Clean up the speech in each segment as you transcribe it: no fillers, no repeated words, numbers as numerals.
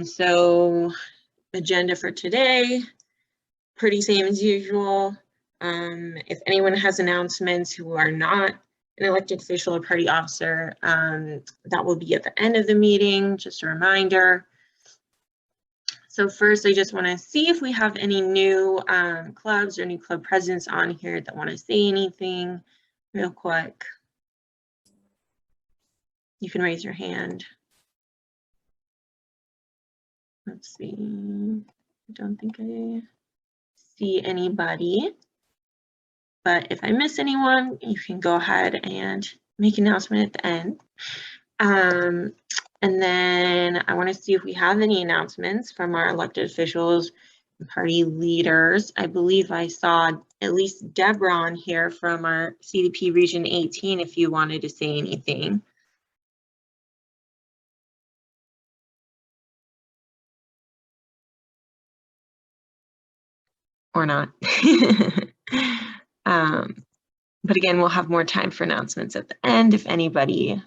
So agenda for today, pretty same as usual. If anyone has announcements who are not an elected official or party officer, that will be at the end of the meeting, just a reminder. So first, I just want to see if we have any new clubs or new club presidents on here that want to say anything real quick. You can raise your hand. Let's see. I don't think I see anybody. But if I miss anyone, you can go ahead and make an announcement at the end. And then I want to see if we have any announcements from our elected officials and party leaders. I believe I saw at least Deborah on here from our CDP Region 18 if you wanted to say anything. Or not. But again, we'll have more time for announcements at the end if anybody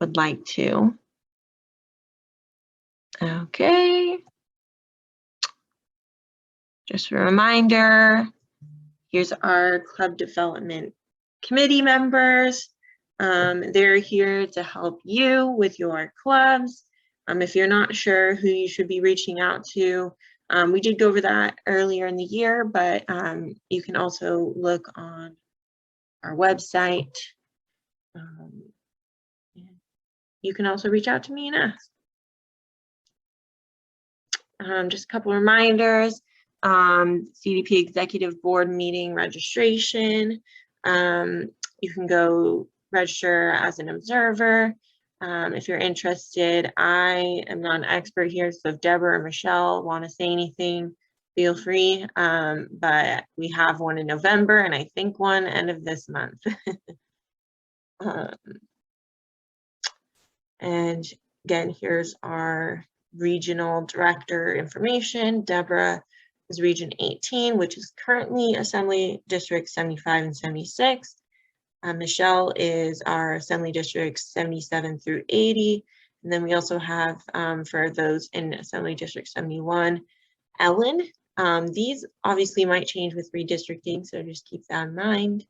would like to. Okay. Just a reminder, here's our club development committee members. They're here to help you with your clubs. If you're not sure who you should be reaching out to, we did go over that earlier in the year, but you can also look on our website. You can also reach out to me and ask. Just a couple reminders. CDP Executive Board meeting registration. You can go register as an observer. If you're interested, I am not an expert here, so if Deborah or Michelle want to say anything, feel free. But we have one in November and I think one end of this month. And again, here's our regional director information. Deborah is Region 18, which is currently Assembly District 75 and 76. Michelle is our Assembly Districts 77 through 80. And then we also have, for those in Assembly District 71, Ellen. These obviously might change with redistricting, so just keep that in mind.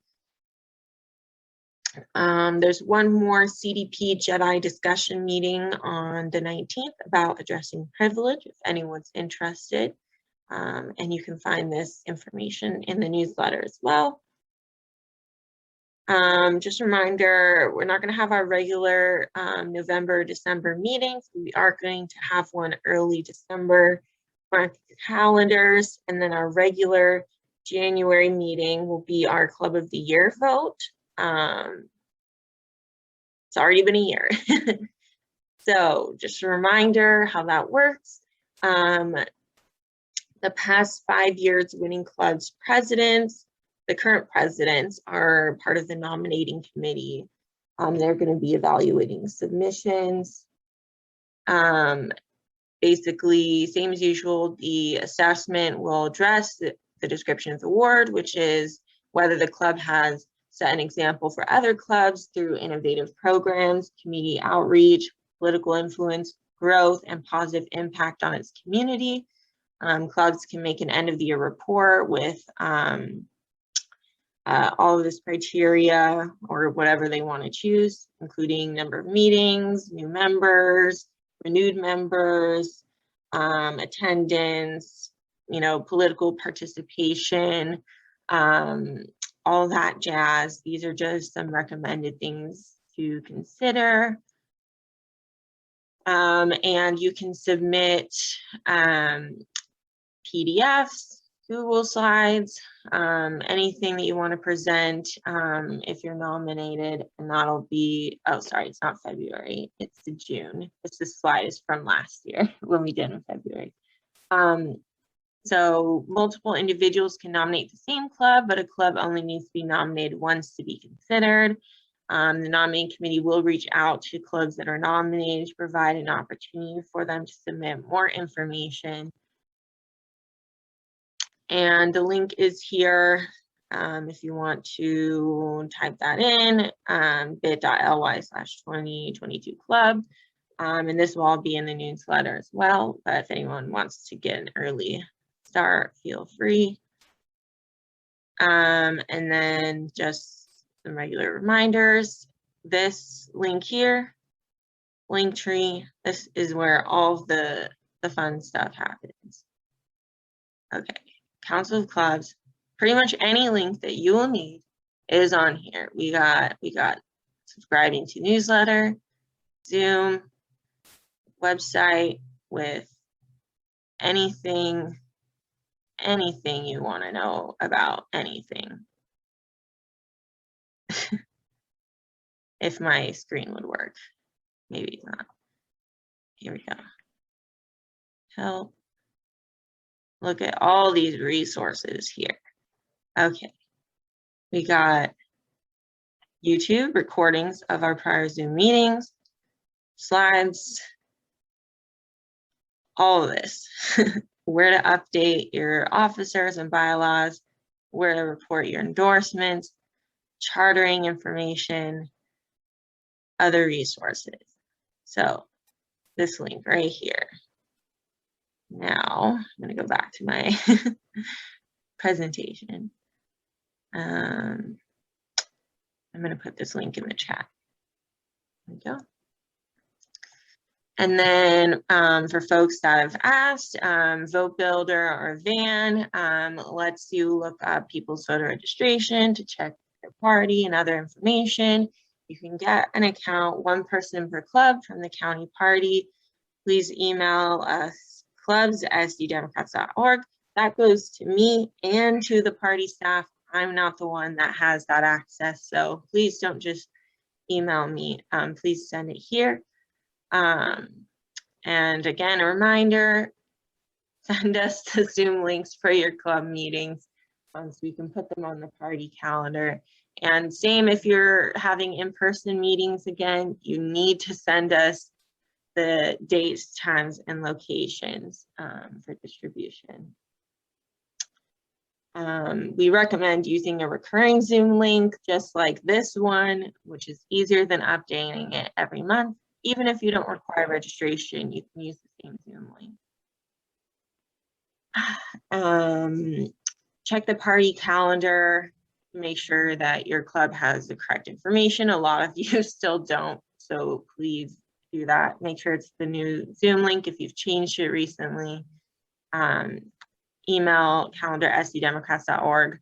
There's one more CDP Jedi discussion meeting on the 19th about addressing privilege, if anyone's interested. And you can find this information in the newsletter as well. Just a reminder, we're not going to have our regular November, December meetings. We are going to have one early December. Mark your calendars, and then our regular January meeting will be our Club of the Year vote. It's already been a year. So just a reminder how that works. The past 5 years winning clubs presidents, the current presidents are part of the nominating committee. They're going to be evaluating submissions. Basically, same as usual, the assessment will address the description of the award, which is whether the club has set an example for other clubs through innovative programs, community outreach, political influence, growth, and positive impact on its community. Clubs can make an end of the year report with all of this criteria or whatever they want to choose, including number of meetings, new members, renewed members, attendance, political participation, all that jazz. These are just some recommended things to consider. And you can submit PDFs, Google Slides, anything that you want to present if you're nominated, and that'll be, oh, sorry, it's not February, it's the June. This slide is from last year when we did in February. So multiple individuals can nominate the same club, but a club only needs to be nominated once to be considered. The nominating committee will reach out to clubs that are nominated to provide an opportunity for them to submit more information. And the link is here if you want to type that in, bit.ly/2022club. And this will all be in the newsletter as well. But if anyone wants to get an early start, feel free. And then just some regular reminders. This link here, Linktree, this is where all of the fun stuff happens. Okay, Council of Clubs, pretty much any link that you will need is on here. We got subscribing to newsletter, Zoom, website with anything you want to know about anything. If my screen would work. Maybe it's not. Here we go. Help. Look at all these resources here. Okay. We got YouTube recordings of our prior Zoom meetings, slides, all of this. Where to update your officers and bylaws, where to report your endorsements, chartering information, other resources. So this link right here. Now I'm going to go back to my presentation. I'm going to put this link in the chat. There we go. And then for folks that have asked, Vote Builder or Van lets you look up people's voter registration to check their party and other information. You can get an account, one person per club from the county party. Please email us clubs@sddemocrats.org. That goes to me and to the party staff. I'm not the one that has that access, so please don't just email me. Please send it here. And again, a reminder, send us the Zoom links for your club meetings so we can put them on the party calendar. And same if you're having in-person meetings again, you need to send us the dates, times, and locations for distribution. We recommend using a recurring Zoom link, just like this one, which is easier than updating it every month. Even if you don't require registration, you can use the same Zoom link. Check the party calendar, make sure that your club has the correct information. A lot of you still don't, so please do that. Make sure it's the new Zoom link if you've changed it recently. Email calendar@sddemocrats.org,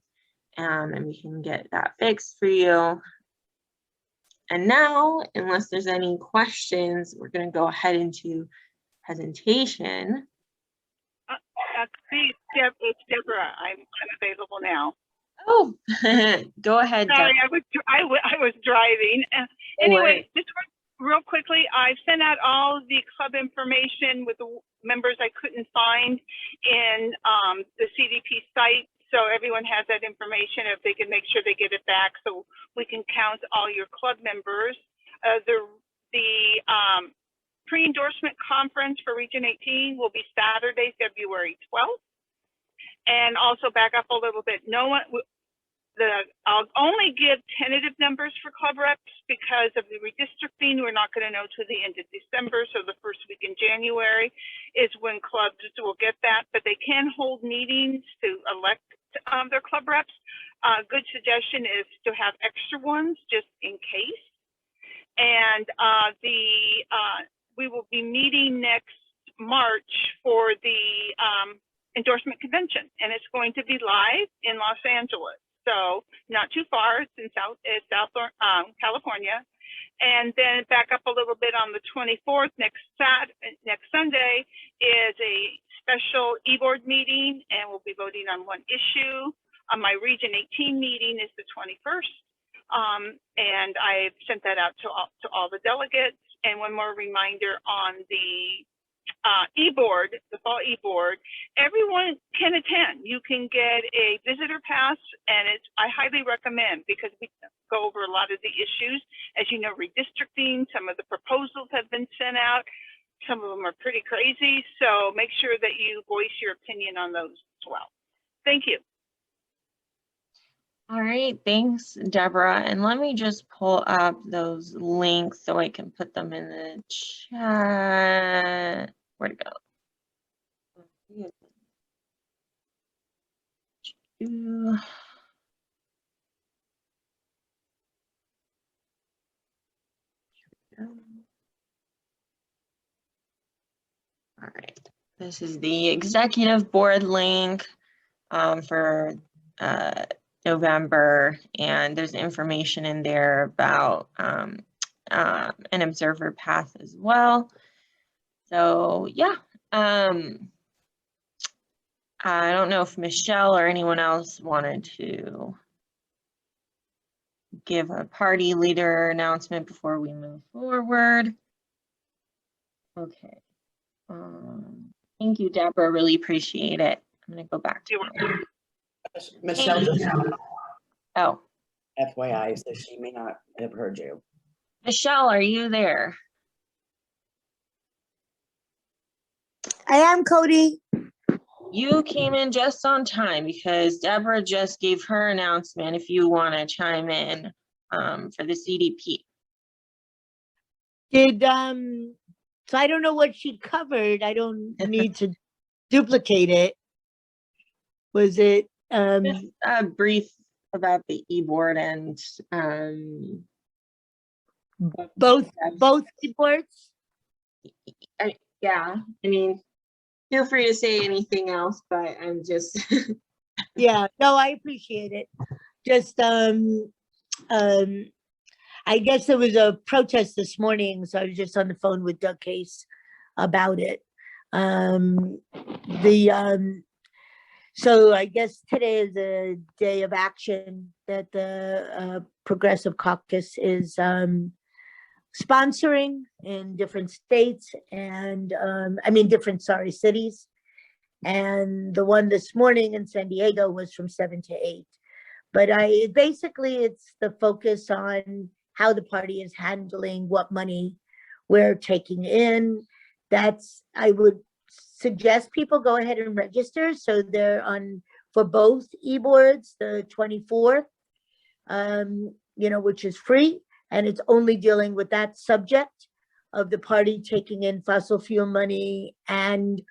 and we can get that fixed for you. And now, unless there's any questions, we're going to go ahead into presentation. It's Deborah. I'm available now. Oh, go ahead. Sorry, I was driving. Anyway, just real quickly, I've sent out all the club information with the members I couldn't find in the CDP site. So everyone has that information if they can make sure they get it back so we can count all your club members. The pre-endorsement conference for Region 18 will be Saturday, February 12th. And also back up a little bit, I'll only give tentative numbers for club reps because of the redistricting. We're not going to know till the end of December. So the first week in January is when clubs will get that, but they can hold meetings to elect their club reps. Good suggestion is to have extra ones just in case. And we will be meeting next March for the endorsement convention, and it's going to be live in Los Angeles. So not too far, it's in South California. And then back up a little bit on the 24th, next Sunday is a special e-board meeting, and we'll be voting on one issue. My Region 18 meeting is the 21st, and I've sent that out to all the delegates. And one more reminder on the e-board, the fall e-board, everyone can attend. You can get a visitor pass, and I highly recommend because we go over a lot of the issues. As you know, redistricting, some of the proposals have been sent out. Some of them are pretty crazy, so make sure that you voice your opinion on those as well. Thank you. All right, thanks, Deborah. And let me just pull up those links so I can put them in the chat. Where'd it go? All right, this is the executive board link for November, and there's information in there about an observer path as well. So yeah, I don't know if Michelle or anyone else wanted to give a party leader announcement before we move forward. Okay. Thank you, Deborah. Really appreciate it. I'm going to go back to Michelle, Oh, FYI, so she may not have heard you. Michelle, are you there? I am, Cody. You came in just on time because Deborah just gave her announcement if you want to chime in for the CDP. Did so I don't know what she covered. I don't need to duplicate it. Was it Just a brief about the e-board and both reports? yeah, I mean, feel free to say anything else, but I'm just Yeah, no, I appreciate it. Just I guess there was a protest this morning, so I was just on the phone with Doug Case about it. So I guess today is a day of action that the Progressive Caucus is sponsoring in different states and different cities. And the one this morning in San Diego was from 7 to 8. But basically it's the focus on how the party is handling what money we're taking in. I would suggest people go ahead and register. So they're on for both e-boards, the 24th, which is free. And it's only dealing with that subject of the party taking in fossil fuel money and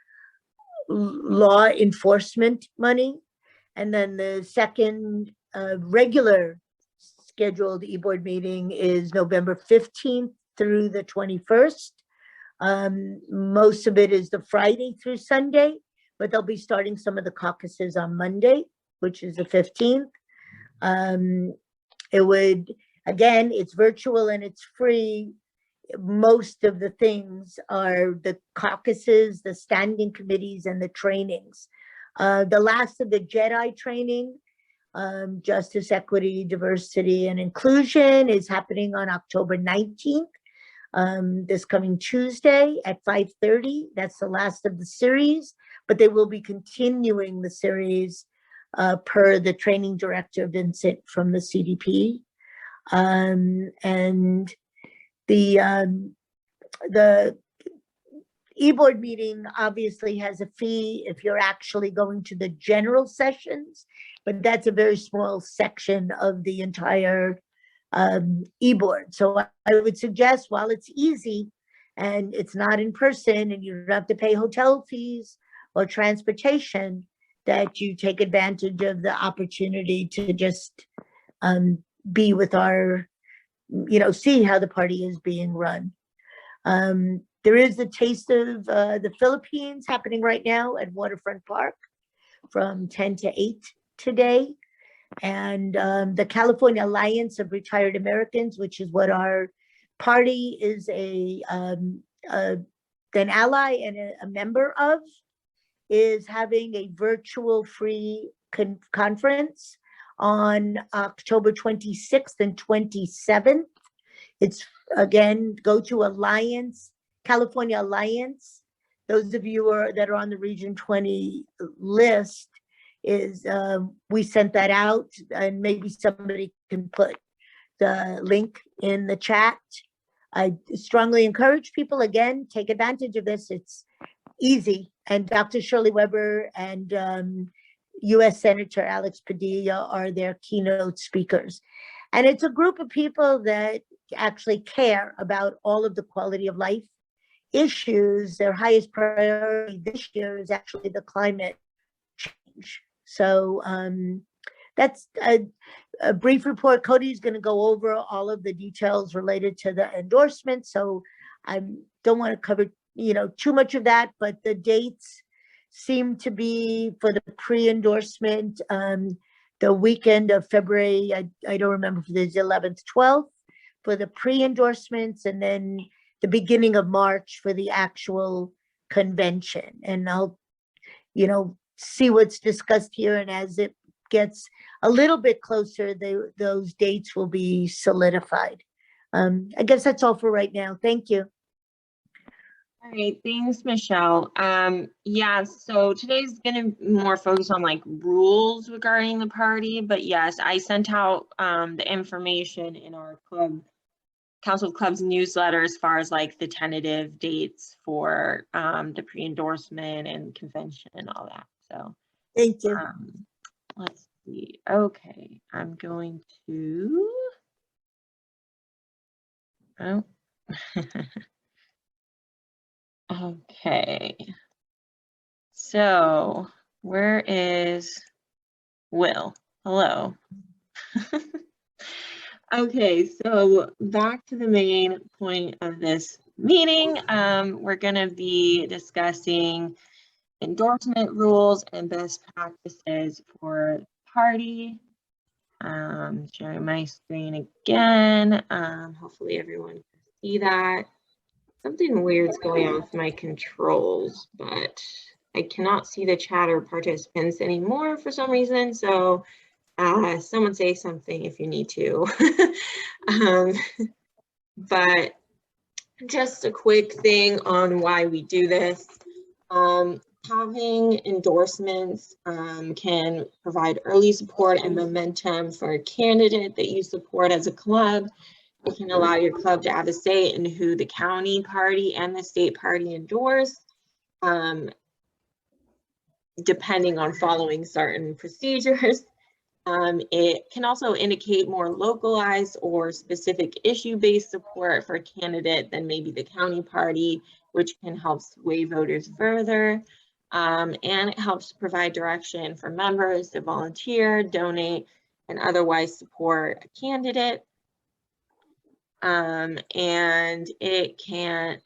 law enforcement money. And then the second regular scheduled e-board meeting is November 15th through the 21st. Most of it is the Friday through Sunday, but they'll be starting some of the caucuses on Monday, which is the 15th. It's virtual and it's free. Most of the things are the caucuses, the standing committees, and the trainings. The last of the JEDI training, Justice, Equity, Diversity, and Inclusion, is happening on October 19th, this coming Tuesday at 5:30. That's the last of the series, but they will be continuing the series per the training director, Vincent, from the CDP. And the e-board meeting obviously has a fee if you're actually going to the general sessions, but that's a very small section of the entire e-board. So I would suggest, while it's easy and it's not in person and you don't have to pay hotel fees or transportation, that you take advantage of the opportunity to just be with our, see how the party is being run. There is the Taste of the Philippines happening right now at Waterfront Park from 10 to 8 today. And the California Alliance of Retired Americans, which is what our party is an ally and a member of, is having a virtual free conference on October 26th and 27th. It's, again, go to California Alliance. Those of you that are on the Region 20 list, we sent that out, and maybe somebody can put the link in the chat. I strongly encourage people, again, take advantage of this. It's easy. And Dr. Shirley Weber and US Senator Alex Padilla are their keynote speakers. And it's a group of people that actually care about all of the quality of life issues. Their highest priority this year is actually the climate change. So that's a brief report. Cody's going to go over all of the details related to the endorsement. So I don't want to cover, too much of that, but the dates seem to be for the pre-endorsement, the weekend of February, I don't remember if it's 11th, 12th for the pre-endorsements, and then the beginning of March for the actual convention. And I'll, see what's discussed here. And as it gets a little bit closer, those dates will be solidified. I guess that's all for right now. Thank you. All right, thanks, Michelle. Yeah, so today's gonna more focus on like rules regarding the party, but yes, I sent out the information in our Council of Clubs newsletter as far as like the tentative dates for the pre-endorsement and convention and all that. So Thank you. let's see. Okay, I'm going to. Oh. Okay. So where is Will? Hello. Okay, so back to the main point of this meeting. We're going to be discussing endorsement rules and best practices for the party. Sharing my screen again. Hopefully everyone can see that. Something weird's going on with my controls, but I cannot see the chat or participants anymore for some reason. So someone say something if you need to. But just a quick thing on why we do this. Having endorsements can provide early support and momentum for a candidate that you support as a club. It can allow your club to have a say in who the county party and the state party endorse, depending on following certain procedures. It can also indicate more localized or specific issue-based support for a candidate than maybe the county party, which can help sway voters further. And it helps provide direction for members to volunteer, donate, and otherwise support a candidate. And it can,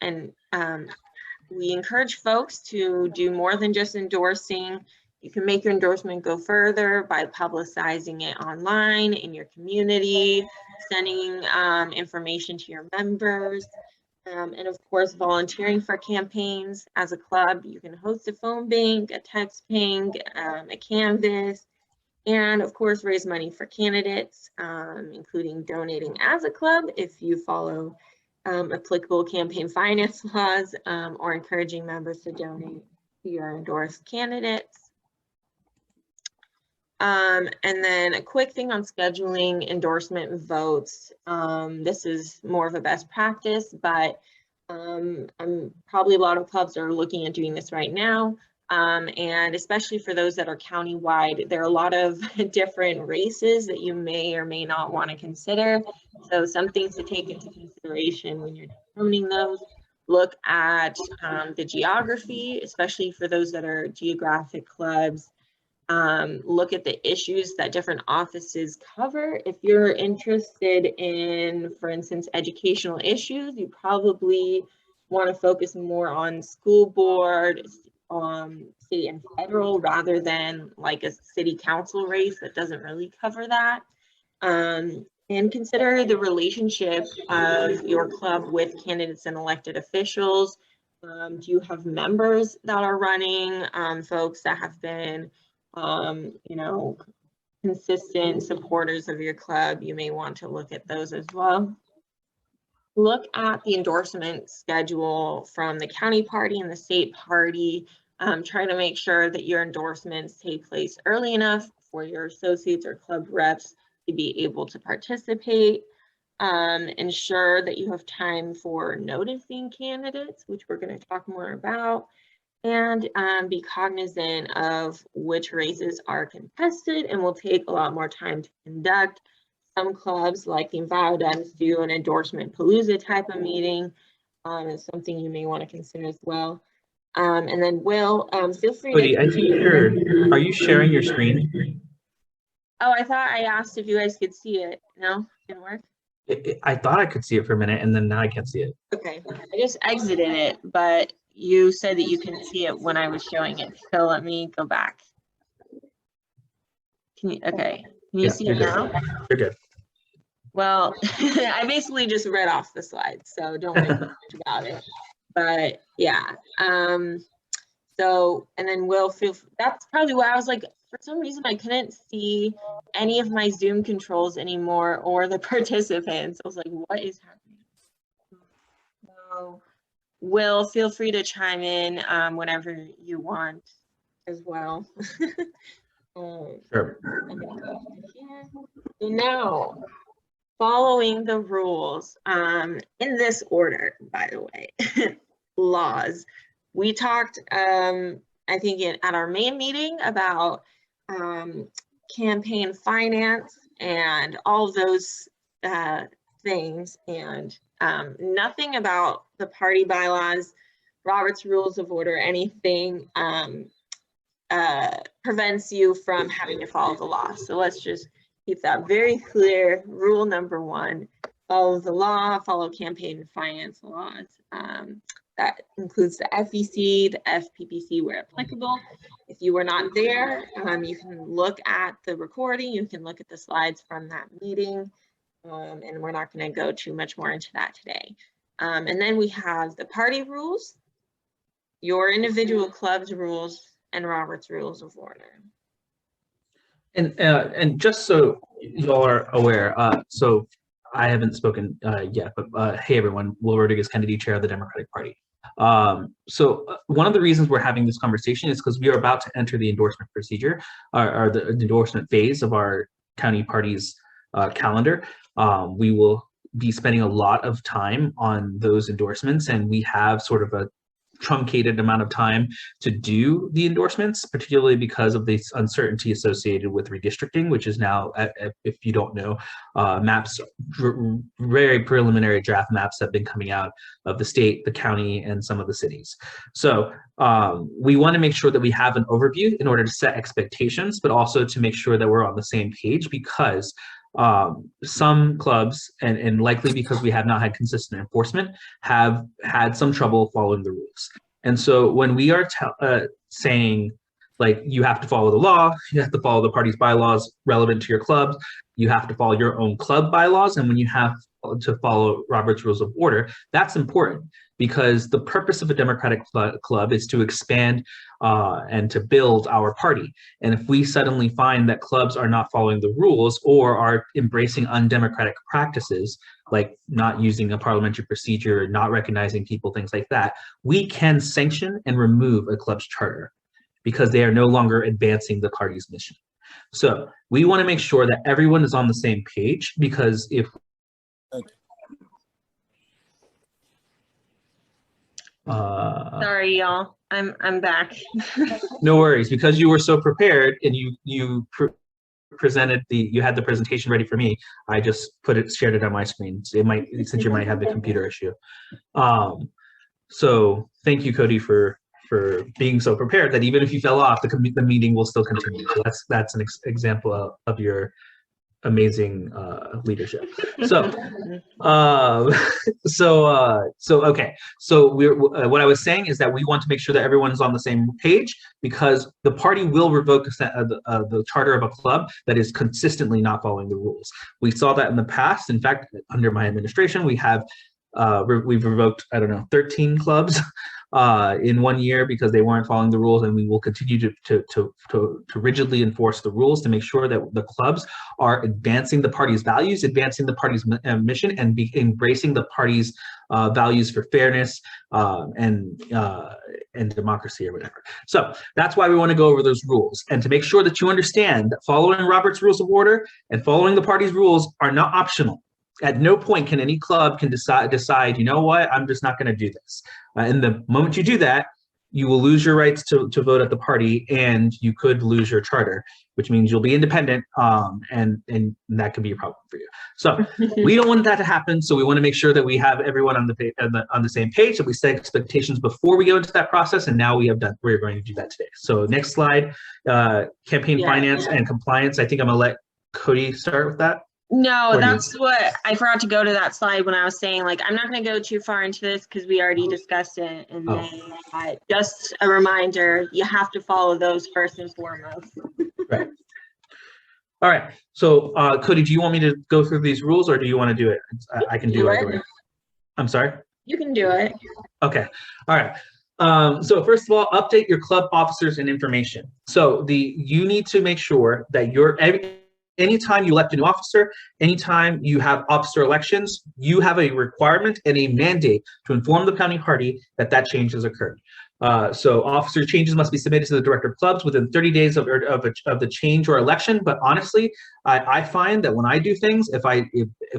we encourage folks to do more than just endorsing. You can make your endorsement go further by publicizing it online in your community, sending information to your members, and of course, volunteering for campaigns. As a club, you can host a phone bank, a text bank, a canvas, and of course, raise money for candidates, including donating as a club if you follow applicable campaign finance laws, or encouraging members to donate to your endorsed candidates. And then a quick thing on scheduling endorsement votes. This is more of a best practice, but probably a lot of clubs are looking at doing this right now. And especially for those that are countywide, there are a lot of different races that you may or may not want to consider. So some things to take into consideration when you're determining those. Look at the geography, especially for those that are geographic clubs. Look at the issues that different offices cover. If you're interested in, for instance, educational issues, you probably want to focus more on school board, state and federal, rather than like a city council race that doesn't really cover that. And consider the relationship of your club with candidates and elected officials. Do you have members that are running, folks that have been consistent supporters of your club? You may want to look at those as well. Look at the endorsement schedule from the county party and the state party. Try to make sure that your endorsements take place early enough for your associates or club reps to be able to participate. Ensure that you have time for noticing candidates, which we're going to talk more about. and be cognizant of which races are contested and will take a lot more time to conduct. Some clubs, like the Envirodems, do an endorsement palooza type of meeting. It's something you may want to consider as well. And then Will, feel free Cody, to. I think are you sharing your screen? Oh, I thought I asked if you guys could see it. No, didn't work. I thought I could see it for a minute, and then now I can't see it. Okay, I just exited it, but you said that you can see it when I was showing it. So let me go back. Can you, okay, can you see it now? You're good. Well, I basically just read off the slides, so don't worry too much about it. But yeah, so, and then Will, that's probably why I was like, for some reason I couldn't see any of my Zoom controls anymore or the participants. I was like, what is happening? So, Will, feel free to chime in whenever you want as well. Sure. I'm gonna go to here. So now, following the rules, in this order, by the way, laws. We talked, I think at our main meeting about campaign finance and all of those things, and nothing about the party bylaws, Robert's Rules of Order, anything prevents you from having to follow the law. So let's just keep that very clear. Rule number 1, follow the law, follow campaign and finance laws. That includes the FEC, the FPPC where applicable. If you were not there, you can look at the recording, you can look at the slides from that meeting, and we're not going to go too much more into that today. And then we have the party rules, your individual club's rules, and Robert's Rules of Order. And just so y'all are aware, so I haven't spoken yet, but hey everyone, Will Rodriguez Kennedy, Chair of the Democratic Party. So one of the reasons we're having this conversation is because we are about to enter the endorsement procedure, or the endorsement phase of our county party's calendar. We will be spending a lot of time on those endorsements, and we have sort of a truncated amount of time to do the endorsements, particularly because of the uncertainty associated with redistricting, which is now, if you don't know, maps, very preliminary draft maps have been coming out of the state, the county, and some of the cities. So we want to make sure that we have an overview in order to set expectations, but also to make sure that we're on the same page, because some clubs, and likely because we have not had consistent enforcement, have had some trouble following the rules. And so when we are saying, like, you have to follow the law, you have to follow the party's bylaws relevant to your clubs, you have to follow your own club bylaws, and when you have to follow Robert's Rules of Order, that's important, because the purpose of a democratic club is to expand and to build our party. And if we suddenly find that clubs are not following the rules or are embracing undemocratic practices, like not using a parliamentary procedure, not recognizing people, things like that, we can sanction and remove a club's charter because they are no longer advancing the party's mission. So we want to make sure that everyone is on the same page, because if Sorry, y'all. I'm back. no worries, because you were so prepared and you presented you had the presentation ready for me. I just shared it on my screen. So it might, since you might have the computer issue. So thank you, Cody, for being so prepared that even if you fell off, the meeting will still continue. So that's an example of your amazing leadership. So okay, so we're what I was saying is that we want to make sure that everyone is on the same page, because the party will revoke the charter of a club that is consistently not following the rules. We saw that in the past. In fact, under my administration, we've revoked, I don't know, 13 clubs in 1 year because they weren't following the rules, and we will continue to rigidly enforce the rules to make sure that the clubs are advancing the party's values, advancing the party's mission, and embracing the party's values for fairness and democracy, or whatever. So that's why we want to go over those rules, and to make sure that you understand that following Robert's Rules of Order and following the party's rules are not optional. At no point can any club decide, you know what, I'm just not going to do this. And the moment you do that, you will lose your rights to vote at the party, and you could lose your charter, which means you'll be independent, and that could be a problem for you. So we don't want that to happen. So we want to make sure that we have everyone on the same page, that we set expectations before we go into that process. And now we're going to do that today. So next slide, campaign finance and compliance. I think I'm gonna let Cody start with that. No, that's what I forgot to go to that slide when I was saying, like, I'm not going to go too far into this because we already discussed it. And then just a reminder, you have to follow those first and foremost. Right. All right. So, Cody, do you want me to go through these rules, or do you want to do it? I can do it either way. I'm sorry? You can do it. Okay. All right. So first of all, update your club officers and information. So you need to make sure that anytime you elect a new officer, anytime you have officer elections, you have a requirement and a mandate to inform the county party that change has occurred. So officer changes must be submitted to the director of clubs within 30 days of the change or election. But honestly, I find that when I do things, if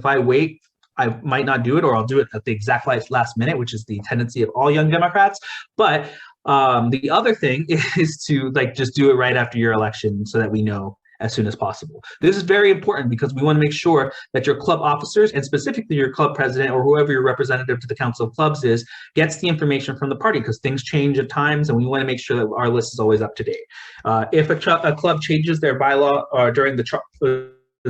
I wait, I might not do it, or I'll do it at the exact last minute, which is the tendency of all young Democrats. But the other thing is to just do it right after your election so that we know as soon as possible. This is very important because we want to make sure that your club officers, and specifically your club president or whoever your representative to the council of clubs is, gets the information from the party, because things change at times and we want to make sure that our list is always up to date. If a club changes their bylaw during the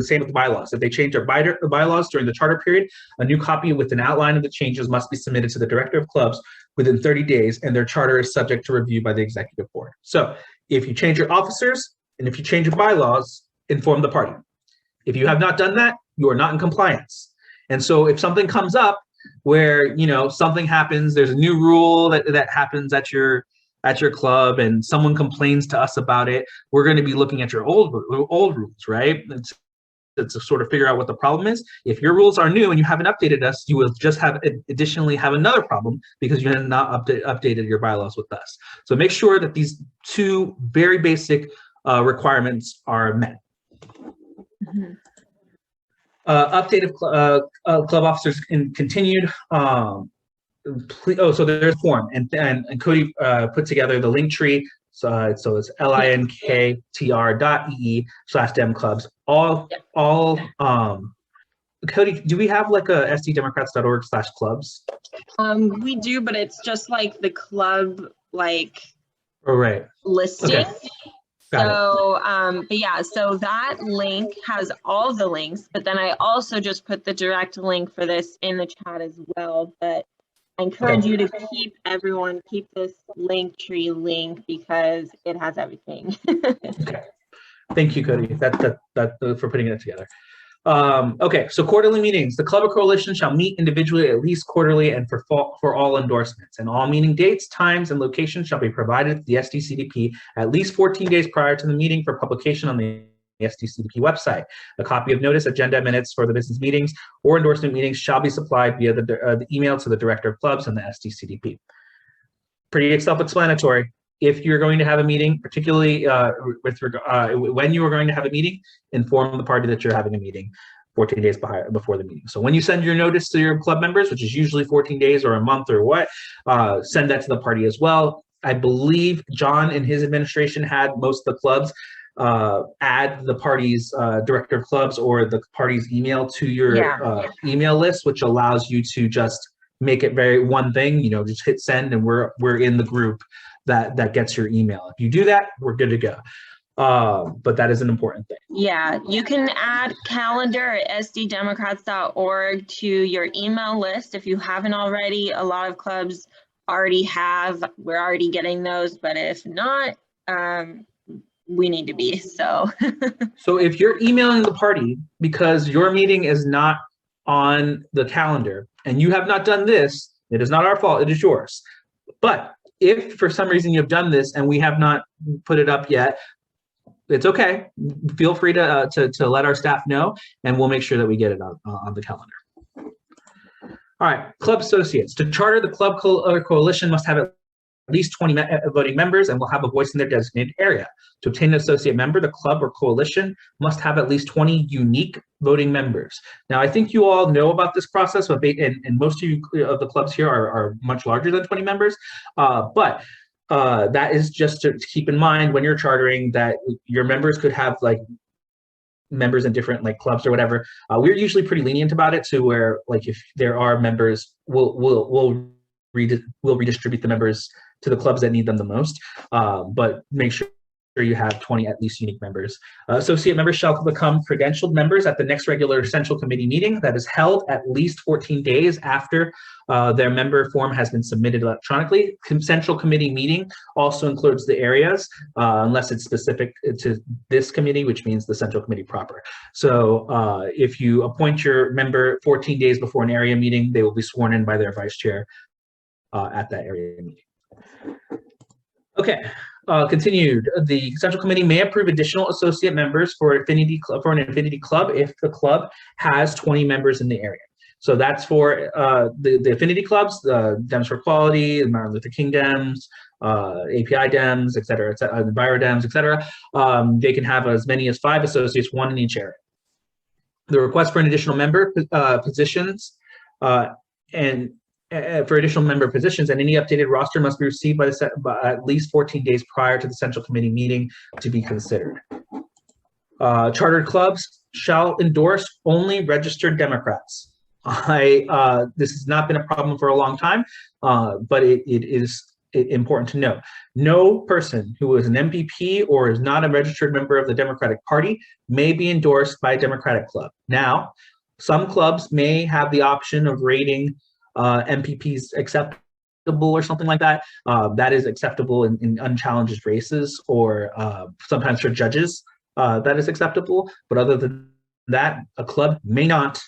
same with the bylaws. If they change their bylaws during the charter period, a new copy with an outline of the changes must be submitted to the director of clubs within 30 days, and their charter is subject to review by the executive board. So if you change your officers, and if you change your bylaws, inform the party. If you have not done that, you are not in compliance. And so if something comes up where, something happens, there's a new rule that happens at your club and someone complains to us about it, we're going to be looking at your old rules, right? To sort of figure out what the problem is. If your rules are new and you haven't updated us, you will just additionally have another problem because you have not updated your bylaws with us. So make sure that these two very basic requirements are met. Update of club officers continued. So there's a form, and Cody put together the link tree. So it's linktr.ee/demclubs. Cody, do we have like a sddemocrats.org/clubs? We do, but it's just like the club listing. Okay. So, but yeah, so that link has all the links, but then I also just put the direct link for this in the chat as well. But I encourage you to keep this link tree link because it has everything. Okay. Thank you, Cody. That for putting it together. Okay, so quarterly meetings. The club or coalition shall meet individually at least quarterly and for all endorsements. And all meeting dates, times, and locations shall be provided to the SDCDP at least 14 days prior to the meeting for publication on the SDCDP website. A copy of notice, agenda, minutes for the business meetings or endorsement meetings shall be supplied via the email to the director of clubs and the SDCDP. Pretty self-explanatory. If you're going to have a meeting, particularly when you are going to have a meeting, inform the party that you're having a meeting 14 days before the meeting. So when you send your notice to your club members, which is usually 14 days or a month or what, send that to the party as well. I believe John and his administration had most of the clubs add the party's director of clubs or the party's email to your email list, which allows you to just make it one thing, just hit send and we're in the group that gets your email. If you do that, we're good to go. But that is an important thing. Yeah, you can add calendar at sddemocrats.org to your email list if you haven't already. A lot of clubs already have. We're already getting those, but if not, we need to be. So if you're emailing the party because your meeting is not on the calendar and you have not done this, it is not our fault, it is yours. But if for some reason you've done this and we have not put it up yet, it's okay. Feel free to let our staff know, and we'll make sure that we get it on the calendar. All right, club associates. To charter, the club or coalition must have at least 20 voting members and will have a voice in their designated area. To obtain an associate member, the club or coalition must have at least 20 unique voting members. Now, I think you all know about this process, and most of the clubs here are much larger than 20 members. But that is just to keep in mind when you're chartering that your members could have like members in different like clubs or whatever. We're usually pretty lenient about it to where like if there are members, we'll redistribute the members to the clubs that need them the most. But make sure you have 20 at least unique members. Associate members shall become credentialed members at the next regular central committee meeting that is held at least 14 days after their member form has been submitted electronically. Central committee meeting also includes the areas, unless it's specific to this committee, which means the central committee proper. So if you appoint your member 14 days before an area meeting, they will be sworn in by their vice chair at that area meeting. Okay. Continued. The Central Committee may approve additional associate members for an affinity club if the club has 20 members in the area. So that's for the affinity clubs, the Dems for Equality, the Martin Luther King Dems, API Dems, et cetera, Enviro Dems, et cetera. They can have as many as 5 associates, 1 in each area. The request for an additional member positions and for additional member positions, and any updated roster must be received by at least 14 days prior to the Central Committee meeting to be considered. Chartered clubs shall endorse only registered Democrats. This has not been a problem for a long time, but it is important to know. No person who is an MPP or is not a registered member of the Democratic Party may be endorsed by a Democratic club. Now, some clubs may have the option of rating MPPs acceptable or something like that. That is acceptable in unchallenged races or sometimes for judges that is acceptable. But other than that, a club may not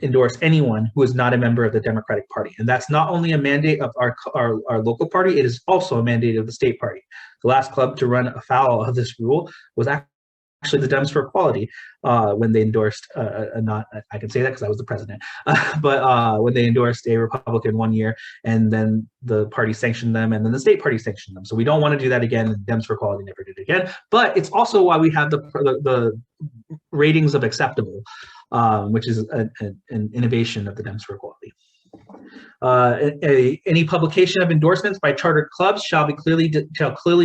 endorse anyone who is not a member of the Democratic Party. And that's not only a mandate of our local party, it is also a mandate of the state party. The last club to run afoul of this rule was actually the Dems for Equality when they endorsed I can say that because I was the president, but when they endorsed a Republican one year and then the party sanctioned them and then the state party sanctioned them. So we don't want to do that again. Dems for Equality never did it again. But it's also why we have the ratings of acceptable, which is an innovation of the Dems for Equality. Any publication of endorsements by chartered clubs shall clearly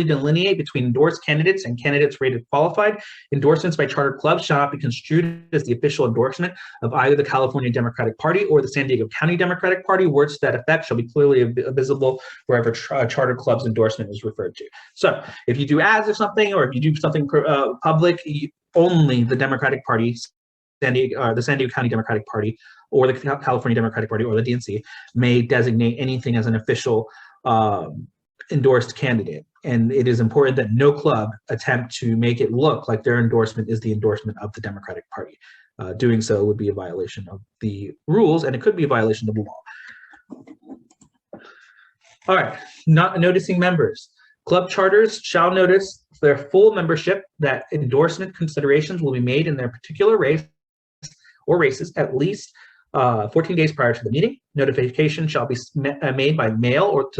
delineate between endorsed candidates and candidates rated qualified. Endorsements by chartered clubs shall not be construed as the official endorsement of either the California Democratic Party or the San Diego County Democratic Party. Words to that effect shall be clearly visible wherever chartered club's endorsement is referred to. So if you do ads or something, or if you do something public, only the Democratic Party, the San Diego County Democratic Party, or the California Democratic Party, or the DNC, may designate anything as an official endorsed candidate. And it is important that no club attempt to make it look like their endorsement is the endorsement of the Democratic Party. Doing so would be a violation of the rules, and it could be a violation of the law. All right, not noticing members. Club charters shall notice their full membership that endorsement considerations will be made in their particular race or races at least 14 days prior to the meeting. Notification shall be made by mail or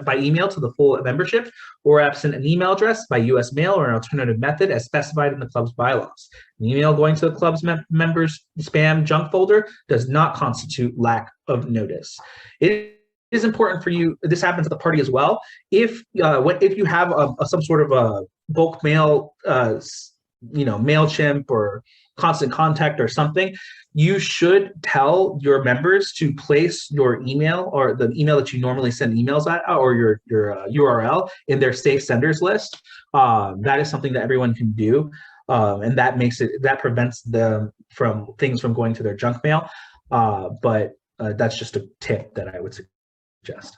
by email to the full membership, or absent an email address by U.S. mail or an alternative method as specified in the club's bylaws. An email going to the club's members' spam junk folder does not constitute lack of notice. It is important for you. This happens at the party as well. If you have some sort of a bulk mail, MailChimp or Constant Contact or something, you should tell your members to place your email or the email that you normally send emails at, or your URL in their safe senders list. That is something that everyone can do, and that prevents them from going to their junk mail. But that's just a tip that I would suggest.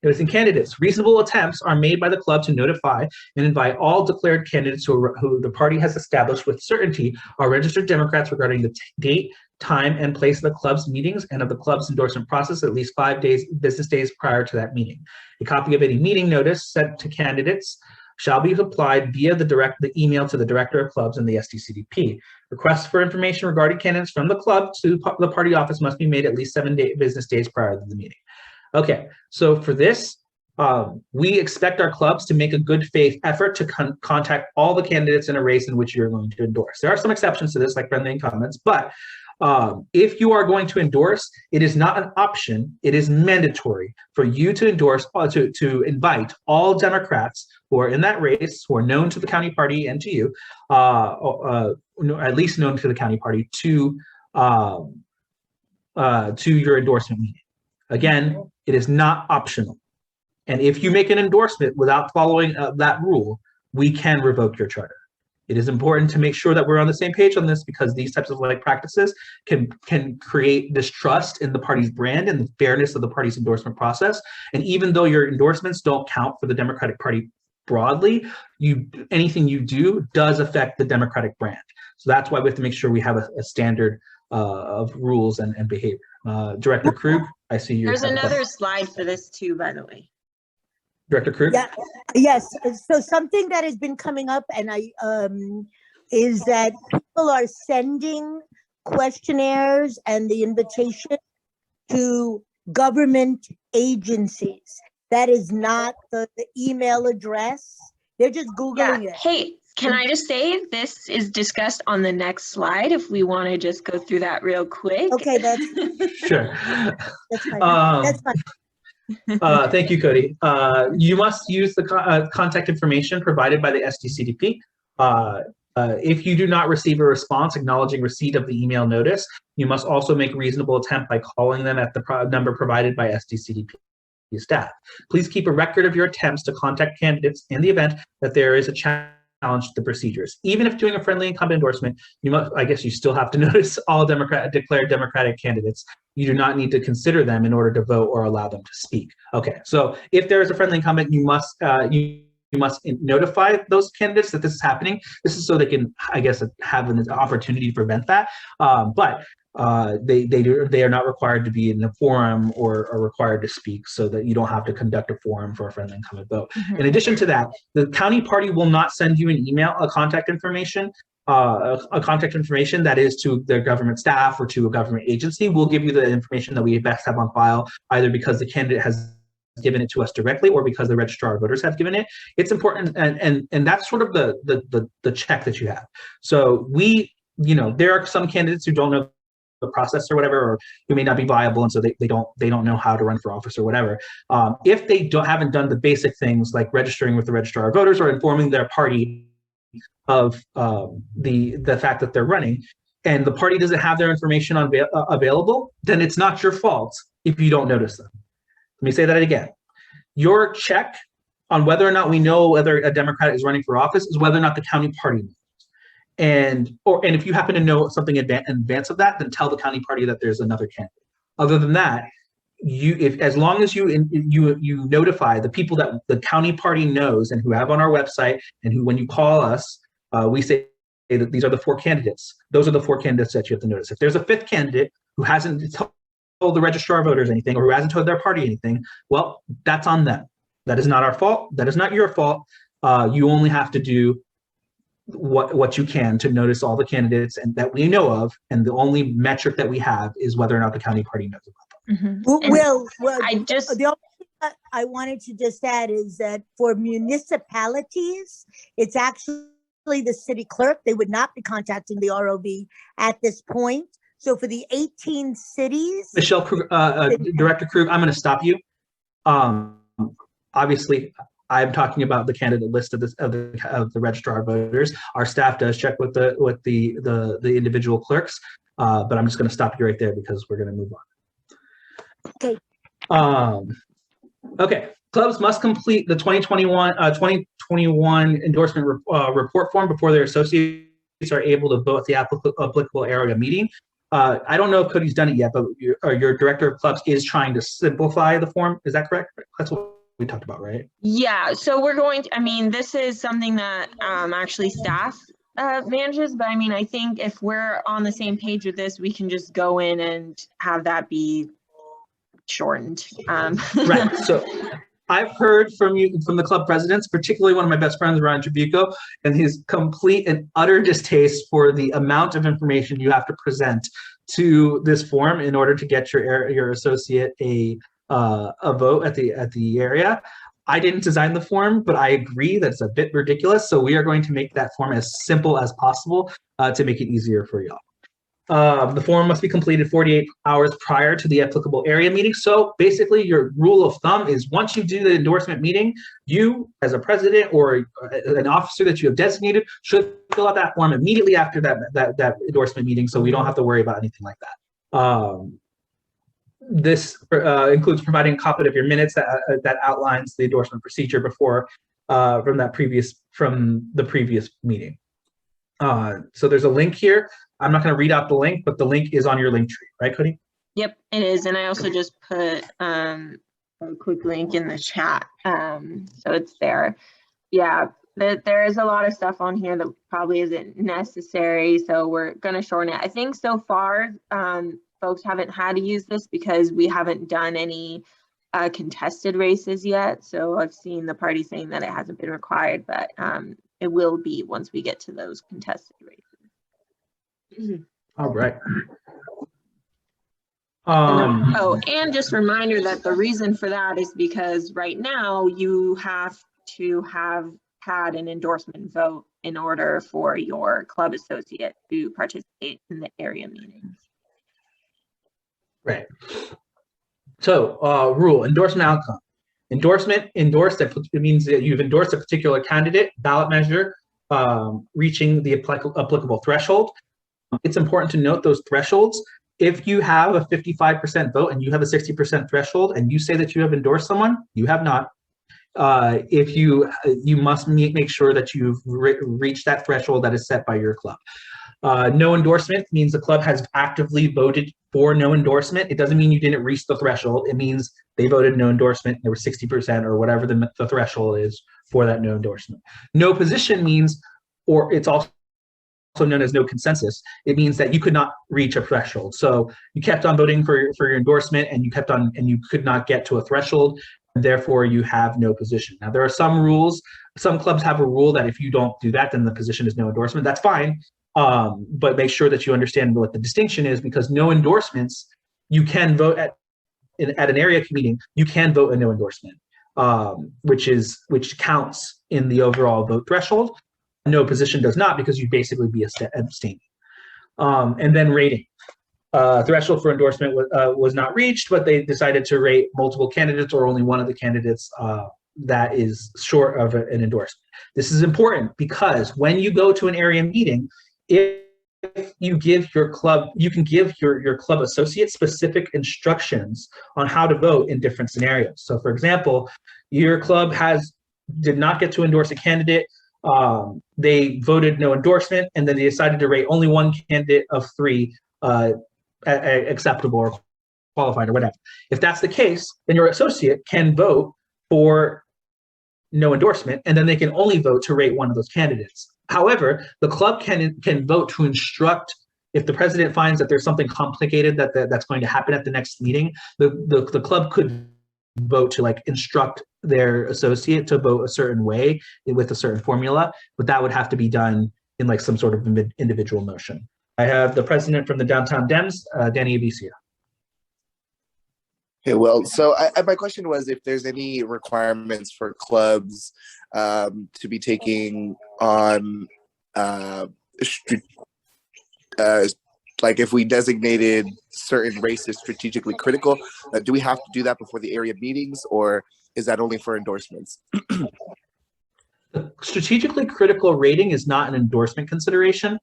Noticing candidates. Reasonable attempts are made by the club to notify and invite all declared candidates who the party has established with certainty are registered Democrats regarding the date, time, and place of the club's meetings and of the club's endorsement process at least 5 business days prior to that meeting. A copy of any meeting notice sent to candidates shall be applied via the email to the director of clubs and the SDCDP. Requests for information regarding candidates from the club to the party office must be made at least 7 business days prior to the meeting. Okay, so for this, we expect our clubs to make a good faith effort to contact all the candidates in a race in which you're going to endorse. There are some exceptions to this, like friendly comments, but If you are going to endorse, it is not an option, it is mandatory for you to endorse, to invite all Democrats who are in that race, who are known to the county party and to you, at least known to the county party, to your endorsement meeting. Again, it is not optional. And if you make an endorsement without following that rule, we can revoke your charter. It is important to make sure that we're on the same page on this, because these types of practices can create distrust in the party's brand and the fairness of the party's endorsement process. And even though your endorsements don't count for the Democratic Party broadly, anything you do does affect the Democratic brand. So that's why we have to make sure we have a standard of rules and behavior. Director Krug, I see you. There's another slide for this too, by the way. Director Krug? Yeah, yes. So something that has been coming up is that people are sending questionnaires and the invitation to government agencies. That is not the email address. They're just Googling it. Hey, can I just say this is discussed on the next slide if we want to just go through that real quick? Okay, that's Sure. fine. Um, That's fine. Thank you, Cody. You must use the contact information provided by the SDCDP. If you do not receive a response acknowledging receipt of the email notice, you must also make a reasonable attempt by calling them at the number provided by SDCDP staff. Please keep a record of your attempts to contact candidates in the event that there is a challenge to the procedures. Even if doing a friendly incumbent endorsement, I guess you still have to notice all declared Democratic candidates. You do not need to consider them in order to vote or allow them to speak. Okay, so if there is a friendly incumbent, you must notify those candidates that this is happening. This is so they can, I guess, have an opportunity to prevent that. But they are not required to be in a forum or are required to speak, so that you don't have to conduct a forum for a friendly incumbent vote. In addition to that, the county party will not send you an email, a contact information that is to their government staff or to a government agency. We'll give you the information that we best have on file, either because the candidate has given it to us directly or because the registrar of voters have given it. It's important, and that's sort of the check that you have. So there are some candidates who don't know the process or whatever, or who may not be viable, and so they don't know how to run for office or whatever. If they haven't done the basic things like registering with the registrar of voters or informing their party of the fact that they're running, and the party doesn't have their information available, then it's not your fault if you don't notice them. Let me say that again. Your check on whether or not we know whether a Democrat is running for office is whether or not the county party knows. And if you happen to know something in advance of that, then tell the county party that there's another candidate. Other than that, as long as you notify the people that the county party knows and who have on our website, and who, when you call us, we say that these are the 4 candidates. Those are the 4 candidates that you have to notice. If there's a 5th candidate who hasn't told the registrar of voters anything, or who hasn't told their party anything, well, that's on them. That is not our fault. That is not your fault. You only have to do what you can to notice all the candidates and that we know of, and the only metric that we have is whether or not the county party knows about them. Well, I the only thing I wanted to just add is that for municipalities, it's actually the city clerk. They would not be contacting the ROV at this point. So for the 18 cities, Michelle, Director Krug, I'm going to stop you. Obviously, I'm talking about the candidate list of the registrar of voters. Our staff does check with the individual clerks, but I'm just going to stop you right there because we're going to move on. Okay. Okay. Clubs must complete the 2021 endorsement report form before their associates are able to vote at the applicable area meeting. I don't know if Cody's done it yet, but your director of clubs is trying to simplify the form. Is that correct? That's what we talked about, right? Yeah, so we're going to, this is something that actually staff manages, but I think if we're on the same page with this, we can just go in and have that be shortened. Right, so I've heard from the club presidents, particularly one of my best friends, Ryan Tribuco, and his complete and utter distaste for the amount of information you have to present to this form in order to get your associate a vote at the area. I didn't design the form, but I agree that it's a bit ridiculous. So we are going to make that form as simple as possible to make it easier for y'all. The form must be completed 48 hours prior to the applicable area meeting. So basically your rule of thumb is once you do the endorsement meeting, you as a president or an officer that you have designated should fill out that form immediately after that endorsement meeting, so we don't have to worry about anything like that. This includes providing a copy of your minutes that outlines the endorsement procedure before from the previous meeting. So there's a link here. I'm not going to read out the link, but the link is on your link tree, right, Cody? Yep, it is. And I also just put a quick link in the chat. So it's there. Yeah, there is a lot of stuff on here that probably isn't necessary. So we're going to shorten it. I think so far, folks haven't had to use this because we haven't done any contested races yet. So I've seen the party saying that it hasn't been required, but it will be once we get to those contested races. All right. And just a reminder that the reason for that is because right now you have to have had an endorsement vote in order for your club associate to participate in the area meetings. Right. So rule, endorsement outcome. Endorsement, endorsed, it means that you've endorsed a particular candidate, ballot measure, reaching the applicable threshold. It's important to note those thresholds. If you have a 55% vote and you have a 60% threshold and you say that you have endorsed someone, you have not. If you must make sure that you've reached that threshold that is set by your club. No endorsement means the club has actively voted for no endorsement. It doesn't mean you didn't reach the threshold. It means they voted no endorsement. There was 60% or whatever the threshold is for that no endorsement. No position means, or it's also known as no consensus. It means that you could not reach a threshold. So you kept on voting for your endorsement and you kept on, and you could not get to a threshold, and therefore you have no position. Now there are some rules. Some clubs have a rule that if you don't do that, then the position is no endorsement. That's fine. But make sure that you understand what the distinction is, because no endorsements, you can vote at an area meeting, you can vote a no endorsement, which counts in the overall vote threshold. No position does not, because you basically be abstaining. And then rating. Threshold for endorsement was not reached, but they decided to rate multiple candidates or only one of the candidates that is short of an endorsement. This is important because when you go to an area meeting, if you give your club, you can give your club associate specific instructions on how to vote in different scenarios. So for example, your club did not get to endorse a candidate. They voted no endorsement, and then they decided to rate only one candidate of three acceptable or qualified or whatever. If that's the case, then your associate can vote for no endorsement, and then they can only vote to rate one of those candidates. However, the club can vote to instruct, if the president finds that there's something complicated that's going to happen at the next meeting, the club could vote to like instruct their associate to vote a certain way with a certain formula, but that would have to be done in like some sort of individual motion. I have the president from the Downtown Dems, Danny Abicia. Okay, well, so my question was if there's any requirements for clubs to be taking on, like if we designated certain races strategically critical, do we have to do that before the area meetings, or is that only for endorsements? The strategically critical rating is not an endorsement consideration.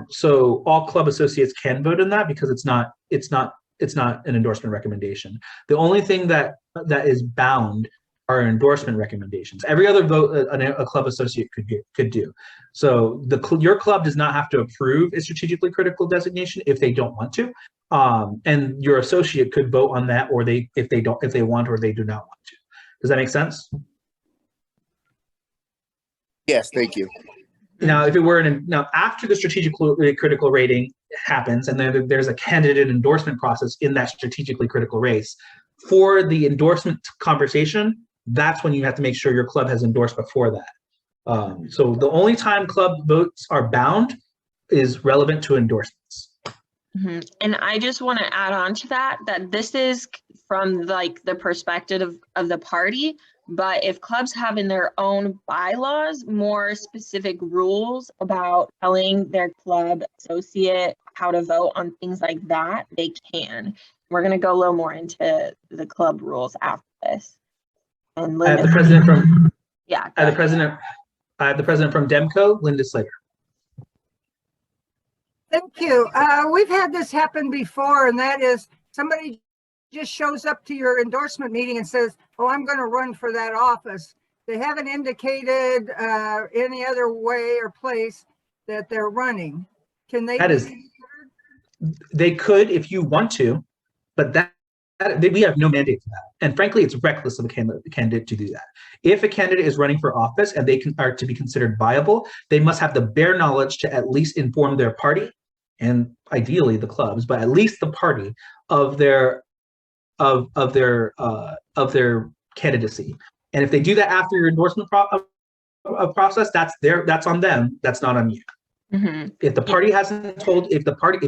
So all club associates can vote in that because it's not an endorsement recommendation. The only thing that is bound are endorsement recommendations. Every other vote a club associate could do. So your club does not have to approve a strategically critical designation if they don't want to, and your associate could vote on that, or if they want or they do not want to. Does that make sense? Yes, thank you. Now, if it were now after the strategically critical rating happens, and then there's a candidate endorsement process in that strategically critical race, for the endorsement conversation, that's when you have to make sure your club has endorsed before that. So the only time club votes are bound is relevant to endorsements. Mm-hmm. And I just want to add on to that this is from like the perspective of the party, but if clubs have in their own bylaws more specific rules about telling their club associate how to vote on things like that, they can. We're going to go a little more into the club rules after this. And I have Linda, the president from yeah, I have the president from Demco, Linda Slater. Thank you. We've had this happen before, and that is somebody just shows up to your endorsement meeting and says, oh, I'm going to run for that office. They haven't indicated any other way or place that they're running. Can they? They could if you want to, but we have no mandate for that. And frankly, it's reckless of a candidate to do that. If a candidate is running for office and they are to be considered viable, they must have the bare knowledge to at least inform their party, and ideally the clubs, but at least the party of their candidacy. And if they do that after your endorsement process, that's on them. That's not on you. mm-hmm. If the party hasn't told, if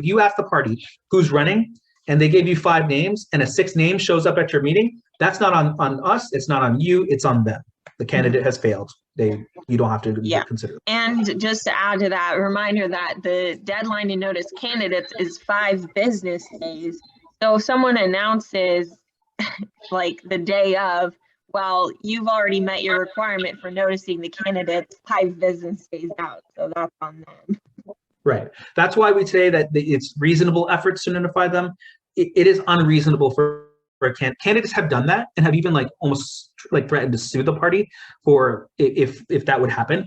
you ask the party who's running and they gave you 5 names and a 6th name shows up at your meeting, that's not on us. It's not on you. It's on them. The candidate has failed. You don't have to consider them. And just to add to that, a reminder that the deadline to notice candidates is 5 business days. So if someone announces like the day of, well, you've already met your requirement for noticing the candidates 5 business days out. So that's on them. Right. That's why we say that it's reasonable efforts to notify them. It is unreasonable for candidates have done that and have even almost threatened to sue the party for if that would happen.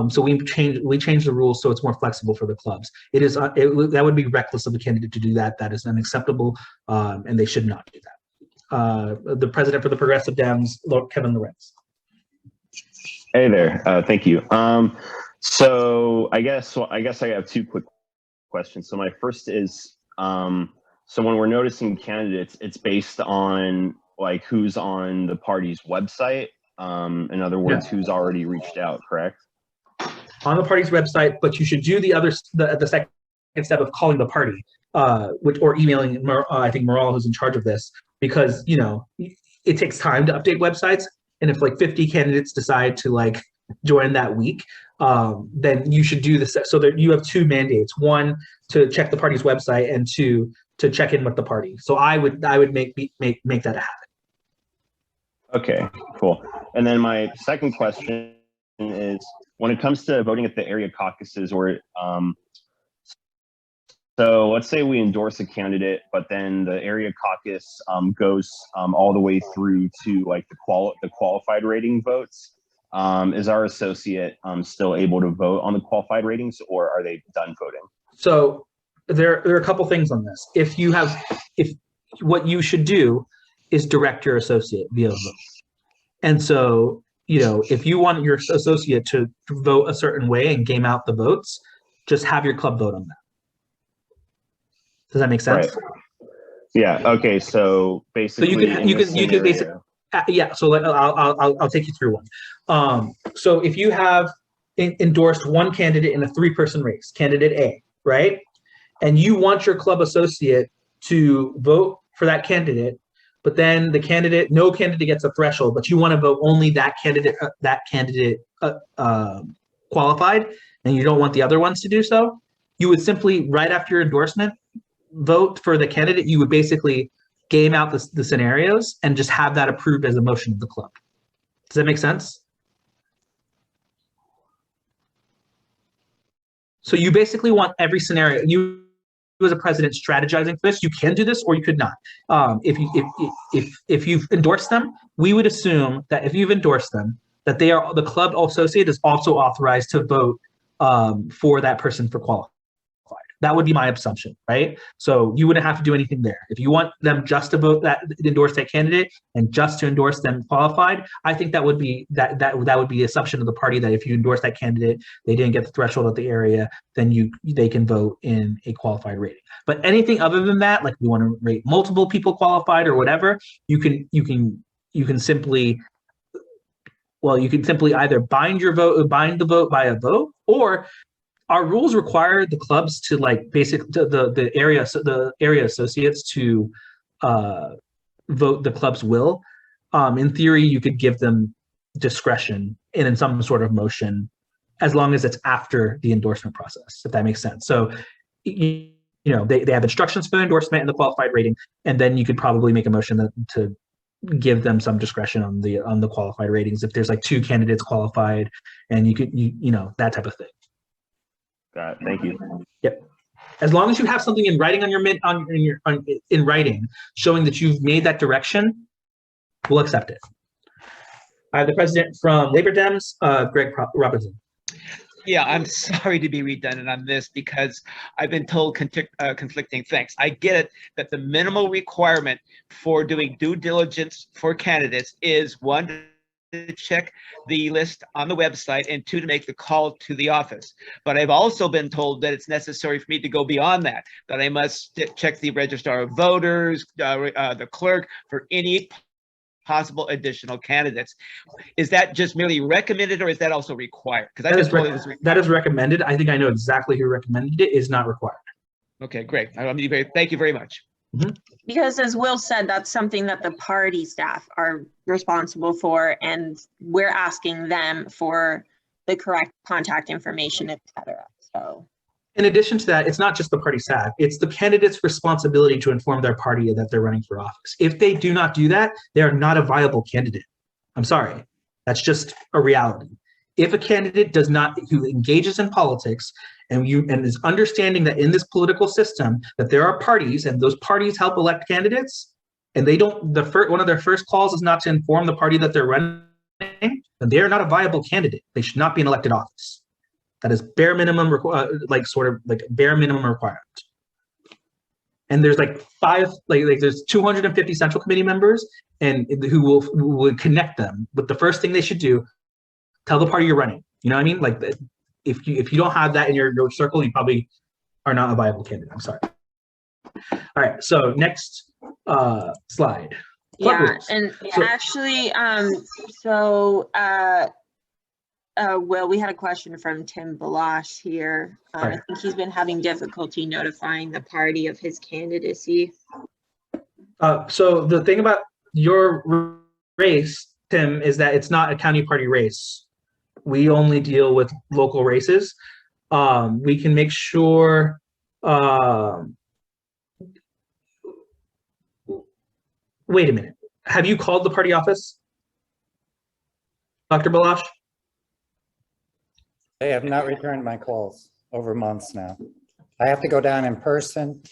So we changed the rules so it's more flexible for the clubs. That would be reckless of the candidate to do that. That is unacceptable, and they should not do that. The president for the Progressive Dems, Kevin Lorenz. Hey there. Thank you. So I guess I have 2 quick questions. So my first is, so when we're noticing candidates, it's based on who's on the party's website. In other words, who's already reached out, correct? On the party's website, but you should do the second step of calling the party, or emailing. I think Maral, who's in charge of this, because it takes time to update websites, and if 50 candidates decide to join that week, then you should do this so that you have 2 mandates: 1, to check the party's website, and 2, to check in with the party. So I would make that a habit. Okay, cool. And then my second question is, when it comes to voting at the area caucuses, or so let's say we endorse a candidate, but then the area caucus goes all the way through to the qualified rating votes. Is our associate still able to vote on the qualified ratings, or are they done voting? So there are a couple things on this. If what you should do is direct your associate via vote. And so, if you want your associate to vote a certain way and game out the votes, just have your club vote on that. Does that make sense? Right. Yeah. Okay. So basically, so you can basically, yeah. So I'll take you through one. So if you have endorsed one candidate in a 3-person race, candidate A, right, and you want your club associate to vote for that candidate, but then no candidate gets a threshold, but you want to vote only that candidate qualified, and you don't want the other ones to do so, you would simply, right after your endorsement, vote for the candidate. You would basically game out the scenarios and just have that approved as a motion of the club. Does that make sense? So you basically want every scenario. You as a president strategizing for this, you can do this or you could not. If you've endorsed them, we would assume that if you've endorsed them, that the club associate is also authorized to vote for that person for qualified. That would be my assumption, right? So you wouldn't have to do anything there. If you want them just to vote endorse that candidate and just to endorse them qualified, I think that would be that would be the assumption of the party, that if you endorse that candidate, they didn't get the threshold of the area, then they can vote in a qualified rating. But anything other than that, like we want to rate multiple people qualified or whatever, you can simply either bind the vote by a vote, or our rules require the clubs to the area associates to vote the club's will. In theory, you could give them discretion in some sort of motion, as long as it's after the endorsement process, if that makes sense. So, they have instructions for the endorsement and the qualified rating, and then you could probably make a motion to give them some discretion on the qualified ratings if there's like 2 candidates qualified, and you know that type of thing. Got it. Thank you. Yep. As long as you have something in writing in writing showing that you've made that direction, we'll accept it. I have the president from Labor Dems, Greg Robertson. Yeah, I'm sorry to be redundant on this because I've been told conflicting things. I get it that the minimal requirement for doing due diligence for candidates is 1, to check the list on the website, and 2, to make the call to the office. But I've also been told that it's necessary for me to go beyond that I must check the registrar of voters, the clerk, for any possible additional candidates. Is that just merely recommended, or is that also required? Because I just told it was required. That is recommended. I think I know exactly who recommended it. Is not required. Okay, great. Thank you very much. Because as Will said, that's something that the party staff are responsible for, and we're asking them for the correct contact information, et cetera. So in addition to that, it's not just the party staff, it's the candidate's responsibility to inform their party that they're running for office. If they do not do that, they are not a viable candidate. I'm sorry. That's just a reality. If a candidate does not, who engages in politics and is understanding that in this political system that there are parties and those parties help elect candidates, and they don't, one of their first calls is not to inform the party that they're running, then they are not a viable candidate. They should not be in elected office. That is bare minimum, bare minimum requirement. And there's there's 250 central committee members, and who will connect them. But the first thing they should do, tell the party you're running. You know what I mean? Like, if you don't have that in your circle, you probably are not a viable candidate. I'm sorry. All right. So next slide. Club yeah, rules. and So- actually, Will, we had a question from Tim Balash here. I Right. think he's been having difficulty notifying the party of his candidacy. So the thing about your race, Tim, is that it's not a county party race. We only deal with local races. We can make sure. Wait a minute. Have you called the party office, Dr. Balash? They have not returned my calls over months now. I have to go down in person.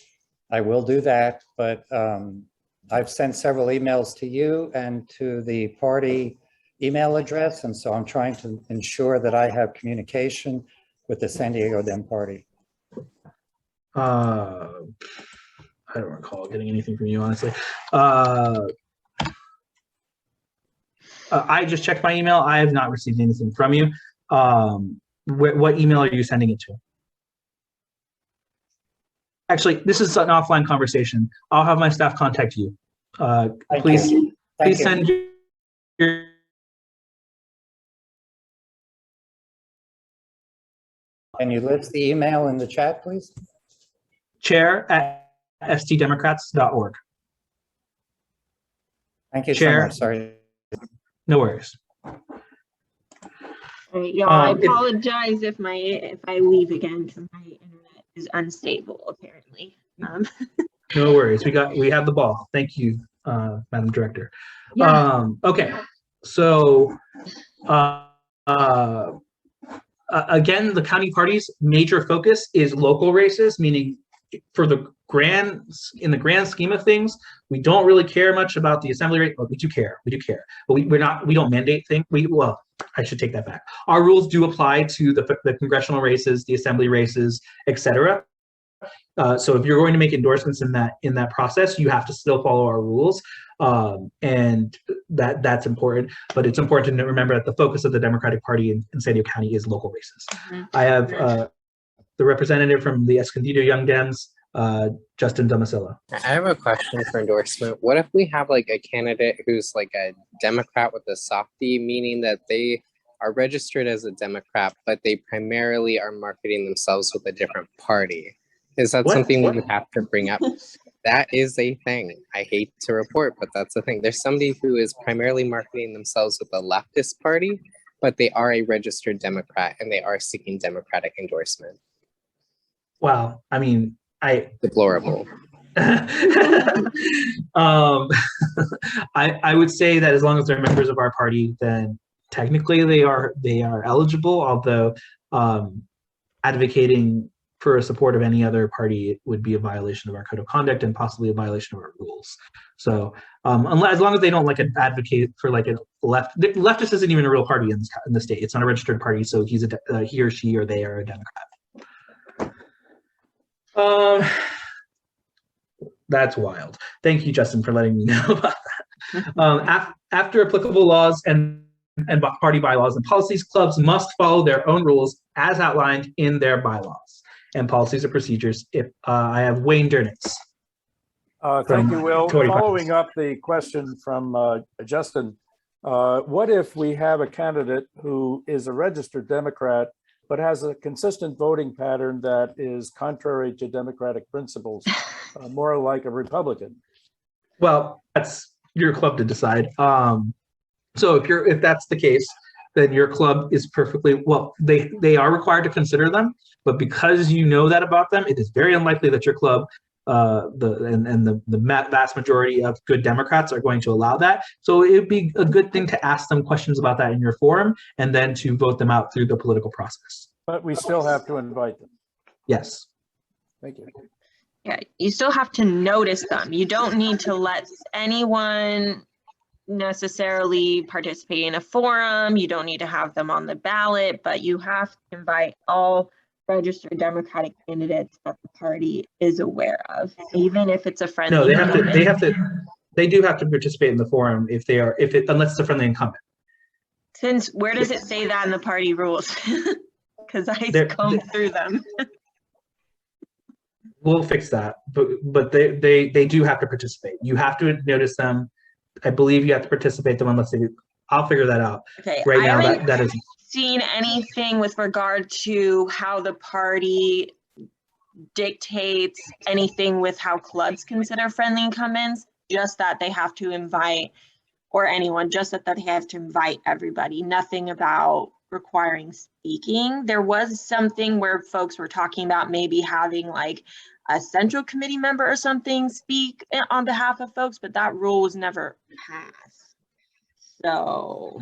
I will do that, but I've sent several emails to you and to the party email address, and so I'm trying to ensure that I have communication with the San Diego Dem Party. I don't recall getting anything from you, honestly. I just checked my email. I have not received anything from you. What email are you sending it to? Actually, this is an offline conversation. I'll have my staff contact you. Please send your. Can you list the email in the chat, please? chair@stdemocrats.org. Thank you so Chair. much. Sorry. No worries. All right, y'all, I It- apologize if I leave again, because my internet is unstable apparently. No worries. We have the ball. Thank you, Madam Director. Yeah. Okay, so again, the county party's major focus is local races, meaning in the grand scheme of things, we don't really care much about the assembly rate. Well, we do care, but we don't mandate things. Well, I should take that back. Our rules do apply to the congressional races, the assembly races, etc. So if you're going to make endorsements in that process, you have to still follow our rules, and that's important. But it's important to remember that the focus of the Democratic Party in San Diego County is local races. I have the representative from the Escondido Young Dems, Justin Damasilla. I have a question for endorsement. What if we have like a candidate who's like a Democrat with a softie, meaning that they are registered as a Democrat, but they primarily are marketing themselves with a different party? Is that something we would have to bring up? That is a thing. I hate to report, but that's the thing. There's somebody who is primarily marketing themselves with a leftist party, but they are a registered Democrat and they are seeking Democratic endorsement. Well, I mean, Deplorable. I would say that as long as they're members of our party, then technically they are eligible, although advocating for a support of any other party would be a violation of our code of conduct and possibly a violation of our rules. So as long as they don't like advocate for like a leftist isn't even a real party in the state. It's not a registered party, so he or she or they are a Democrat. That's wild. Thank you, Justin, for letting me know about that. After applicable laws and party bylaws and policies, clubs must follow their own rules as outlined in their bylaws and policies and procedures. If I have Wayne Durnitz. Thank you, Will. Tory Following up the question from Justin, what if we have a candidate who is a registered Democrat but has a consistent voting pattern that is contrary to democratic principles, more like a Republican? Well, that's your club to decide. So if that's the case, then your club is perfectly well. They are required to consider them, but because you know that about them, it is very unlikely that your club, the vast majority of good Democrats are going to allow that. So it would be a good thing to ask them questions about that in your forum, and then to vote them out through the political process. But we still have to invite them. Yes. Thank you. Yeah, you still have to notice them. You don't need to let anyone necessarily participate in a forum. You don't need to have them on the ballot, but you have to invite all registered Democratic candidates that the party is aware of, even if it's a friendly. No, they do have to participate in the forum unless it's a friendly incumbent. Since where does it say that in the party rules? Because I combed through them. We'll fix that, but they do have to participate. You have to notice them. I believe you have to participate them unless they do. I'll figure that out. Okay. Right now, that isn't seen anything with regard to how the party dictates anything with how clubs consider friendly incumbents, just that they have to invite, or anyone, just that they have to invite everybody, nothing about requiring speaking. There was something where folks were talking about maybe having like a central committee member or something speak on behalf of folks, but that rule was never passed. So.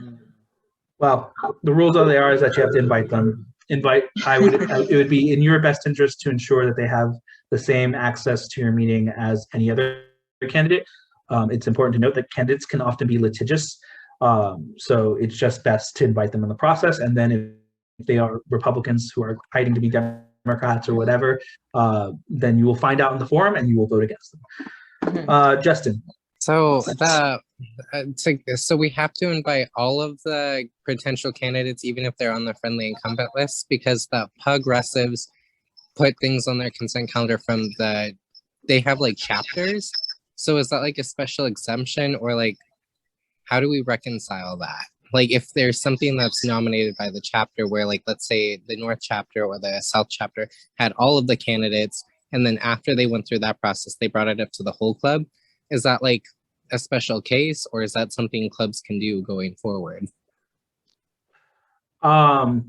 Well, the rules are they are is that you have to invite them. It would be in your best interest to ensure that they have the same access to your meeting as any other candidate. It's important to note that candidates can often be litigious. So it's just best to invite them in the process. And then if they are Republicans who are hiding to be Democrats or whatever, then you will find out in the forum and you will vote against them. Justin. So so we have to invite all of the potential candidates, even if they're on the friendly incumbent list, because the progressives put things on their consent calendar from they have like chapters. So is that like a special exemption, or like, how do we reconcile that? Like if there's something that's nominated by the chapter where, like, let's say the North chapter or the South chapter had all of the candidates, and then after they went through that process, they brought it up to the whole club. Is that like a special case, or is that something clubs can do going forward? My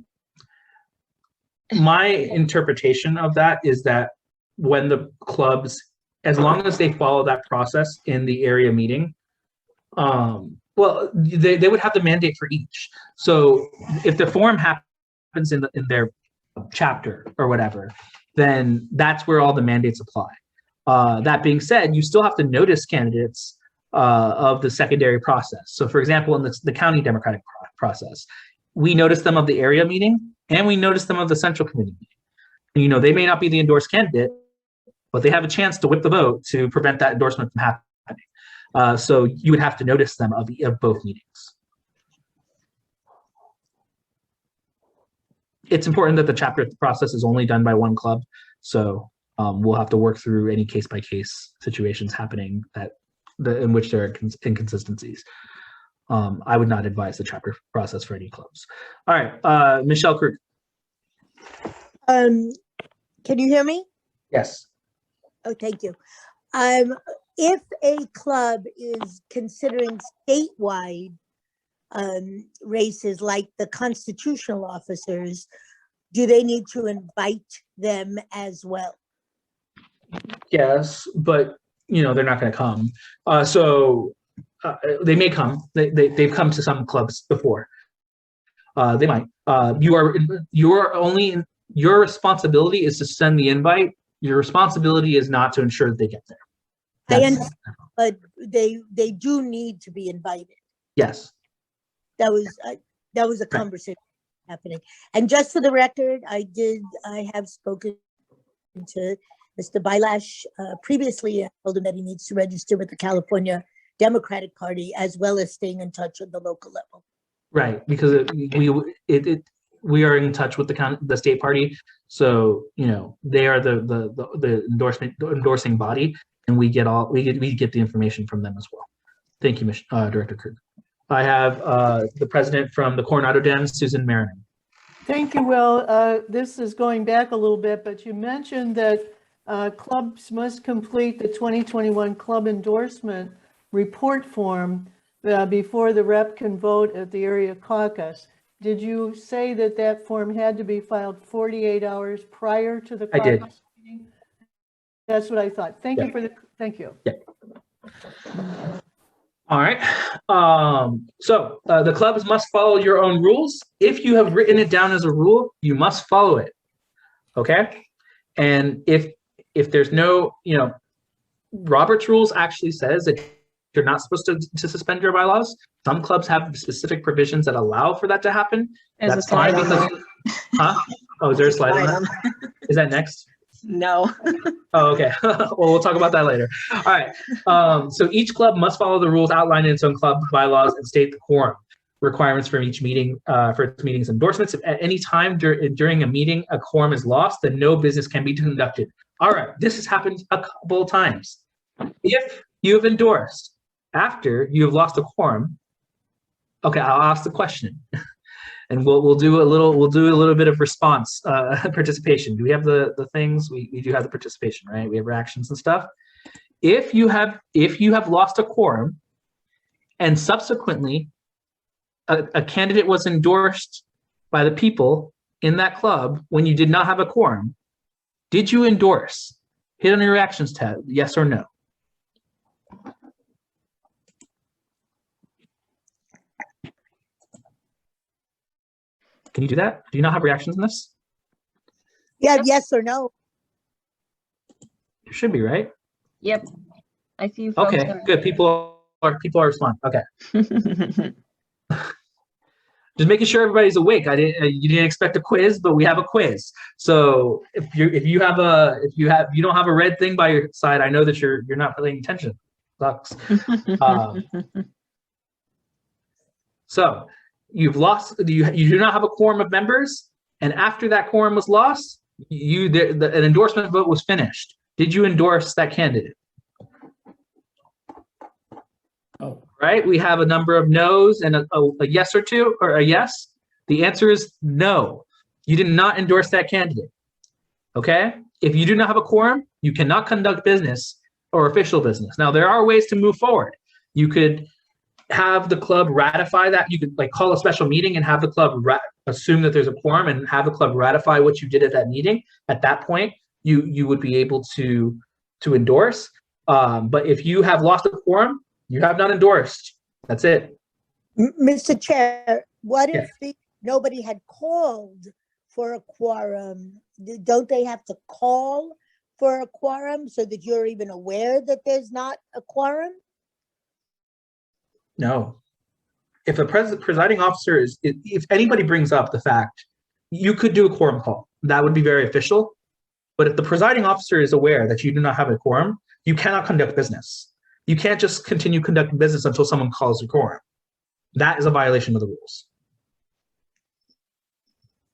interpretation of that is that when the clubs, as long as they follow that process in the area meeting, well, they would have the mandate for each. So if the forum happens in their chapter or whatever, then that's where all the mandates apply. That being said, you still have to notice candidates of the secondary process. So for example, in the county Democratic process, we notice them of the area meeting and we notice them of the central committee meeting. You know, they may not be the endorsed candidate, but they have a chance to whip the vote to prevent that endorsement from happening. So you would have to notice them of both meetings. It's important that the chapter process is only done by one club. So we'll have to work through any case-by-case situations happening in which there are inconsistencies. I would not advise the chapter process for any clubs. All right, Michelle Krug. Can you hear me? Yes. Oh, thank you. If a club is considering statewide races like the constitutional officers, do they need to invite them as well? Yes, but they're not going to come. They may come. They've come to some clubs before. They might. Your responsibility is to send the invite. Your responsibility is not to ensure that they get there. I understand, but they do need to be invited. Yes. That was a conversation happening. And just for the record, I have spoken to Mr. Bylash previously. I told him that he needs to register with the California Democratic Party as well as staying in touch with the local level. Right, because we are in touch with the state party, so they are the endorsing body, and we get the information from them as well. Thank you, Director Krug. I have the president from the Coronado Den, Susan Marinan. Thank you, Will. This is going back a little bit, but you mentioned that clubs must complete the 2021 club endorsement report form before the rep can vote at the area caucus. Did you say that that form had to be filed 48 hours prior to the caucus? I did. Meeting? That's what I thought. Thank you thank you. Yeah. All right. So the clubs must follow your own rules. If you have written it down as a rule, you must follow it. Okay. And if there's no, Robert's rules actually says that you're not supposed to suspend your bylaws. Some clubs have specific provisions that allow for that to happen. There's That's a slide fine because, huh? Oh, is there a slide on that? Is that next? No. Oh, okay. Well, we'll talk about that later. All right. So each club must follow the rules outlined in its own club bylaws and state the quorum requirements for each meeting, for its meetings endorsements. If at any time during a meeting a quorum is lost, then no business can be conducted. All right. This has happened a couple of times. If you have endorsed after you have lost a quorum, okay, I'll ask the question. And we'll do a little bit of response participation. Do we have the things? We do have the participation, right? We have reactions and stuff. If you have lost a quorum, and subsequently a candidate was endorsed by the people in that club when you did not have a quorum, did you endorse? Hit on your reactions tab, yes or no. Can you do that? Do you not have reactions in this? Yeah, yes or no. You should be, right? Yep. I see you. Folks Okay, good. People are responding. Okay. Just making sure everybody's awake. You didn't expect a quiz, but we have a quiz. So if you don't have a red thing by your side, I know that you're not paying attention. Sucks. So you've lost. You do not have a quorum of members, and after that quorum was lost, an endorsement vote was finished. Did you endorse that candidate? Oh. Right. We have a number of no's and a yes or two, or a yes. The answer is no. You did not endorse that candidate. Okay. If you do not have a quorum, you cannot conduct business or official business. Now, there are ways to move forward. You could have the club ratify that. You could call a special meeting and have the club assume that there's a quorum and have the club ratify what you did at that meeting. At that point, you would be able to endorse. But if you have lost a quorum, you have not endorsed. That's it. Mr. Chair, what if nobody had called for a quorum? Don't they have to call for a quorum so that you're even aware that there's not a quorum? No. If a presiding officer if anybody brings up the fact, you could do a quorum call. That would be very official. But if the presiding officer is aware that you do not have a quorum, you cannot conduct business. You can't just continue conducting business until someone calls a quorum. That is a violation of the rules.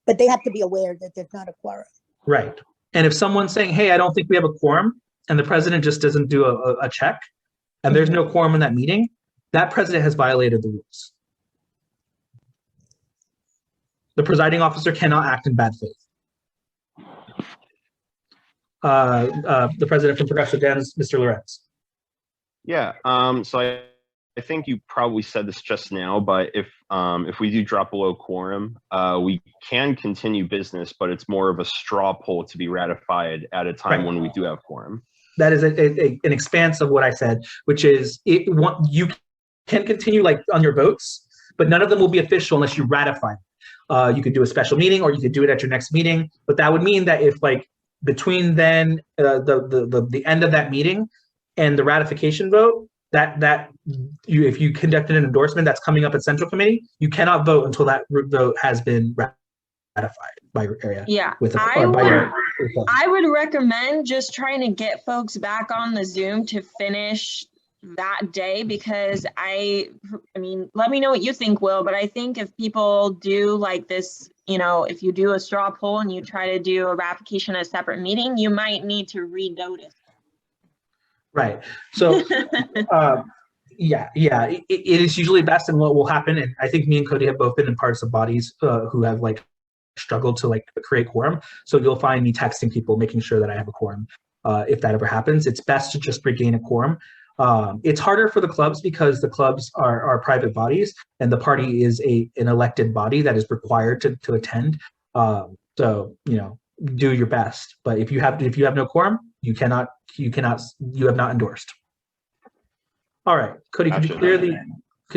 But they have to be aware that there's not a quorum. Right. And if someone's saying, hey, I don't think we have a quorum, and the president just doesn't do a check, and there's no quorum in that meeting, that president has violated the rules. The presiding officer cannot act in bad faith. The president from Progressive Dan is Mr. Lorenz. Yeah, so I think you probably said this just now, but if we do drop below quorum, we can continue business, but it's more of a straw poll to be ratified at a time when we do have quorum. an expanse of what I said, which is you can continue like on your votes, but none of them will be official unless you ratify them. You could do a special meeting, or you could do it at your next meeting. But that would mean that if like between then the end of that meeting and the ratification vote, if you conducted an endorsement that's coming up at Central Committee, you cannot vote until that vote has been ratified by your area. Yeah, I would recommend just trying to get folks back on the Zoom to finish that day, because I mean, let me know what you think, Will, but I think if people do like this, if you do a straw poll and you try to do a ratification at a separate meeting, you might need to re-notice. Right. So, yeah, it is usually best, and what will happen, and I think me and Cody have both been in parts of bodies who have like struggled to like create quorum. So you'll find me texting people, making sure that I have a quorum. If that ever happens, it's best to just regain a quorum. It's harder for the clubs because the clubs are private bodies, and the party is an elected body that is required to attend. So do your best. But if you have no quorum, you have not endorsed. All right, Cody, could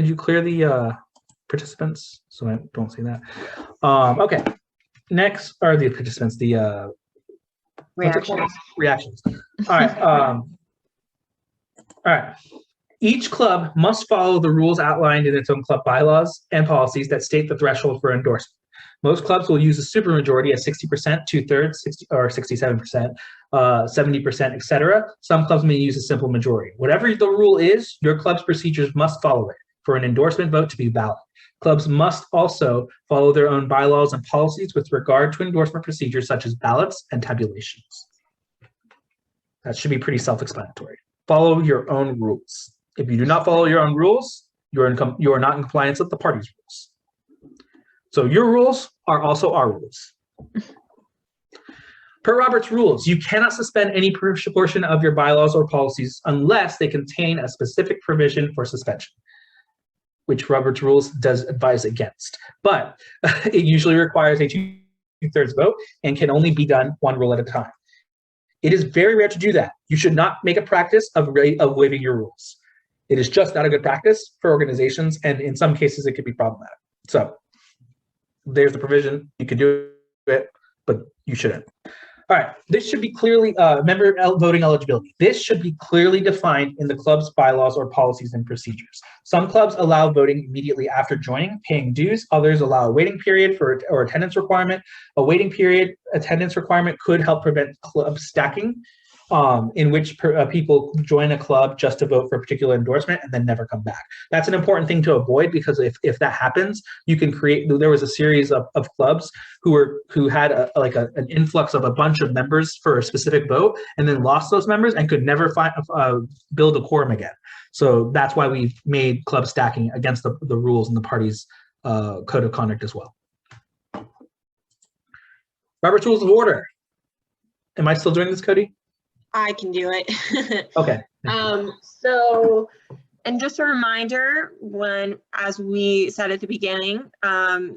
you clear the participants so I don't see that? Okay. Next are the participants. The reactions. All right. All right. Each club must follow the rules outlined in its own club bylaws and policies that state the threshold for endorsement. Most clubs will use a supermajority at 60%, 2/3, 60 or 67%, 70%, etc. Some clubs may use a simple majority. Whatever the rule is, your club's procedures must follow it for an endorsement vote to be valid. Clubs must also follow their own bylaws and policies with regard to endorsement procedures such as ballots and tabulations. That should be pretty self-explanatory. Follow your own rules. If you do not follow your own rules, you are not in compliance with the party's rules. So your rules are also our rules. Per Robert's rules, you cannot suspend any portion of your bylaws or policies unless they contain a specific provision for suspension, which Robert's rules does advise against. But it usually requires a 2/3 vote and can only be done one rule at a time. It is very rare to do that. You should not make a practice of waiving your rules. It is just not a good practice for organizations, and in some cases it could be problematic. So there's the provision. You can do it, but you shouldn't. All right, this should be clearly member voting eligibility. This should be clearly defined in the club's bylaws or policies and procedures. Some clubs allow voting immediately after joining, paying dues. Others allow a waiting period or attendance requirement. A waiting period attendance requirement could help prevent club stacking, in which people join a club just to vote for a particular endorsement and then never come back. That's an important thing to avoid, because if that happens, you can create. There was a series of clubs who had an influx of a bunch of members for a specific vote, and then lost those members and could never build a quorum again. So that's why we've made club stacking against the rules in the party's code of conduct as well. Robert's Rules of Order. Am I still doing this, Cody? I can do it. Okay. So, and just a reminder, as we said at the beginning, all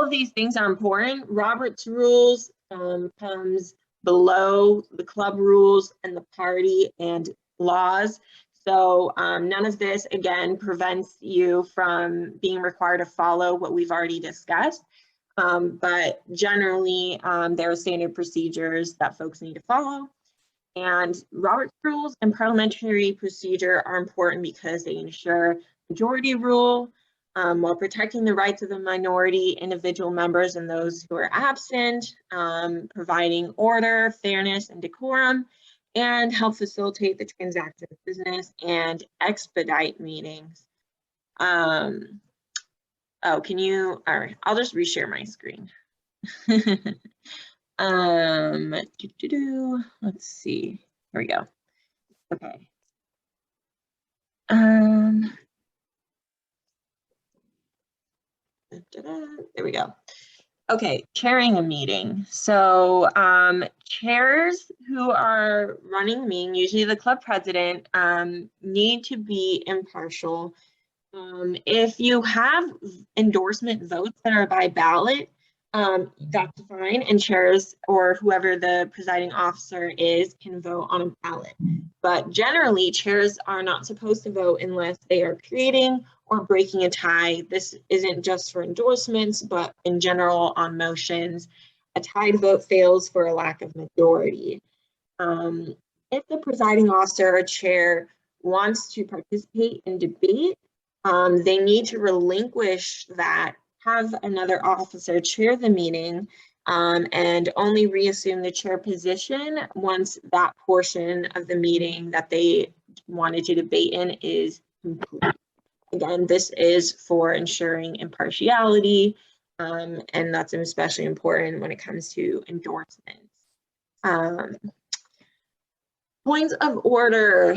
of these things are important. Robert's rules comes below the club rules and the party and laws. So none of this, again, prevents you from being required to follow what we've already discussed. But generally, there are standard procedures that folks need to follow. And Robert's rules and parliamentary procedure are important because they ensure majority rule while protecting the rights of the minority individual members and those who are absent, providing order, fairness, and decorum, and help facilitate the transaction of business and expedite meetings. Oh, can you, all right, I'll just reshare my screen. Let's see, here we go. Okay. There we go. Okay, chairing a meeting. So chairs who are running a meeting, usually the club president, need to be impartial. If you have endorsement votes that are by ballot, that's fine, and chairs or whoever the presiding officer is can vote on a ballot. But generally, chairs are not supposed to vote unless they are creating or breaking a tie. This isn't just for endorsements, but in general on motions. A tied vote fails for a lack of majority. If the presiding officer or chair wants to participate in debate, they need to relinquish that, have another officer chair the meeting, and only reassume the chair position once that portion of the meeting that they wanted to debate in is complete. Again, this is for ensuring impartiality, and that's especially important when it comes to endorsements. Points of order.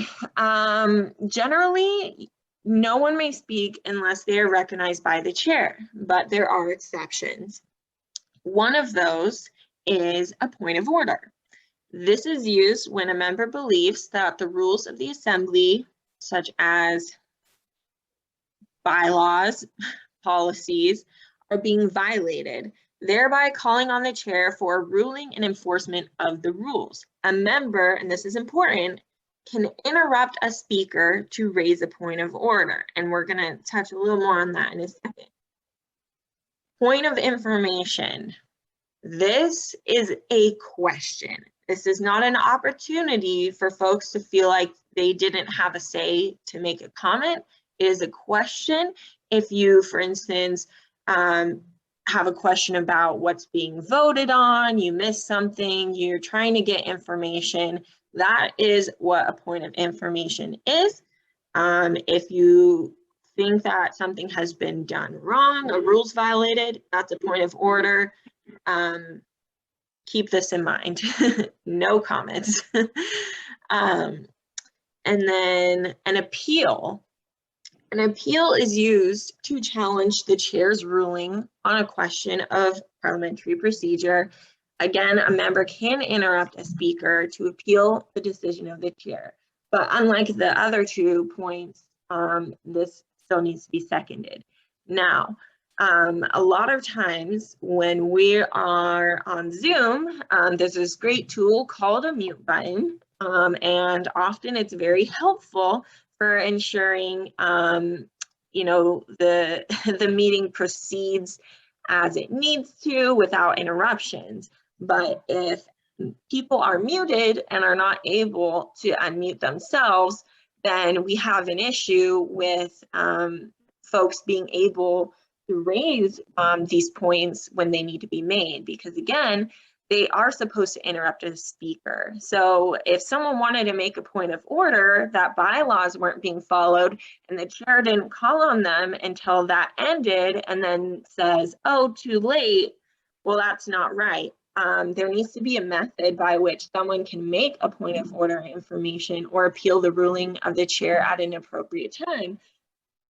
Generally, no one may speak unless they are recognized by the chair, but there are exceptions. One of those is a point of order. This is used when a member believes that the rules of the assembly, such as bylaws, policies, are being violated, thereby calling on the chair for a ruling and enforcement of the rules. A member, and this is important, can interrupt a speaker to raise a point of order. And we're going to touch a little more on that in a second. Point of information. This is a question. This is not an opportunity for folks to feel like they didn't have a say to make a comment. It is a question. If you, for instance, have a question about what's being voted on, you missed something, you're trying to get information, that is what a point of information is. If you think that something has been done wrong, a rule's violated, that's a point of order. Keep this in mind. No comments. And then an appeal. An appeal is used to challenge the chair's ruling on a question of parliamentary procedure. Again, a member can interrupt a speaker to appeal the decision of the chair. But unlike the other 2 points, this still needs to be seconded. Now, a lot of times when we are on Zoom, there's this great tool called a mute button, and often it's very helpful for ensuring, you know, the meeting proceeds as it needs to without interruptions. But if people are muted and are not able to unmute themselves, then we have an issue with folks being able to raise these points when they need to be made, because again, they are supposed to interrupt a speaker. So if someone wanted to make a point of order that bylaws weren't being followed and the chair didn't call on them until that ended and then says, oh, too late, well, that's not right. There needs to be a method by which someone can make a point of order information or appeal the ruling of the chair at an appropriate time.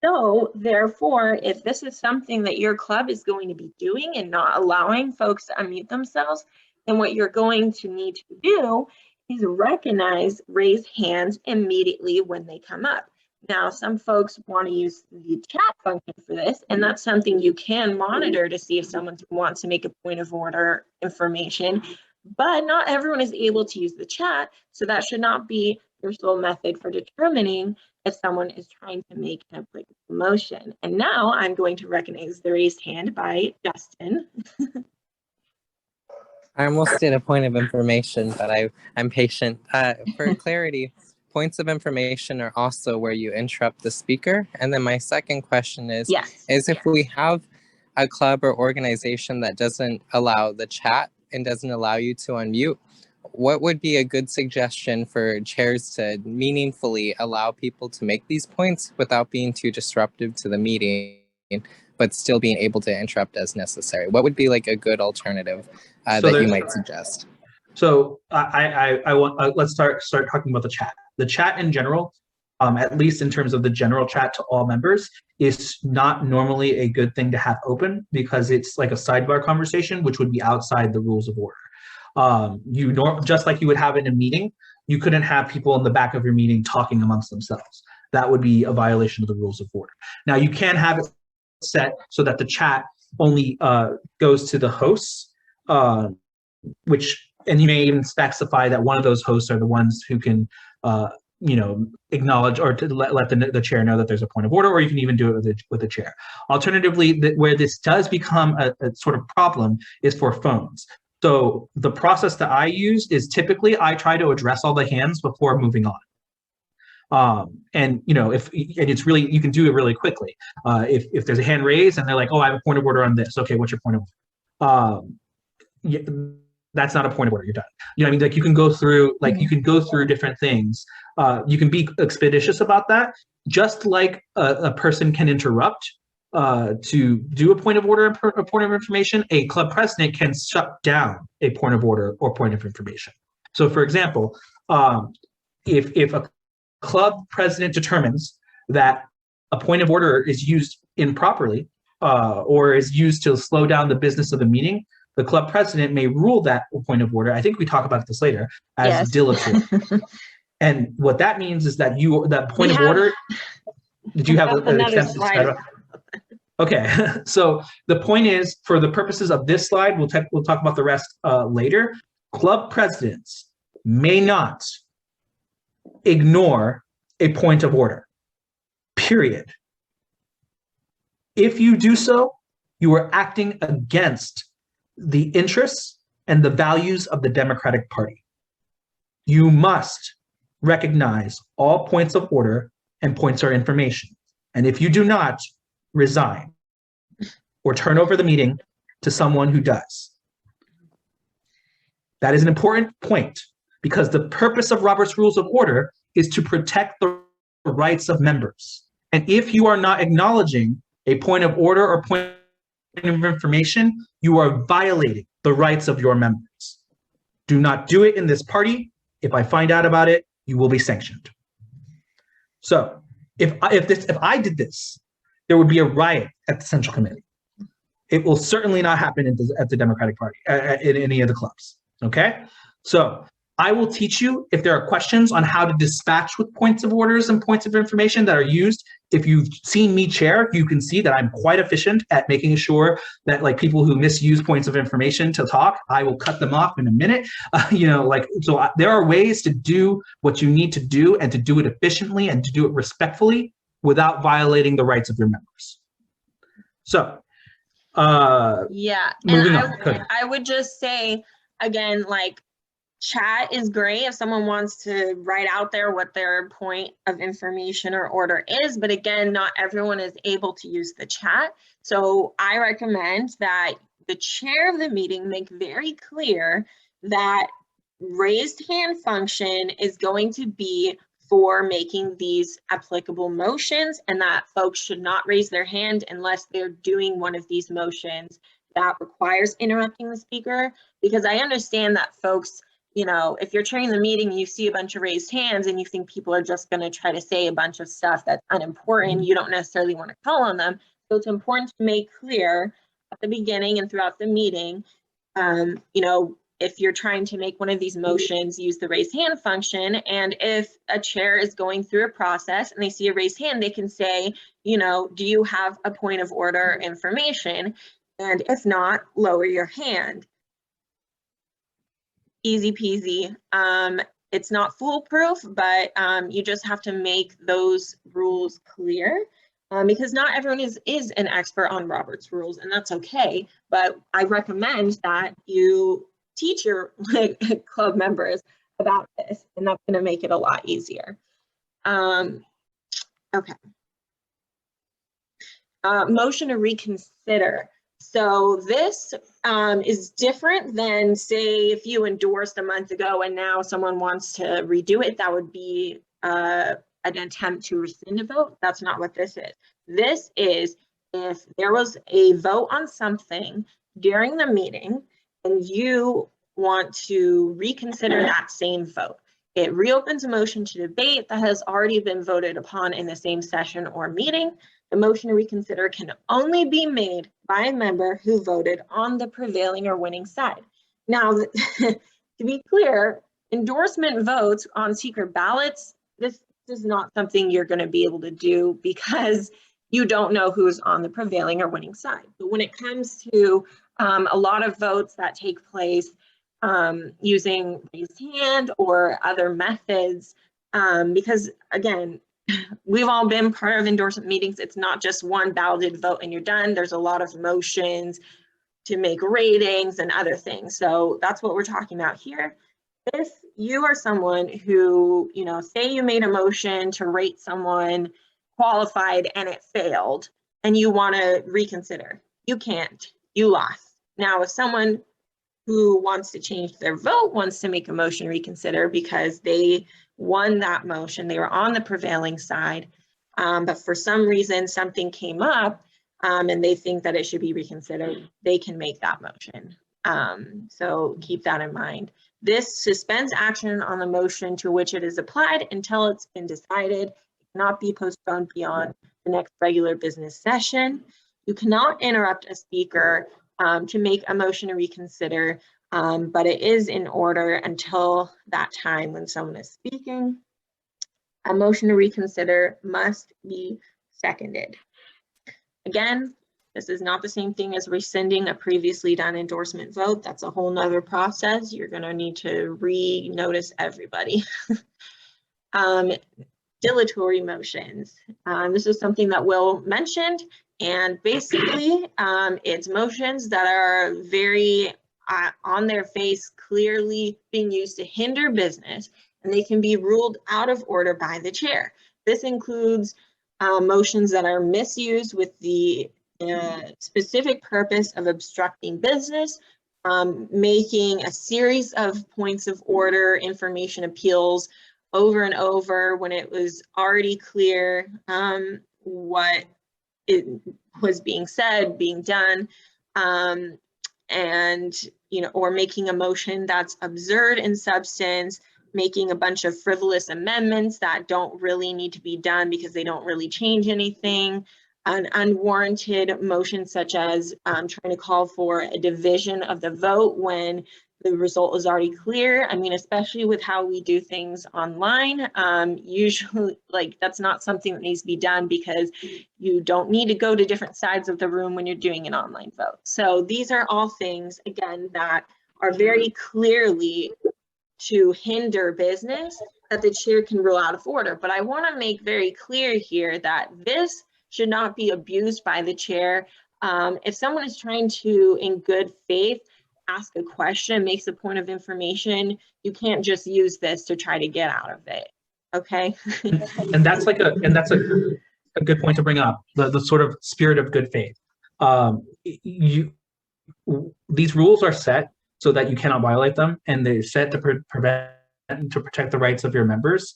So therefore, if this is something that your club is going to be doing and not allowing folks to unmute themselves, then what you're going to need to do is recognize raised hands immediately when they come up. Now, some folks want to use the chat function for this, and that's something you can monitor to see if someone wants to make a point of order information, but not everyone is able to use the chat, so that should not be your sole method for determining if someone is trying to make an applicable motion. And now I'm going to recognize the raised hand by Justin. I almost did a point of information, but I'm patient. For clarity, points of information are also where you interrupt the speaker. And then my second question is, yes, if we have a club or organization that doesn't allow the chat and doesn't allow you to unmute, what would be a good suggestion for chairs to meaningfully allow people to make these points without being too disruptive to the meeting, but still being able to interrupt as necessary? What would be like a good alternative that you might suggest? So I want let's start talking about the chat. The chat in general, at least in terms of the general chat to all members, is not normally a good thing to have open because it's like a sidebar conversation, which would be outside the rules of order. Just like you would have in a meeting, you couldn't have people in the back of your meeting talking amongst themselves. That would be a violation of the rules of order. Now you can have it set so that the chat only goes to the hosts, and you may even specify that one of those hosts are the ones who can, acknowledge or to let the chair know that there's a point of order, or you can even do it with the chair. Alternatively, where this does become a sort of problem is for phones. So the process that I use is typically I try to address all the hands before moving on. And it's really, you can do it really quickly. If there's a hand raised and they're like, oh, I have a point of order on this. Okay, what's your point of order? That's not a point of order. You're done. You know what I mean? Like you can go through different things. You can be expeditious about that. Just like a person can interrupt to do a point of order, a point of information, a club president can shut down a point of order or point of information. So for example, if a club president determines that a point of order is used improperly or is used to slow down the business of the meeting, the club president may rule that point of order, I think we talk about this later, as dilatory. And what that means is that that point of order, did you have an extensive slide? Okay, so the point is, for the purposes of this slide, we'll talk about the rest later. Club presidents may not ignore a point of order, period. If you do so, you are acting against the interests and the values of the Democratic Party. You must recognize all points of order and points of information. And if you do not, resign or turn over the meeting to someone who does. That is an important point because the purpose of Robert's Rules of Order is to protect the rights of members. And if you are not acknowledging a point of order or point of information, you are violating the rights of your members. Do not do it in this party. If I find out about it, you will be sanctioned. So if I did this, there would be a riot at the Central Committee. It will certainly not happen at the Democratic Party, in any of the clubs, okay? So I will teach you if there are questions on how to dispatch with points of orders and points of information that are used. If you've seen me chair, you can see that I'm quite efficient at making sure that people who misuse points of information to talk, I will cut them off in a minute. There are ways to do what you need to do and to do it efficiently and to do it respectfully without violating the rights of your members. So, yeah, moving and on. I would just say, again, chat is great if someone wants to write out there what their point of information or order is, but again, not everyone is able to use the chat. So I recommend that the chair of the meeting make very clear that raised hand function is going to be for making these applicable motions, and that folks should not raise their hand unless they're doing one of these motions that requires interrupting the speaker. Because I understand that folks, if you're chairing the meeting, you see a bunch of raised hands and you think people are just going to try to say a bunch of stuff that's unimportant, you don't necessarily want to call on them. So it's important to make clear at the beginning and throughout the meeting, if you're trying to make one of these motions, use the raise hand function. And if a chair is going through a process and they see a raised hand, they can say, do you have a point of order information? And if not, lower your hand. Easy peasy. It's not foolproof, but you just have to make those rules clear because not everyone is an expert on Robert's Rules, and that's okay. But I recommend that you teach your club members about this, and that's going to make it a lot easier. Okay. Motion to reconsider. So this is different than, say, if you endorsed a month ago and now someone wants to redo it, that would be an attempt to rescind a vote. That's not what this is. This is if there was a vote on something during the meeting and you want to reconsider that same vote. It reopens a motion to debate that has already been voted upon in the same session or meeting. The motion to reconsider can only be made by a member who voted on the prevailing or winning side. Now, to be clear, endorsement votes on secret ballots, this is not something you're going to be able to do because you don't know who's on the prevailing or winning side. But when it comes to a lot of votes that take place using raised hand or other methods, because again, we've all been part of endorsement meetings. It's not just one balloted vote and you're done. There's a lot of motions to make ratings and other things. So that's what we're talking about here. If you are someone who, you know, say you made a motion to rate someone qualified and it failed and you want to reconsider, you can't, you lost. Now, if someone who wants to change their vote wants to make a motion to reconsider because they won that motion, they were on the prevailing side, but for some reason something came up and they think that it should be reconsidered, they can make that motion. So keep that in mind. This suspends action on the motion to which it is applied until it's been decided. It cannot be postponed beyond the next regular business session. You cannot interrupt a speaker to make a motion to reconsider, but it is in order until that time when someone is speaking. A motion to reconsider must be seconded. Again, this is not the same thing as rescinding a previously done endorsement vote. That's a whole nother process. You're going to need to re-notice everybody. Dilatory motions. This is something that Will mentioned, and basically it's motions that are very on their face clearly being used to hinder business, and they can be ruled out of order by the chair. This includes motions that are misused with the specific purpose of obstructing business, making a series of points of order, information appeals over and over when it was already clear what it was being said, being done, and, you know, or making a motion that's absurd in substance, making a bunch of frivolous amendments that don't really need to be done because they don't really change anything, an unwarranted motion such as trying to call for a division of the vote when the result is already clear. I mean, especially with how we do things online, usually like that's not something that needs to be done because you don't need to go to different sides of the room when you're doing an online vote. So these are all things, again, that are very clearly to hinder business that the chair can rule out of order. But I want to make very clear here that this should not be abused by the chair. If someone is trying to, in good faith, ask a question, makes a point of information, you can't just use this to try to get out of it. Okay. And that's like a good point to bring up, the sort of spirit of good faith. These rules are set so that you cannot violate them, and they're set to protect the rights of your members.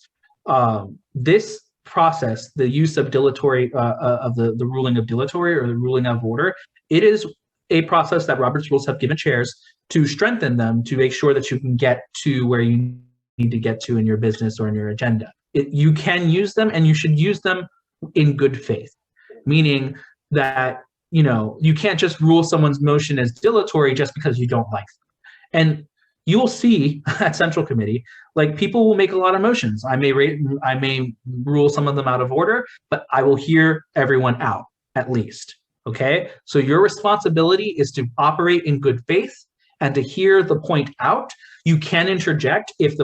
This process, the use of dilatory of the ruling of dilatory or the ruling of order, it is a process that Robert's rules have given chairs to strengthen them to make sure that you can get to where you need to get to in your business or in your agenda. You can use them, and you should use them in good faith, meaning that, you know, you can't just rule someone's motion as dilatory just because you don't like them. And you will see at Central Committee, like, people will make a lot of motions. I may rule some of them out of order, but I will hear everyone out at least. Okay, so your responsibility is to operate in good faith and to hear the point out. You can interject if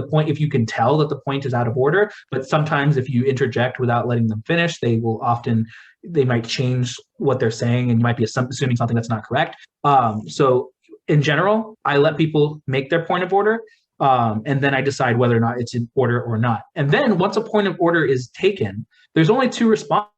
you can tell that the point is out of order, but sometimes if you interject without letting them finish, they might change what they're saying, and you might be assuming something that's not correct. So in general, I let people make their point of order, and then I decide whether or not it's in order or not. And then once a point of order is taken, there's only two responses.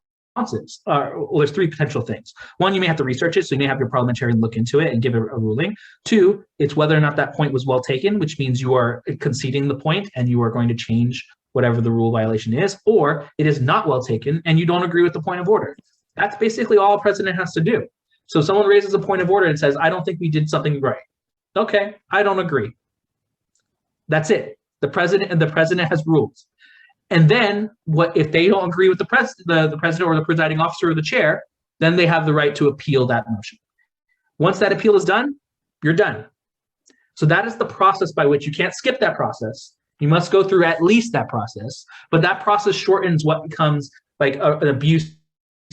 Well, there's three potential things. One, you may have to research it, so you may have your parliamentarian look into it and give a ruling. Two, it's whether or not that point was well taken, which means you are conceding the point and you are going to change whatever the rule violation is, or it is not well taken and you don't agree with the point of order. That's basically all a president has to do. So someone raises a point of order and says, I don't think we did something right. Okay, I don't agree. That's it. The president has rules. And then what if they don't agree with the president or the presiding officer or the chair, then they have the right to appeal that motion. Once that appeal is done, you're done. So that is the process by which you can't skip that process. You must go through at least that process, but that process shortens what becomes like an abusive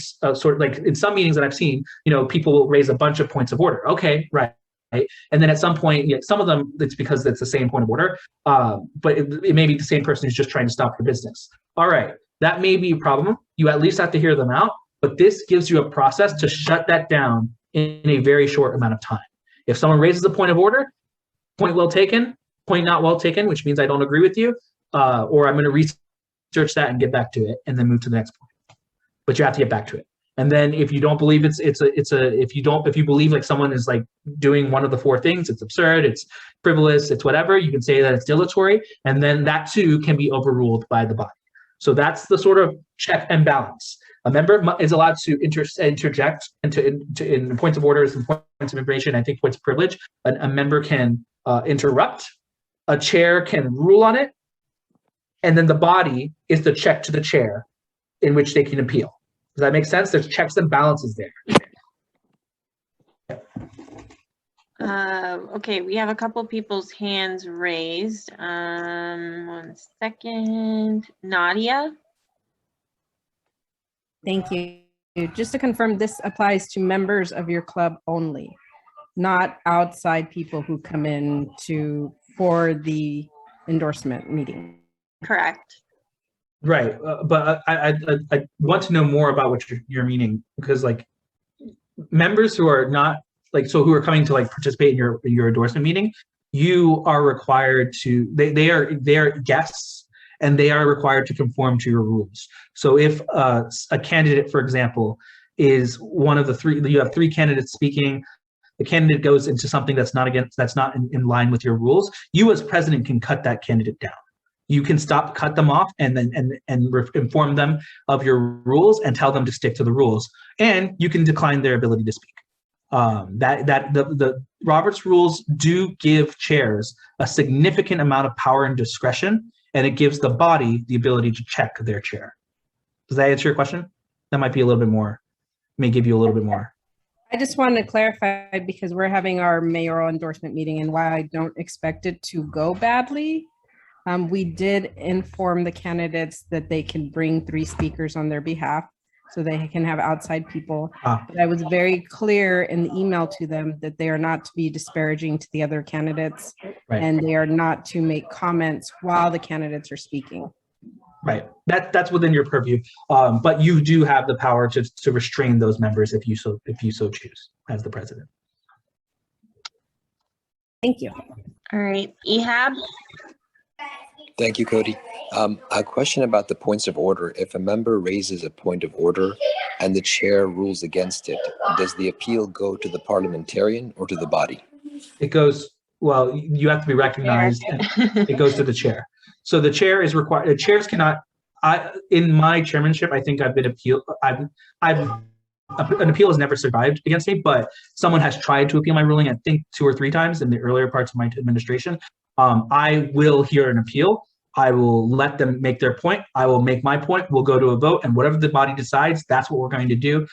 sort of like in some meetings that I've seen, people will raise a bunch of points of order. Okay, right. And then at some point, some of them, it's because it's the same point of order, but it may be the same person who's just trying to stop your business. All right, that may be a problem. You at least have to hear them out, but this gives you a process to shut that down in a very short amount of time. If someone raises a point of order, point well taken, point not well taken, which means I don't agree with you, or I'm going to research that and get back to it, and then move to the next point. But you have to get back to it. And then if you don't believe if you believe like someone is like doing one of the four things, it's absurd, it's frivolous, it's whatever, you can say that it's dilatory, and then that too can be overruled by the body. So that's the sort of check and balance. A member is allowed to interject in points of orders and points of information, I think points of privilege. A member can interrupt, a chair can rule on it, and then the body is the check to the chair in which they can appeal. Does that make sense? There's checks and balances there. Okay, we have a couple people's hands raised. 1 second. Nadia? Thank you. Just to confirm, this applies to members of your club only, not outside people who come in for the endorsement meeting. Correct. Right, but I want to know more about what you're meaning, because like members who are not who are coming to like participate in your endorsement meeting, you are required to they are guests, and they are required to conform to your rules. So if a candidate, for example, is one of the three, you have three candidates speaking, the candidate goes into something that's not in line with your rules, you as president can cut that candidate down. You can cut them off, and then inform them of your rules and tell them to stick to the rules. And you can decline their ability to speak. The Robert's rules do give chairs a significant amount of power and discretion, and it gives the body the ability to check their chair. Does that answer your question? That might be a little bit more, may give you a little bit more. I just wanted to clarify, because we're having our mayoral endorsement meeting, and why I don't expect it to go badly. We did inform the candidates that they can bring 3 speakers on their behalf, so they can have outside people. But I was very clear in the email to them that they are not to be disparaging to the other candidates, right, and they are not to make comments while the candidates are speaking. Right, that's within your purview, but you do have the power to restrain those members if you so choose as the president. Thank you. All right, Ehab. Thank you, Cody. A question about the points of order. If a member raises a point of order and the chair rules against it, does the appeal go to the parliamentarian or to the body? It goes, well, you have to be recognized, and it goes to the chair. So the chair is required, the chairs cannot, in my chairmanship, I think I've been appealed, an appeal has never survived against me, but someone has tried to appeal my ruling, I think 2 or 3 times in the earlier parts of my administration. I will hear an appeal. I will let them make their point. I will make my point. We'll go to a vote, and whatever the body decides, that's what we're going to do.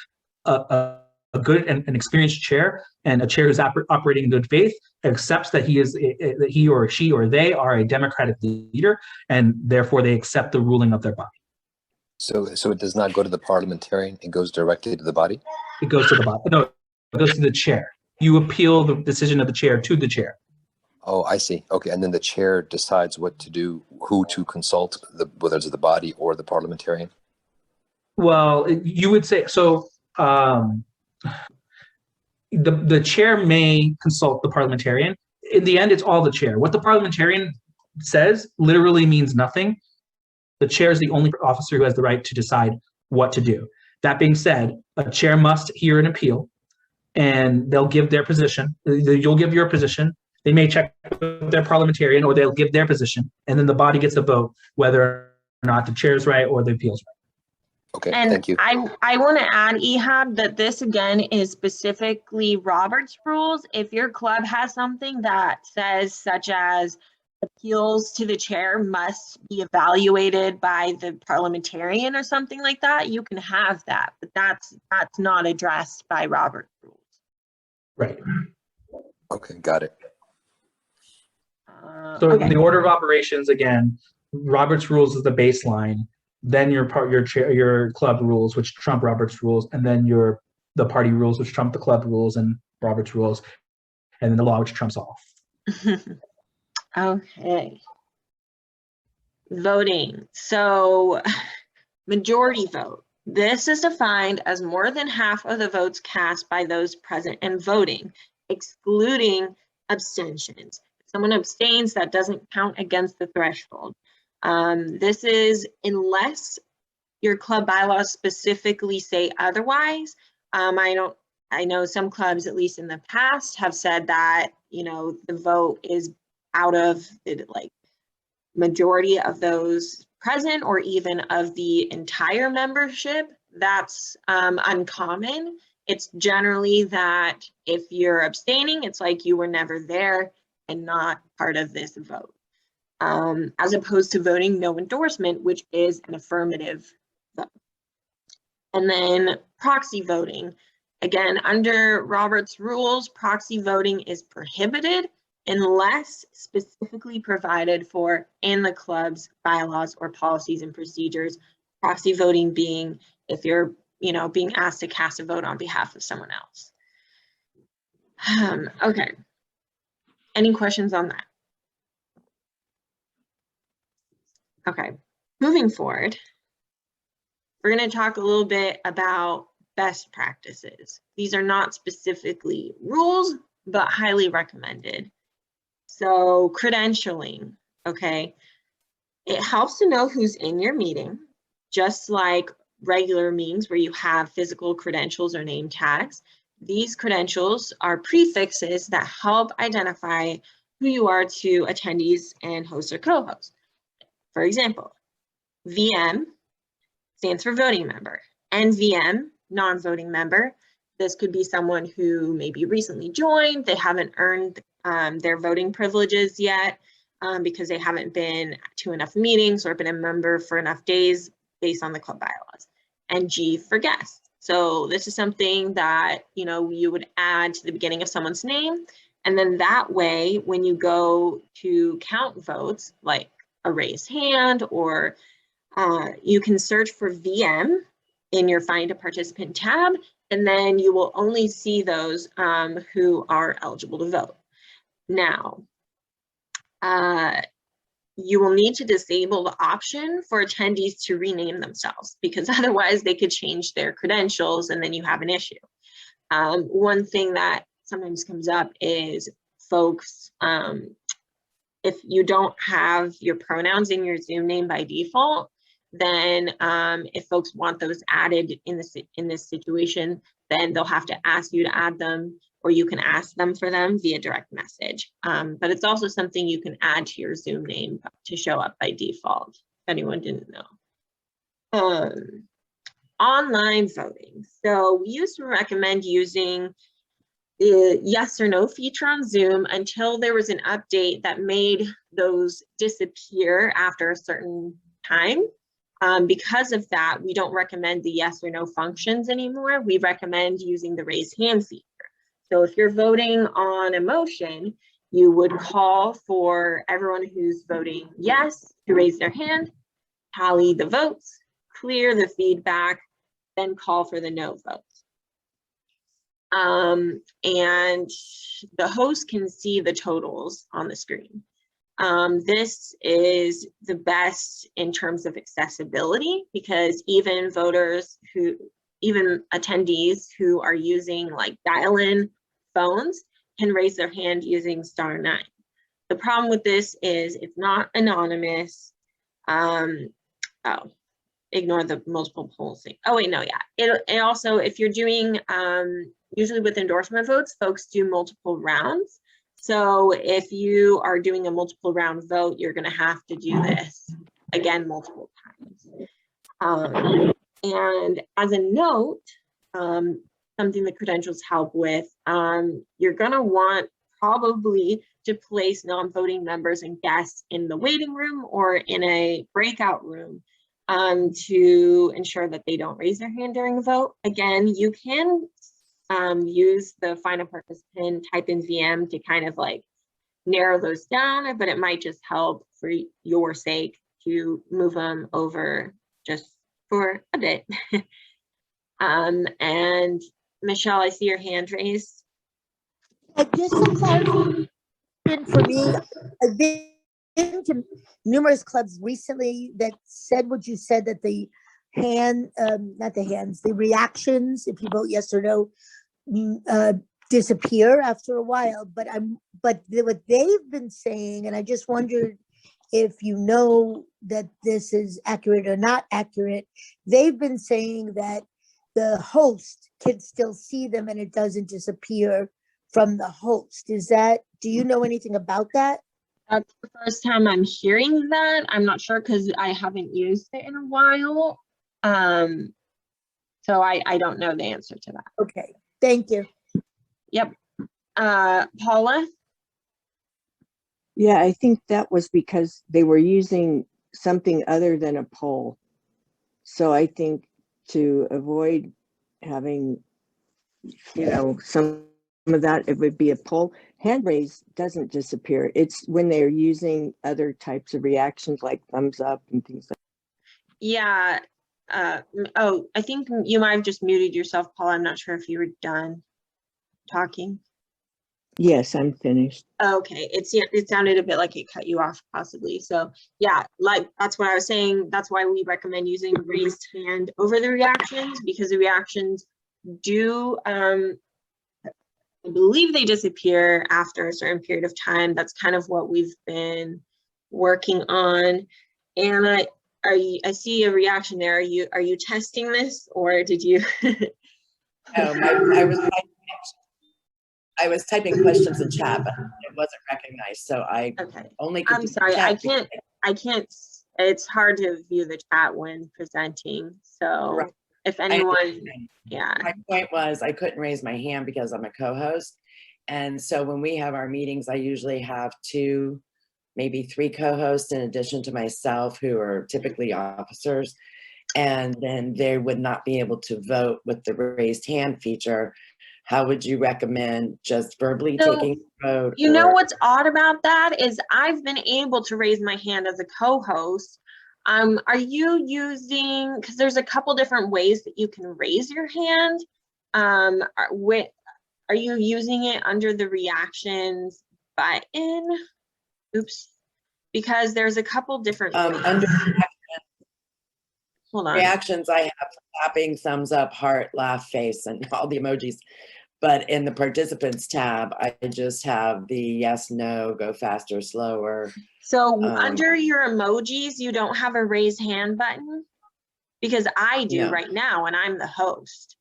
A good and experienced chair, and a chair who's operating in good faith, accepts that he or she or they are a democratic leader, and therefore they accept the ruling of their body. So it does not go to the parliamentarian, it goes directly to the body? It goes to the body. No, it goes to the chair. You appeal the decision of the chair to the chair. Oh, I see. Okay, and then the chair decides what to do, who to consult, whether it's the body or the parliamentarian? Well, you would say, so the chair may consult the parliamentarian. In the end, it's all the chair. What the parliamentarian says literally means nothing. The chair is the only officer who has the right to decide what to do. That being said, a chair must hear an appeal, and they'll give their position. You'll give your position. They may check with their parliamentarian, or they'll give their position, and then the body gets a vote whether or not the chair's right or the appeal's right. Okay, And thank you. I want to add, Ehab, that this again is specifically Robert's rules. If your club has something that says, such as appeals to the chair must be evaluated by the parliamentarian or something like that, you can have that, but that's not addressed by Robert's rules. Right. Okay, got it. So okay. the order of operations, again, Robert's rules is the baseline. then your club rules, which trump Robert's rules, and then the party rules, which trump the club rules and Robert's rules, and then the law, which trumps all. Okay. Voting. So majority vote. This is defined as more than half of the votes cast by those present and voting, excluding abstentions. If someone abstains, that doesn't count against the threshold. This is unless your club bylaws specifically say otherwise. I know some clubs, at least in the past, have said that, you know, the vote is out of it, like majority of those present or even of the entire membership. That's uncommon. It's generally that if you're abstaining, it's like you were never there and not part of this vote. As opposed to voting no endorsement, which is an affirmative vote. And then proxy voting. Again, under Robert's rules, proxy voting is prohibited unless specifically provided for in the club's bylaws or policies and procedures. Proxy voting being if you're, you know, being asked to cast a vote on behalf of someone else. Okay. Any questions on that? Okay, moving forward, we're going to talk a little bit about best practices. These are not specifically rules, but highly recommended. So credentialing, okay, it helps to know who's in your meeting, just like regular meetings where you have physical credentials or name tags. These credentials are prefixes that help identify who you are to attendees and hosts or co-hosts. For example, VM stands for voting member, NVM, non-voting member. This could be someone who maybe recently joined, they haven't earned their voting privileges yet because they haven't been to enough meetings or been a member for enough days based on the club bylaws. And G for guest. So this is something that, you know, you would add to the beginning of someone's name. And then that way, when you go to count votes, like a raised hand, or you can search for VM in your Find a Participant tab, and then you will only see those who are eligible to vote. Now, you will need to disable the option for attendees to rename themselves, because otherwise they could change their credentials and then you have an issue. One thing that sometimes comes up is folks, if you don't have your pronouns in your Zoom name by default, then if folks want those added in this situation, then they'll have to ask you to add them, or you can ask them for them via direct message. But it's also something you can add to your Zoom name to show up by default, if anyone didn't know. Online voting. So we used to recommend using the yes or no feature on Zoom until there was an update that made those disappear after a certain time. Because of that, we don't recommend the yes or no functions anymore. We recommend using the raise hand feature. So if you're voting on a motion, you would call for everyone who's voting yes to raise their hand, tally the votes, clear the feedback, then call for the no votes. And the host can see the totals on the screen. This is the best in terms of accessibility, because even attendees who are using like dial-in phones can raise their hand using *9. The problem with this is it's not anonymous. Ignore the multiple polls thing. Oh wait, no, yeah. It also, if you're doing, usually with endorsement votes, folks do multiple rounds. So if you are doing a multiple round vote, you're gonna have to do this again multiple times. And as a note, something the credentials help with, you're gonna want probably to place non-voting members and guests in the waiting room or in a breakout room to ensure that they don't raise their hand during a vote. Again, you can use the Find a Participant, type in VM to kind of like narrow those down, but it might just help for your sake to move them over just for a bit. And Michelle, I see your hand raised. Just some clarification for me. I've been to numerous clubs recently that said what you said, that the the reactions, if you vote yes or no, disappear after a while. But what they've been saying, and I just wondered if you know that this is accurate or not accurate. They've been saying that the host can still see them and it doesn't disappear from the host. Do you know anything about that? That's the first time I'm hearing that. I'm not sure because I haven't used it in a while. So I don't know the answer to that. Okay, thank you. Yep. Paula? Yeah, I think that was because they were using something other than a poll. So I think to avoid having, some of that, it would be a poll. Hand raise doesn't disappear. It's when they're using other types of reactions like thumbs up and things like that. Yeah. I think you might have just muted yourself, Paula. I'm not sure if you were done talking. Yes, I'm finished. Okay, it sounded a bit like it cut you off possibly. So yeah, like that's what I was saying. That's why we recommend using raised hand over the reactions, because the reactions do, I believe they disappear after a certain period of time. That's kind of what we've been working on. And I see a reaction there. Are you testing this, or did you? I was typing questions in chat, but it wasn't recognized, so I only could. I'm sorry, I can't, it's hard to view the chat when presenting, so Right. if anyone, My point was I couldn't raise my hand because I'm a co-host. And so when we have our meetings, I usually have 2, maybe 3 co-hosts in addition to myself, who are typically officers. And then they would not be able to vote with the raised hand feature. How would you recommend just verbally taking the vote? You know what's odd about that is I've been able to raise my hand as a co-host. Are you using, because there's a couple different ways that you can raise your hand. Are you using it under the reactions button? Oops, because there's a couple different under hold on. Reactions, I have clapping, thumbs up, heart, laugh, face, and all the emojis. But in the participants tab, I just have the yes, no, go faster, slower. So under your emojis, you don't have a raise hand button? Because I do No. right now, and I'm the host.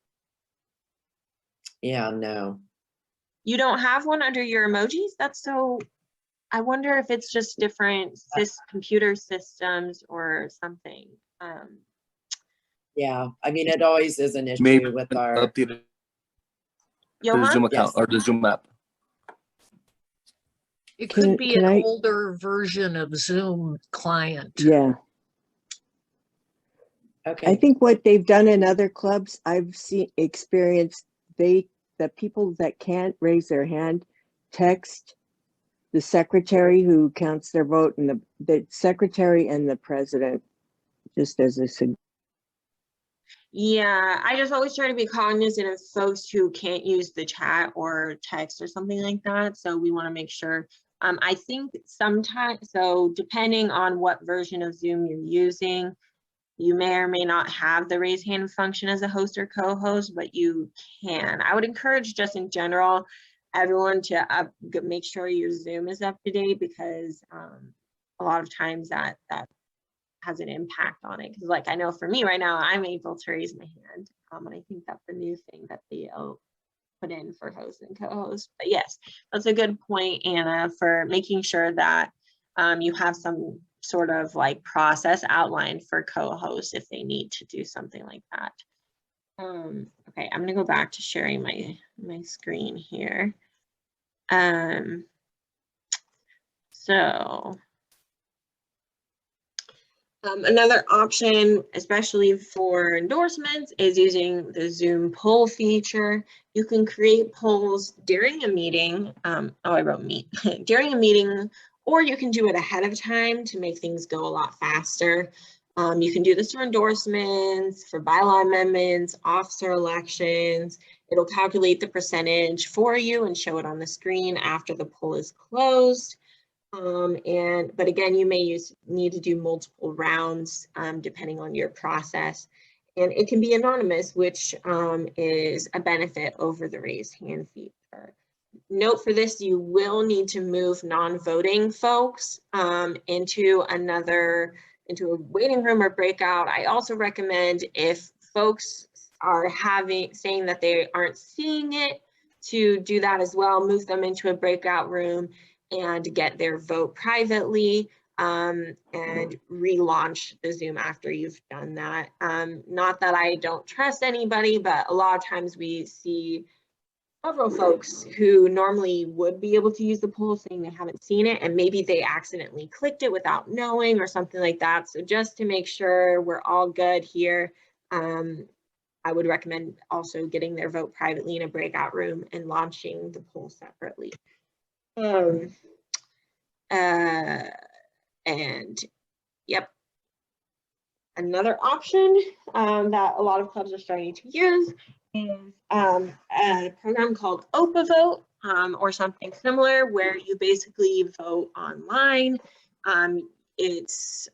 Yeah, no. You don't have one under your emojis? That's so, I wonder if it's just different computer systems or something. Yeah, I mean, it always is an issue Maybe with our updated the Johan? Zoom account or the Zoom app. It could be an older version of Zoom client. Yeah. Okay. I think what they've done in other clubs, I've experienced, the people that can't raise their hand text the secretary who counts their vote, and the secretary and the president, just as a suggestion. Yeah, I just always try to be cognizant of folks who can't use the chat or text or something like that. So we want to make sure. I think sometimes, so depending on what version of Zoom you're using, you may or may not have the raise hand function as a host or co-host, but you can. I would encourage, just in general, everyone to make sure your Zoom is up to date, because a lot of times that has an impact on it. Because like I know for me right now, I'm able to raise my hand, and I think that's a new thing that they put in for host and co-host. But yes, that's a good point, Anna, for making sure that you have some sort of like process outlined for co-hosts if they need to do something like that. Okay, I'm gonna go back to sharing my screen here. Another option, especially for endorsements, is using the Zoom poll feature. You can create polls during a meeting. I wrote meet during a meeting, or you can do it ahead of time to make things go a lot faster. You can do this for endorsements, for bylaw amendments, officer elections. It'll calculate the percentage for you and show it on the screen after the poll is closed. But again, you may need to do multiple rounds depending on your process. And it can be anonymous, which is a benefit over the raise hand feature. Note for this, you will need to move non-voting folks into a waiting room or breakout. I also recommend, if folks are saying that they aren't seeing it, to do that as well. Move them into a breakout room and get their vote privately, and relaunch the Zoom after you've done that. Not that I don't trust anybody, but a lot of times we see several folks who normally would be able to use the poll saying they haven't seen it, and maybe they accidentally clicked it without knowing or something like that. So just to make sure we're all good here, I would recommend also getting their vote privately in a breakout room and launching the poll separately. And yep, another option that a lot of clubs are starting to use is a program called OPA Vote, or something similar, where you basically vote online. It's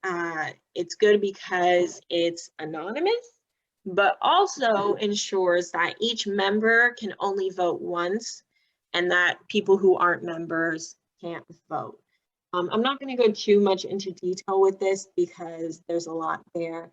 good because it's anonymous, but also ensures that each member can only vote once, and that people who aren't members can't vote. I'm not going to go too much into detail with this because there's a lot there.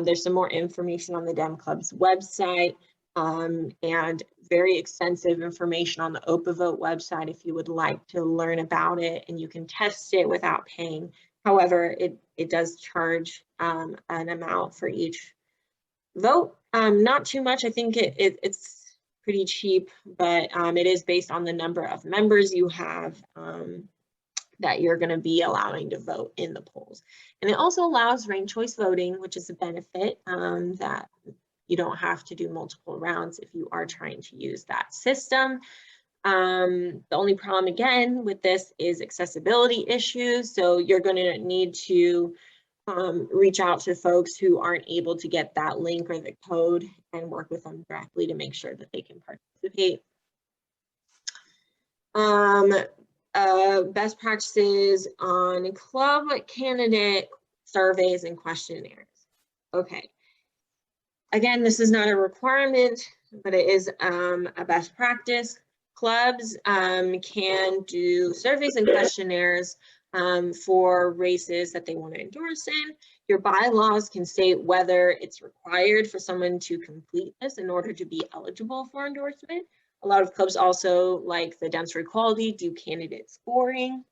There's some more information on the Dem Club's website, and very extensive information on the OPA Vote website if you would like to learn about it, and you can test it without paying. However, it does charge an amount for each vote. Not too much. I think it's pretty cheap, but it is based on the number of members you have that you're going to be allowing to vote in the polls. And it also allows ranked choice voting, which is a benefit, that you don't have to do multiple rounds if you are trying to use that system. The only problem, again, with this is accessibility issues. So you're going to need to reach out to folks who aren't able to get that link or the code and work with them directly to make sure that they can participate. Best practices on club candidate surveys and questionnaires. Okay. Again, this is not a requirement, but it is a best practice. Clubs can do surveys and questionnaires for races that they want to endorse in. Your bylaws can state whether it's required for someone to complete this in order to be eligible for endorsement. A lot of clubs also, like the Dems for Equality, do candidate scoring.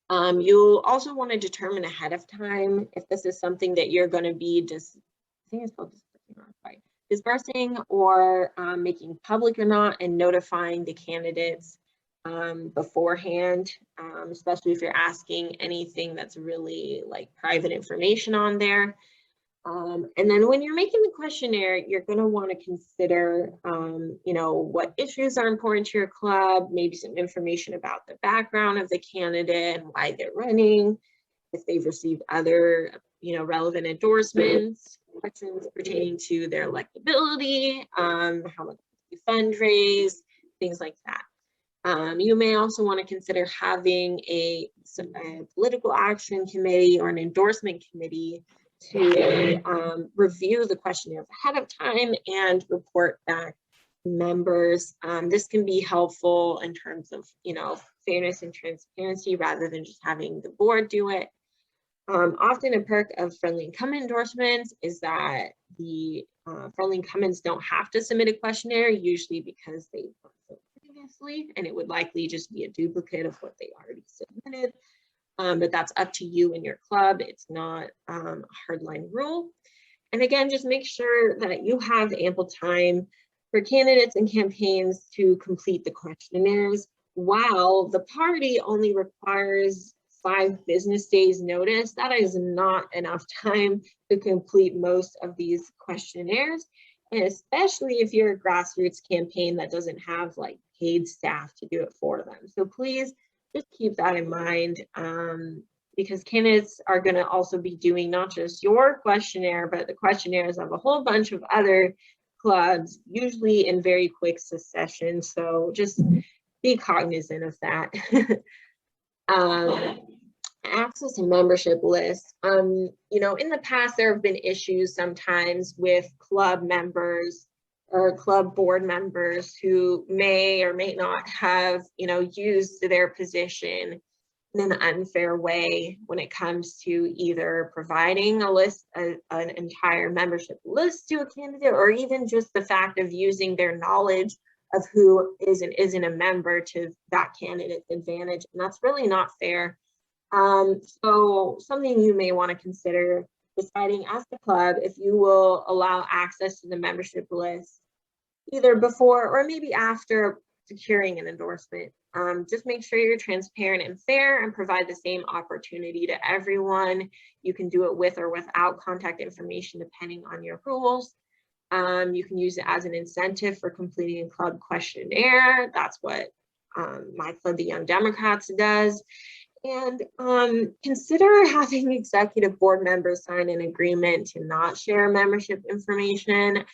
You'll also want to determine ahead of time if this is something that you're going to be dispersing or making public or not, and notifying the candidates beforehand, especially if you're asking anything that's really like private information on there. And then when you're making the questionnaire, you're going to want to consider, you know, what issues are important to your club, maybe some information about the background of the candidate and why they're running, if they've received other, you know, relevant endorsements, questions pertaining to their electability, how much you fundraise, things like that. You may also want to consider having a political action committee or an endorsement committee to review the questionnaires ahead of time and report back to members. This can be helpful in terms of, you know, fairness and transparency rather than just having the board do it. Often a perk of friendly incumbent endorsements is that the friendly incumbents don't have to submit a questionnaire, usually because they've done so previously, and it would likely just be a duplicate of what they already submitted. But that's up to you and your club. It's not a hardline rule. And again, just make sure that you have ample time for candidates and campaigns to complete the questionnaires, while the party only requires 5 business days notice. That is not enough time to complete most of these questionnaires, and especially if you're a grassroots campaign that doesn't have like paid staff to do it for them. So please just keep that in mind, because candidates are going to also be doing not just your questionnaire, but the questionnaires of a whole bunch of other clubs, usually in very quick succession. So just be cognizant of that. Access to membership lists. You know, in the past, there have been issues sometimes with club members or club board members who may or may not have, you know, used their position in an unfair way when it comes to either providing a list, an entire membership list to a candidate, or even just the fact of using their knowledge of who is and isn't a member to that candidate's advantage. And that's really not fair. So something you may want to consider deciding as the club if you will allow access to the membership list either before or maybe after securing an endorsement. Just make sure you're transparent and fair and provide the same opportunity to everyone. You can do it with or without contact information depending on your rules. You can use it as an incentive for completing a club questionnaire. That's what my club, the Young Democrats, does. And consider having executive board members sign an agreement to not share membership information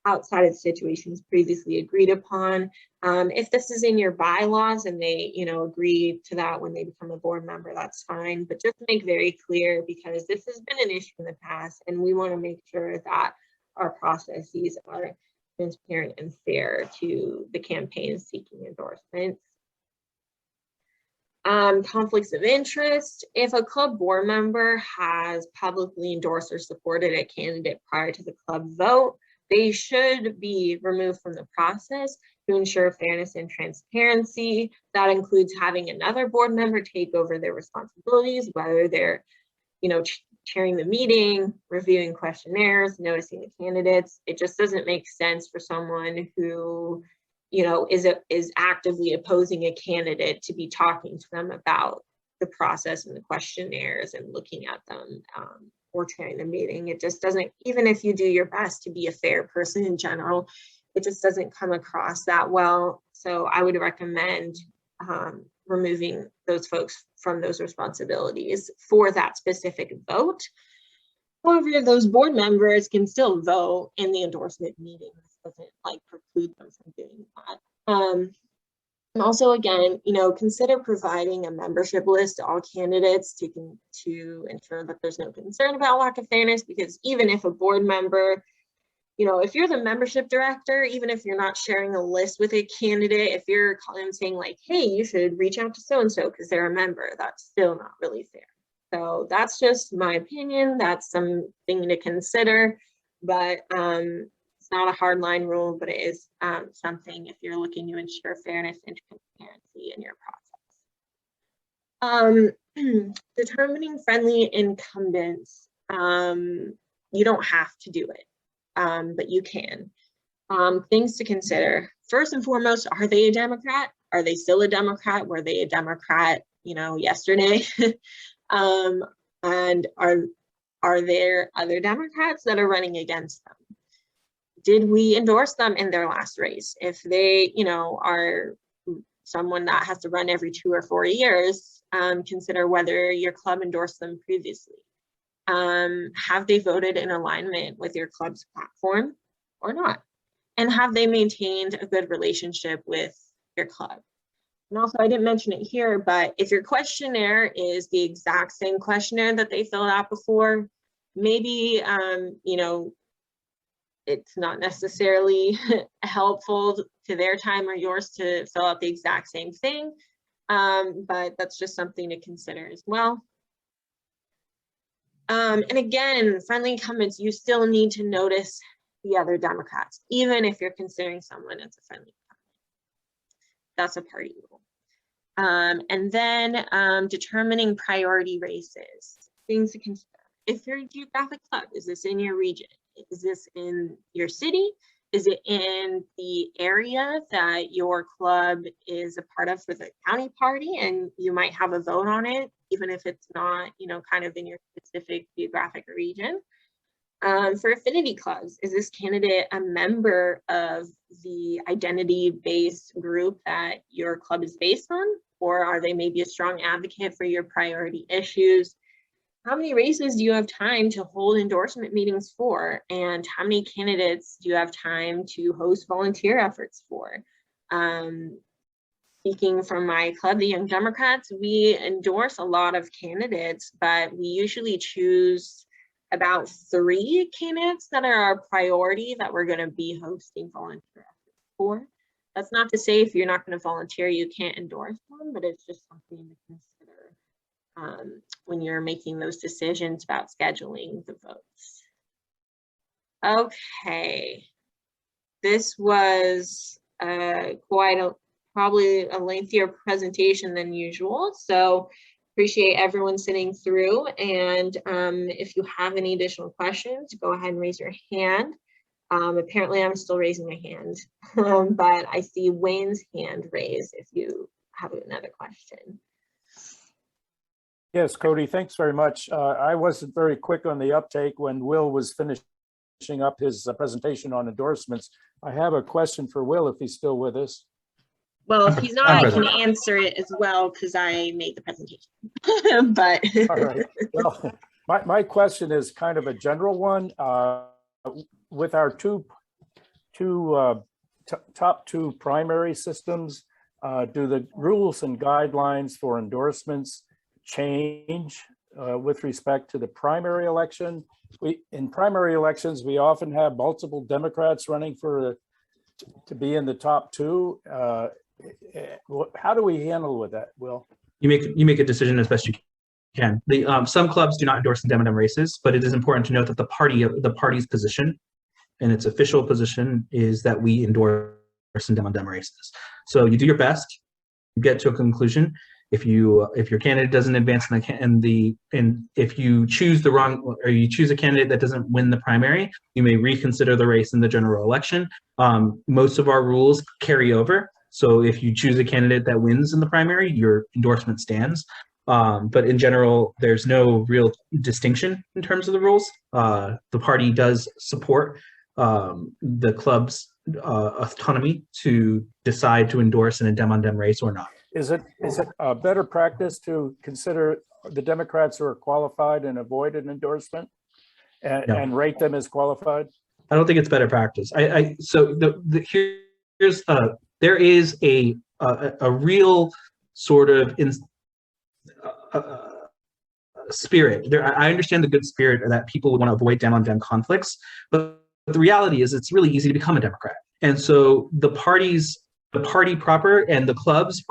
outside of situations previously agreed upon. If this is in your bylaws and they, you know, agree to that when they become a board member, that's fine. But just make very clear, because this has been an issue in the past, and we want to make sure that our processes are transparent and fair to the campaign seeking endorsements. Conflicts of interest. If a club board member has publicly endorsed or supported a candidate prior to the club vote, they should be removed from the process to ensure fairness and transparency. That includes having another board member take over their responsibilities, whether they're, you know, chairing the meeting, reviewing questionnaires, noticing the candidates. It just doesn't make sense for someone who, you know, is actively opposing a candidate to be talking to them about the process and the questionnaires and looking at them or chairing the meeting. It just doesn't, even if you do your best to be a fair person in general, it just doesn't come across that well. So I would recommend removing those folks from those responsibilities for that specific vote. However, those board members can still vote in the endorsement meeting. This doesn't like preclude them from doing that. And also, again, you know, consider providing a membership list to all candidates to ensure that there's no concern about lack of fairness, because even if a board member, you know, if you're the membership director, even if you're not sharing a list with a candidate, if you're calling and saying like, hey, you should reach out to so-and-so because they're a member, that's still not really fair. So that's just my opinion. That's something to consider, but it's not a hard line rule, but it is something if you're looking to ensure fairness and transparency in your process. Determining friendly incumbents, you don't have to do it, but you can. Things to consider. First and foremost, are they a Democrat? Are they still a Democrat? Were they a Democrat, you know, yesterday? And are there other Democrats that are running against them? Did we endorse them in their last race? If they, you know, are someone that has to run every 2 or 4 years, consider whether your club endorsed them previously. Have they voted in alignment with your club's platform or not? And have they maintained a good relationship with your club? And also, I didn't mention it here, but if your questionnaire is the exact same questionnaire that they filled out before, maybe, you know, it's not necessarily helpful to their time or yours to fill out the exact same thing, but that's just something to consider as well. And again, friendly incumbents, you still need to notice the other Democrats, even if you're considering someone as a friendly incumbent. That's a party rule. And then determining priority races, things to consider. If you're a geographic club, is this in your region? Is this in your city? Is it in the area that your club is a part of for the county party and you might have a vote on it, even if it's not, you know, kind of in your specific geographic region? For affinity clubs, is this candidate a member of the identity-based group that your club is based on? Or are they maybe a strong advocate for your priority issues? how many races do you have time to hold endorsement meetings for? And how many candidates do you have time to host volunteer efforts for? Speaking from my club, the Young Democrats, we endorse a lot of candidates, but we usually choose about 3 candidates that are our priority that we're going to be hosting volunteer efforts for. That's not to say if you're not going to volunteer, you can't endorse them, but it's just something to consider when you're making those decisions about scheduling the votes. Okay, this was probably a lengthier presentation than usual, so appreciate everyone sitting through. And if you have any additional questions, go ahead and raise your hand. Apparently I'm still raising my hand, but I see Wayne's hand raised if you have another question. Yes, Cody, thanks very much. I wasn't very quick on the uptake when Will was finishing up his presentation on endorsements. I have a question for Will if he's still with us. Well, if he's not, I can answer it as well because I made the presentation. But all right. Well, my question is kind of a general one. With our top two primary systems, do the rules and guidelines for endorsements change with respect to the primary election? In primary elections, we often have multiple Democrats running to be in the top 2. How do we handle with that, Will? You make a decision as best you can. Some clubs do not endorse the Dem races, but it is important to note that the party's position and its official position is that we endorse in Dem races. So you do your best, you get to a conclusion. If your candidate doesn't advance and if you choose the wrong, or you choose a candidate that doesn't win the primary, you may reconsider the race in the general election. Most of our rules carry over. So if you choose a candidate that wins in the primary, your endorsement stands. But in general, there's no real distinction in terms of the rules. The party does support the club's autonomy to decide to endorse in a Dem race or not. Is it a better practice to consider the Democrats who are qualified and avoid an endorsement and rate them as qualified? I don't think it's better practice. So there is a real sort of spirit there. I understand the good spirit that people would want to avoid Dem conflicts, but the reality is it's really easy to become a Democrat. And so the party proper and the clubs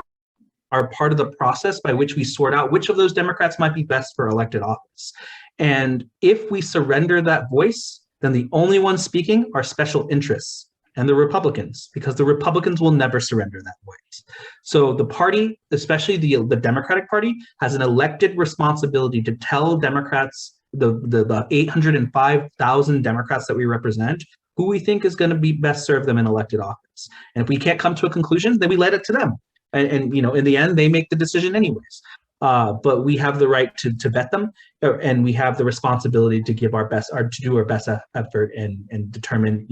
are part of the process by which we sort out which of those Democrats might be best for elected office. And if we surrender that voice, then the only ones speaking are special interests and the Republicans, because the Republicans will never surrender that voice. So the party, especially the Democratic Party, has an elected responsibility to tell Democrats, the 805,000 Democrats that we represent, who we think is going to be best serve them in elected office. And if we can't come to a conclusion, then we let it to them. And in the end, they make the decision anyways. But we have the right to vet them, and we have the responsibility to give our best, or to do our best effort and determine,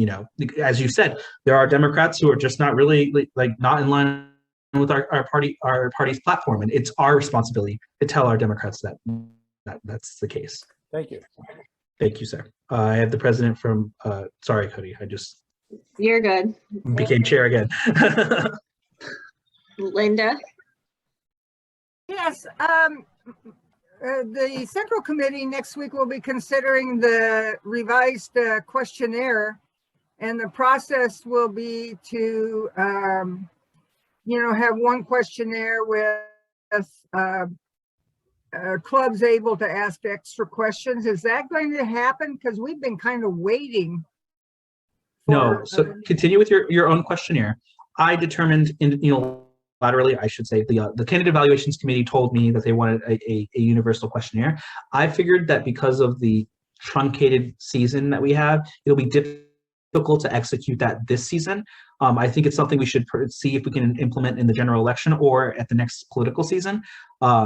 as you said, there are Democrats who are just not really not in line with our party's platform, and it's our responsibility to tell our Democrats that that's the case. Thank you. Thank you, sir. I have the president from. Sorry, Cody. You're good. Became chair again. Linda. Yes, the Central Committee next week will be considering the revised questionnaire, and the process will be to, have one questionnaire with clubs able to ask extra questions. Is that going to happen? Because we've been kind of waiting. No, so continue with your own questionnaire. I determined laterally, I should say, the candidate evaluations committee told me that they wanted a universal questionnaire. I figured that because of the truncated season that we have, it'll be difficult to execute that this season. I think it's something we should see if we can implement in the general election or at the next political season.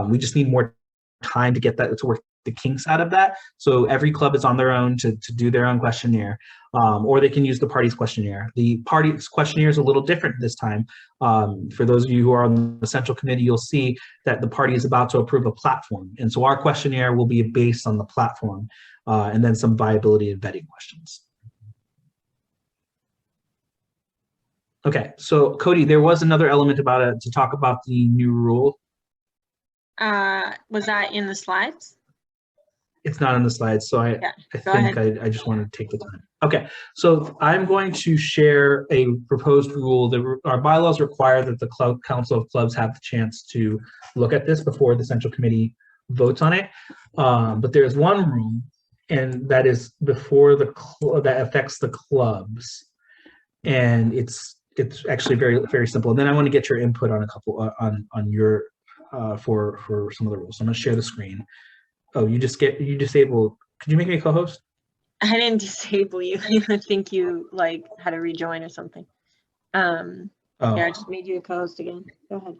We just need more time to get that to work the kinks out of that. So every club is on their own to do their own questionnaire, or they can use the party's questionnaire. The party's questionnaire is a little different this time. For those of you who are on the central committee, you'll see that the party is about to approve a platform. And so our questionnaire will be based on the platform, and then some viability and vetting questions. Okay, so Cody, there was another element about it to talk about the new rule. Was that in the slides? It's not in the slides, so I go think I just want to take the time. Okay, so I'm going to share a proposed rule that our bylaws require that the Council of Clubs have the chance to look at this before the Central Committee votes on it. But there's one rule, and that is before that affects the clubs, and it's actually very simple. And then I want to get your input on a couple on your for some of the rules. So I'm going to share the screen. Oh, you disabled. Could you make me a co-host? I didn't disable you. I think you like had to rejoin or something. Yeah, I just made you a co-host again. Go ahead.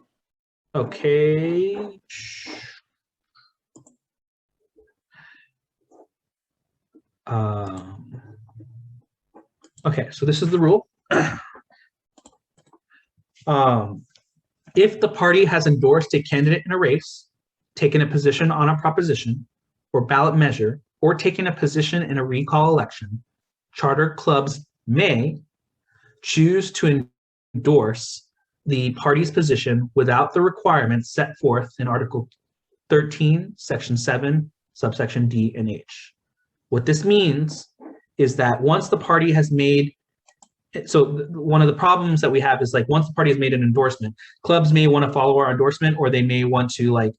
Okay. Okay, so this is the rule. If the party has endorsed a candidate in a race, taken a position on a proposition or ballot measure, or taken a position in a recall election, charter clubs may choose to endorse the party's position without the requirements set forth in Article 13, Section 7, subsection D and H. What this means is that once the party has made, so one of the problems that we have is like once the party has made an endorsement, clubs may want to follow our endorsement, or they may want to like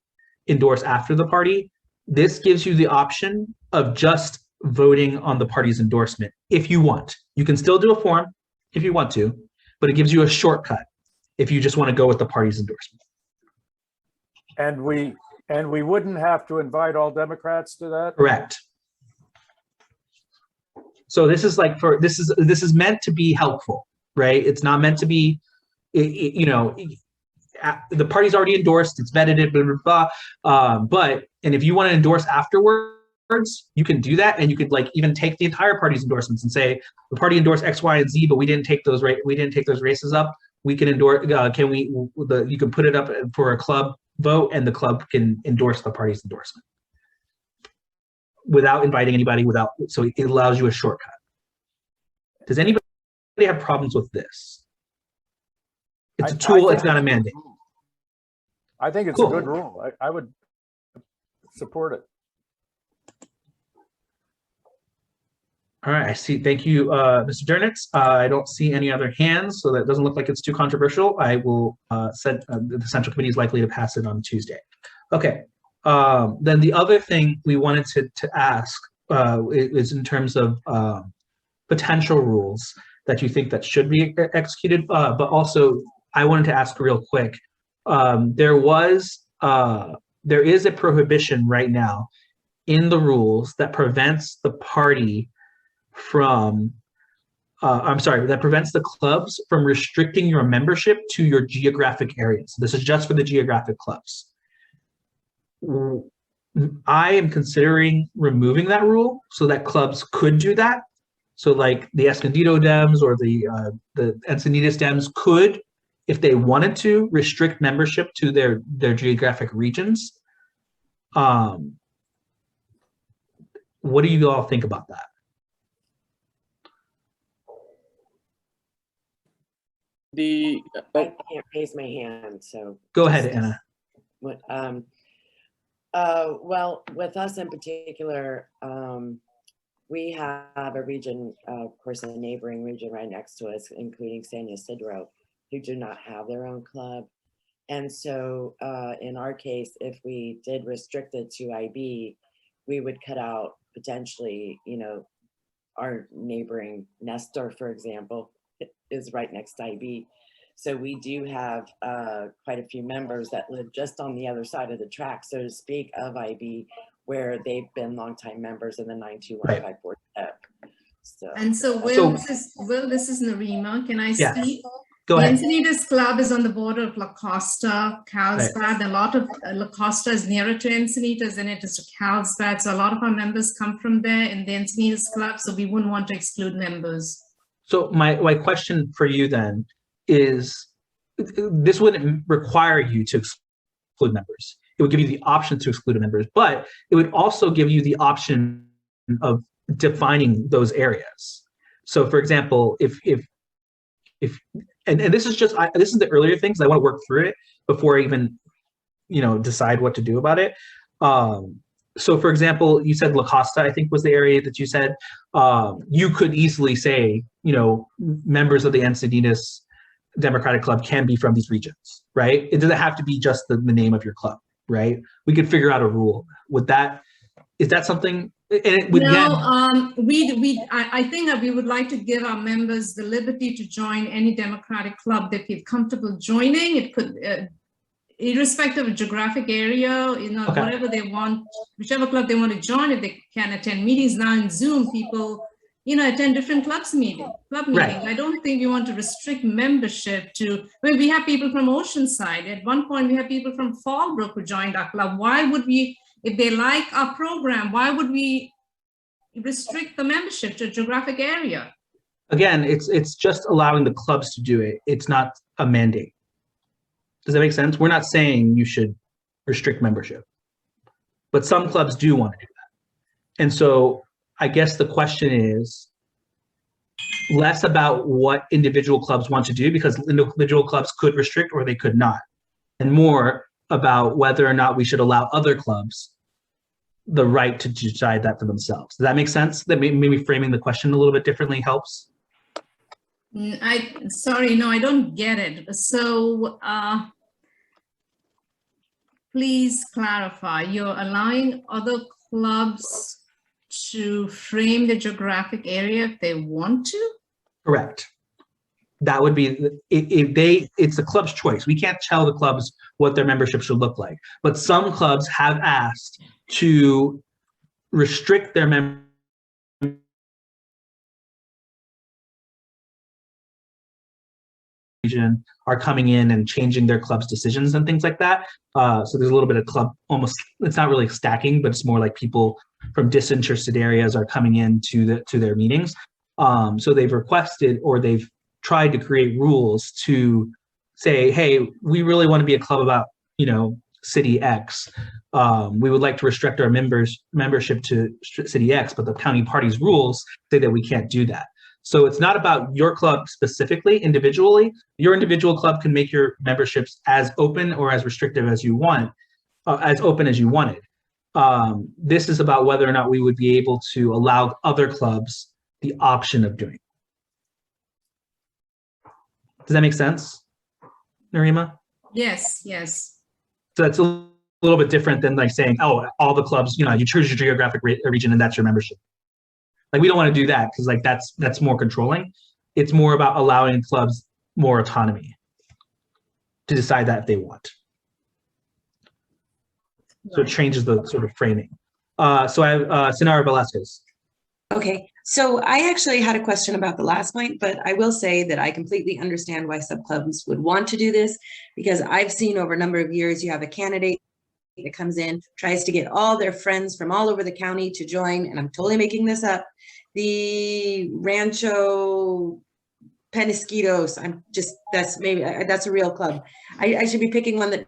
endorse after the party. This gives you the option of just voting on the party's endorsement if you want. You can still do a form if you want to, but it gives you a shortcut if you just want to go with the party's endorsement. And we wouldn't have to invite all Democrats to that? Correct. So this is like this is meant to be helpful, right? It's not meant to be, you know, the party's already endorsed, it's vetted, blah, blah, blah. And if you want to endorse afterwards, you can do that, and you could like even take the entire party's endorsements and say the party endorsed X, Y, and Z, but we didn't take those races up. We can endorse. You can put it up for a club vote, and the club can endorse the party's endorsement without inviting anybody. So it allows you a shortcut. Does anybody have problems with this? It's a tool. It's not a mandate. I think it's a good rule. I would support it. All right, I see. Thank you, Mr. Dernitz. I don't see any other hands, so that doesn't look like it's too controversial. I will set the Central Committee is likely to pass it on Tuesday. Okay. Then the other thing we wanted to ask is in terms of potential rules that you think that should be executed, but also I wanted to ask real quick. There is a prohibition right now in the rules that prevents the party from, that prevents the clubs from restricting your membership to your geographic areas. This is just for the geographic clubs. I am considering removing that rule so that clubs could do that. So like the Escondido Dems or the Encinitas Dems could, if they wanted to, restrict membership to their geographic regions. What do you all think about that? I can't raise my hand, so. Go ahead, Anna. Well, with us in particular, we have a region, of course, a neighboring region right next to us, including San Ysidro, who do not have their own club. And so in our case, if we did restrict it to IB, we would cut out potentially, you know, our neighboring Nestor, for example, is right next to IB. So we do have quite a few members that live just on the other side of the track, so to speak, of IB, where they've been longtime members in the 92154 step. So. And so Will, this is Narima. Can I speak? Go The ahead. Encinitas Club is on the border of La Costa, Carlsbad. A lot of La Costa is nearer to Encinitas than it is to Carlsbad. So a lot of our members come from there in the Encinitas Club. So we wouldn't want to exclude members. So my question for you then is, this wouldn't require you to exclude members. It would give you the option to exclude members, but it would also give you the option of defining those areas. So for example, if and this is just, this is the earlier things, I want to work through it before I even, decide what to do about it. So for example, you said La Costa, I think was the area that you said. You could easily say, members of the Encinitas Democratic Club can be from these regions, right? It doesn't have to be just the name of your club, right? We could figure out a rule. Is that something? I think that we would like to give our members the liberty to join any Democratic club they feel comfortable joining. It could, irrespective of geographic area, whatever they want, whichever club they want to join, if they can attend meetings. Now in Zoom, people, attend different club meetings. Right. I don't think we want to restrict membership to, we have people from Oceanside. At one point, we have people from Fallbrook who joined our club. Why would we, if they like our program, why would we restrict the membership to a geographic area? Again, it's just allowing the clubs to do it. It's not a mandate. Does that make sense? We're not saying you should restrict membership, but some clubs do want to do that. And so I guess the question is less about what individual clubs want to do, because individual clubs could restrict or they could not, and more about whether or not we should allow other clubs the right to decide that for themselves. Does that make sense? That maybe framing the question a little bit differently helps? Sorry, no, I don't get it. So please clarify. You're allowing other clubs to frame the geographic area if they want to? Correct. That would be, it's the club's choice. We can't tell the clubs what their membership should look like, but some clubs have asked to restrict their membership are coming in and changing their club's decisions and things like that. So there's a little bit of club, almost, it's not really stacking, but it's more like people from disinterested areas are coming in to their meetings. So they've requested, or they've tried to create rules to say, hey, we really want to be a club about, city X. We would like to restrict our membership to city X, but the county party's rules say that we can't do that. So it's not about your club specifically, individually. Your individual club can make your memberships as open or as restrictive as you want, as open as you wanted. This is about whether or not we would be able to allow other clubs the option of doing it. Does that make sense, Narima? Yes, yes. So that's a little bit different than like saying, oh, all the clubs, you choose your geographic region and that's your membership. Like, we don't want to do that because like that's more controlling. It's more about allowing clubs more autonomy to decide that if they want. So it changes the sort of framing. So I have Sinara Velasquez. Okay, so I actually had a question about the last point, but I will say that I completely understand why subclubs would want to do this, because I've seen over a number of years, you have a candidate that comes in, tries to get all their friends from all over the county to join, and I'm totally making this up, the Rancho Penasquitos. That's a real club. I should be picking one that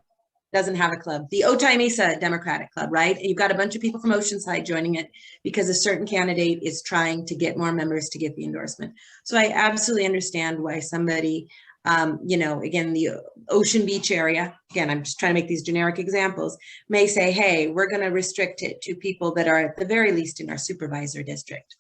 doesn't have a club. The Otay Mesa Democratic Club, right? And you've got a bunch of people from Oceanside joining it because a certain candidate is trying to get more members to get the endorsement. So I absolutely understand why somebody, again, the Ocean Beach area, again, I'm just trying to make these generic examples, may say, hey, we're going to restrict it to people that are at the very least in our supervisor district.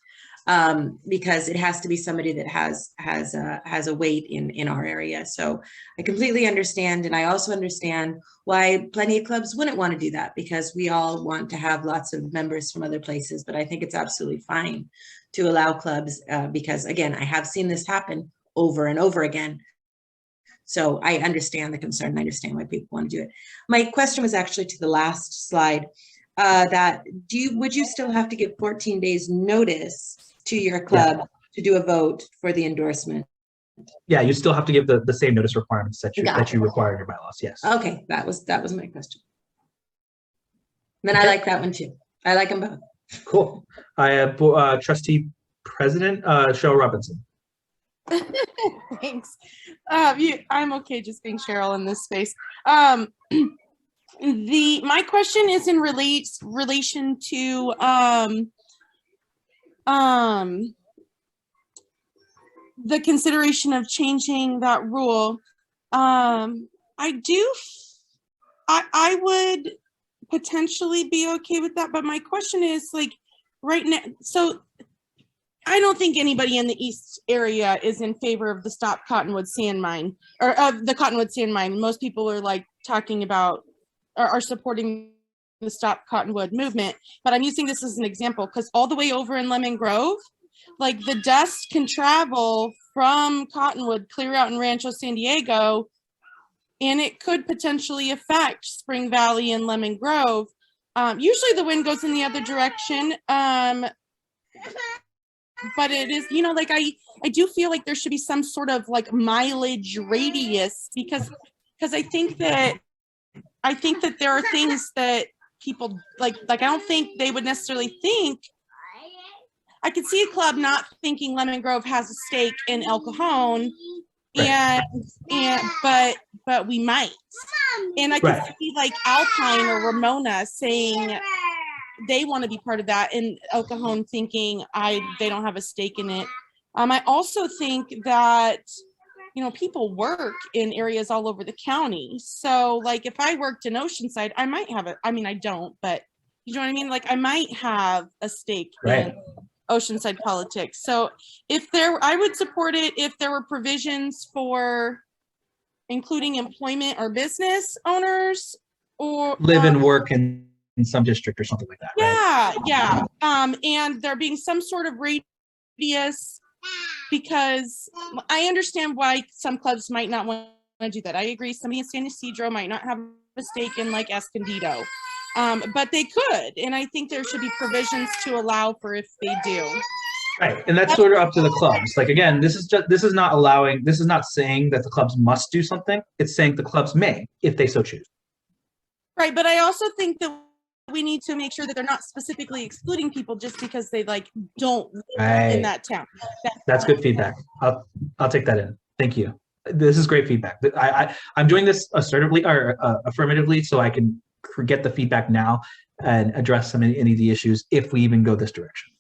Because it has to be somebody that has a weight in our area. So I completely understand, and I also understand why plenty of clubs wouldn't want to do that, because we all want to have lots of members from other places. But I think it's absolutely fine to allow clubs because, again, I have seen this happen over and over again. So I understand the concern, and I understand why people want to do it. My question was actually to the last slide. Would you still have to give 14 days notice to your club to do a vote for the endorsement? Yeah, you still have to give the same notice requirements that Got you require in your bylaws, yes. Okay, that was my question. Then I Okay. like that one too. I like them both. Cool. I have trustee president, Cheryl Robinson. Thanks. I'm okay just being Cheryl in this space. My question is in relation to the consideration of changing that rule. I would potentially be okay with that, but my question is like right now, so I don't think anybody in the East area is in favor of the Stop Cottonwood Sand Mine, or of the Cottonwood Sand Mine. Most people are like talking about, are supporting the Stop Cottonwood movement, but I'm using this as an example because all the way over in Lemon Grove, like the dust can travel from Cottonwood clear out in Rancho San Diego, and it could potentially affect Spring Valley and Lemon Grove. Usually the wind goes in the other direction. But it is, like I do feel like there should be some sort of like mileage radius because I think that there are things that people like I don't think they would necessarily think. I could see a club not thinking Lemon Grove has a stake in El Cajon, but we might. And I could see like Alpine or Ramona saying they want to be part of that, and El Cajon thinking they don't have a stake in it. I also think that people work in areas all over the county. So like if I worked in Oceanside, I might have I don't, but you know what I mean? Like I might have a stake in Oceanside politics. So I would support it if there were provisions for including employment or business owners or live and work in some district or something like that, right? Yeah. And there being some sort of radius, because I understand why some clubs might not want to do that. I agree. Somebody in San Ysidro might not have a stake in like Escondido, but they could. And I think there should be provisions to allow for if they do. Right, and that's sort of up to the clubs. Like again, this is not saying that the clubs must do something. It's saying the clubs may if they so choose. Right, but I also think that we need to make sure that they're not specifically excluding people just because they like don't live in that town. That's good feedback. I'll take that in. Thank you. This is great feedback. I'm doing this assertively or affirmatively so I can get the feedback now and address any of the issues if we even go this direction.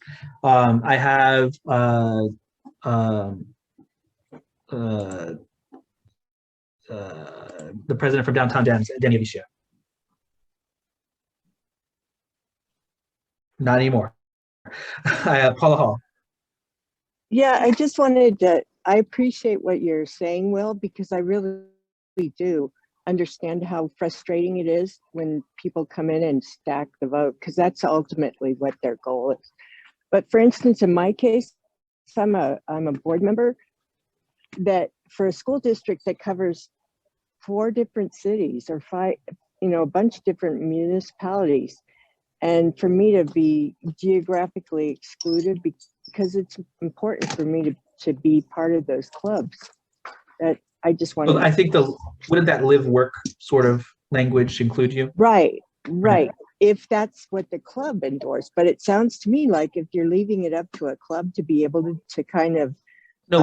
I have the president from downtown Danny Avicia. Not anymore. I have Paula Hall. Yeah, I just wanted to, I appreciate what you're saying, Will, because I really do understand how frustrating it is when people come in and stack the vote, because that's ultimately what their goal is. But for instance, in my case, I'm a board member that for a school district that covers 4 different cities or 5, a bunch of different municipalities. And for me to be geographically excluded because it's important for me to be part of those clubs. That I just want. Well, I think wouldn't that live work sort of language include you? Right. If that's what the club endorsed, but it sounds to me like if you're leaving it up to a club to be able to kind of. No,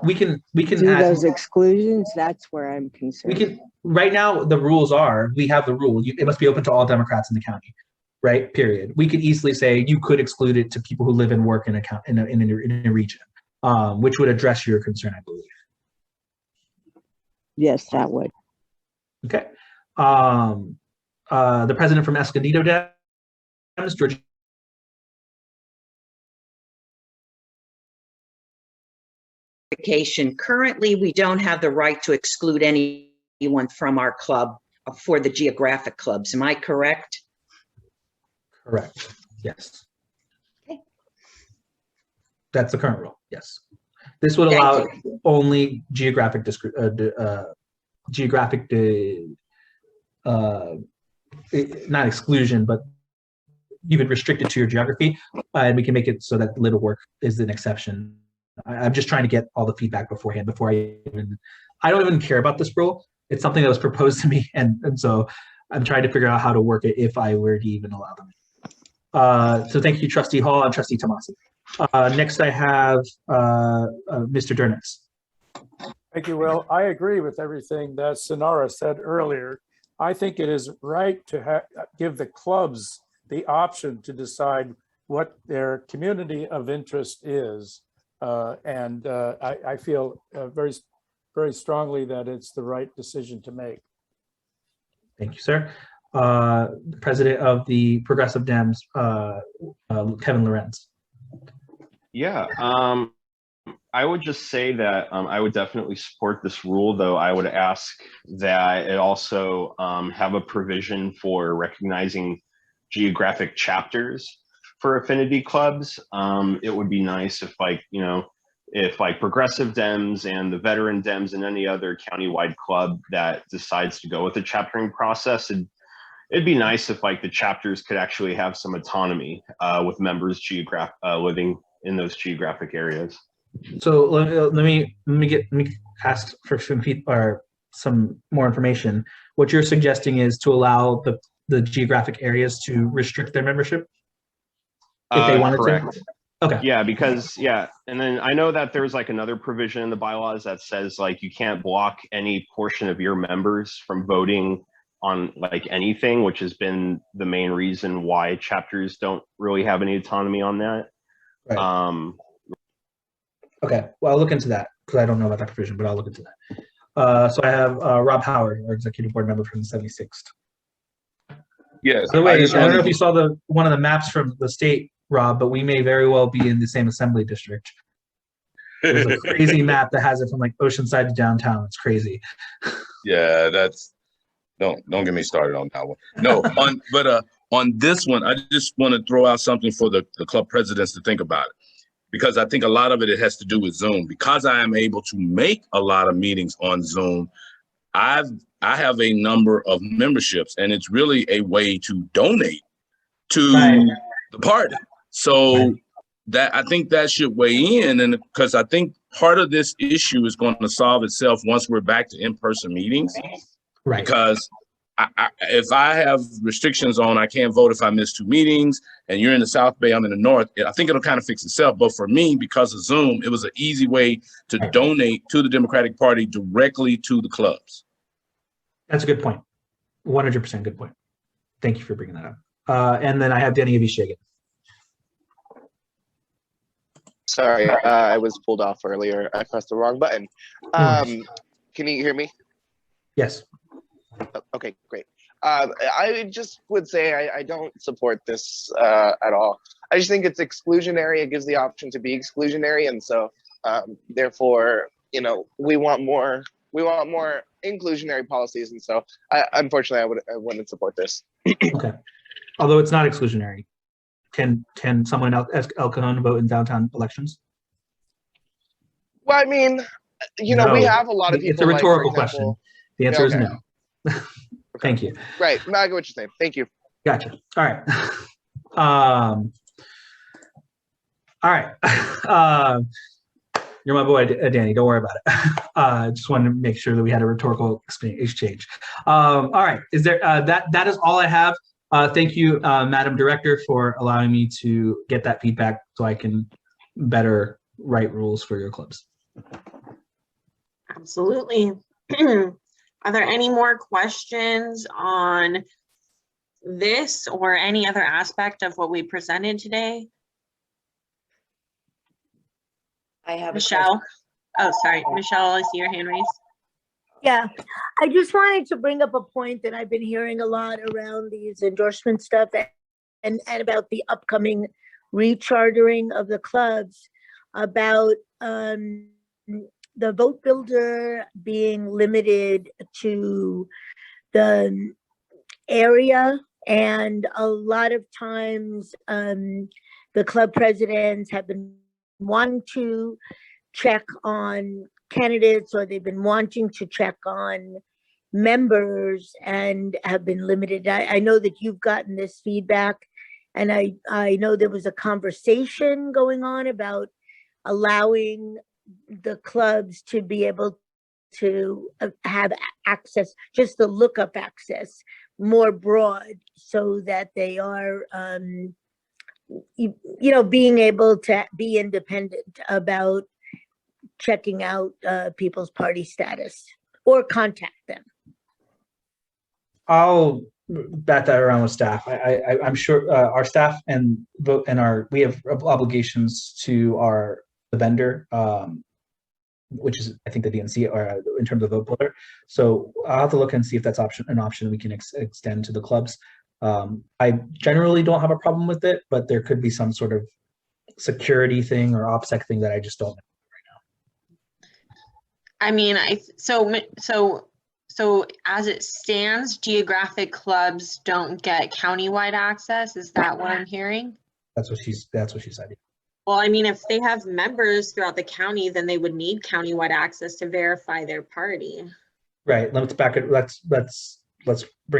we can do add those exclusions. That's where I'm concerned. We can right now. The rules are we have the rule. It must be open to all Democrats in the county. Right. Period. We could easily say you could exclude it to people who live and work in a region, which would address your concern, I believe. Yes, that would. Okay. The president from Escondido, Georgia. Currently, we don't have the right to exclude anyone from our club for the geographic clubs. Am I correct? Correct. Yes. Okay. That's the current rule. Yes. This would allow only geographic not exclusion, but you could restrict it to your geography, and we can make it so that little work is an exception I'm just trying to get all the feedback beforehand before I don't even care about this rule. It's something that was proposed to me, and so I'm trying to figure out how to work it if I were to even allow them. So thank you, Trustee Hall and Trustee Tomasi. Next, I have Mr. Durnix. Thank you, Will. I agree with everything that Sonara said earlier. I think it is right to give the clubs the option to decide what their community of interest is. I feel very, very strongly that it's the right decision to make. Thank you, sir. The President of the Progressive Dems, Kevin Lorenz. Yeah, I would just say that I would definitely support this rule, though I would ask that it also have a provision for recognizing geographic chapters for affinity clubs. It would be nice if, like, you know, if like Progressive Dems and the Veteran Dems and any other countywide club that decides to go with the chaptering process, it'd be nice if like the chapters could actually have some autonomy with members living in those geographic areas. So let me ask for some more information. What you're suggesting is to allow the geographic areas to restrict their membership if they wanted correct. to? Okay. Yeah, because and then I know that there's like another provision in the bylaws that says like you can't block any portion of your members from voting on like anything, which has been the main reason why chapters don't really have any autonomy on that. Right. Okay, well, I'll look into that because I don't know about that provision, but I'll look into that. So I have Rob Howard, our executive board member from the 76th. Yes. By the way, I don't know if you saw one of the maps from the state, Rob, but we may very well be in the same assembly district. There's a crazy map that has it from like Oceanside to downtown. It's crazy. Yeah, that's don't get me started on that one. No, on this one, I just want to throw out something for the club presidents to think about it. Because I think a lot of it has to do with Zoom. Because I am able to make a lot of meetings on Zoom, I have a number of memberships, and it's really a way to donate to the party. So that I think that should weigh in, and because I think part of this issue is going to solve itself once we're back to in-person meetings. Right. Because if I have restrictions on I can't vote if I miss 2 meetings, and you're in the South Bay, I'm in the North, I think it'll kind of fix itself. But for me, because of Zoom, it was an easy way to donate to the Democratic Party directly to the clubs. That's a good point. 100% good point. Thank you for bringing that up. And then I have Danny Abishagan. Sorry, I was pulled off earlier. I pressed the wrong button. Can you hear me? Yes. Okay, great. I just would say I don't support this at all. I just think it's exclusionary. It gives the option to be exclusionary, and so therefore, you know, we want more inclusionary policies, and so unfortunately, I wouldn't support this. Okay. Although it's not exclusionary, can someone else, El Cajon, vote in downtown elections? Well, I mean, you know, we have a lot of people. It's a rhetorical like, for example, question. The answer is okay. no. Thank you. Right. No, I get what you're saying. Thank you. Gotcha. All right. All right. You're my boy, Danny. Don't worry about it. Just wanted to make sure that we had a rhetorical exchange. All right. Is there that is all I have. Thank you, Madam Director, for allowing me to get that feedback so I can better write rules for your clubs. Absolutely. Are there any more questions on this or any other aspect of what we presented today? I have Michelle. Oh, sorry, Michelle, I see your hand raised. Yeah, I just wanted to bring up a point that I've been hearing a lot around these endorsement stuff and about the upcoming rechartering of the clubs, about the vote builder being limited to the area. And a lot of times the club presidents have been wanting to check on candidates, or they've been wanting to check on members and have been limited. I know that you've gotten this feedback, and I know there was a conversation going on about allowing the clubs to be able to have access, just the lookup access, more broad, so that they are, being able to be independent about checking out people's party status or contact them. I'll bat that around with staff. I'm sure our staff and we have obligations to the vendor, which is I think the DNC, or in terms of vote builder. So I'll have to look and see if that's an option we can extend to the clubs. I generally don't have a problem with it, but there could be some sort of security thing or OPSEC thing that I just don't know right now. I mean, so as it stands, geographic clubs don't get countywide access. Is that what I'm hearing? That's what she said. Well, I mean, if they have members throughout the county, then they would need countywide access to verify their party. Right. Let's bring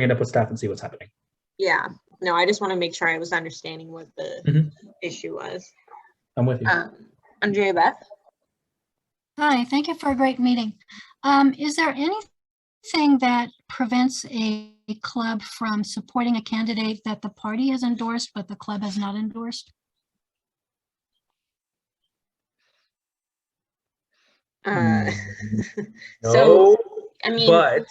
it up with staff and see what's happening. Yeah. No, I just want to make sure I was understanding what the issue was. I'm with you. Andrea Beth. Hi, thank you for a great meeting. Is there anything that prevents a club from supporting a candidate that the party has endorsed but the club has not endorsed? No, I mean, but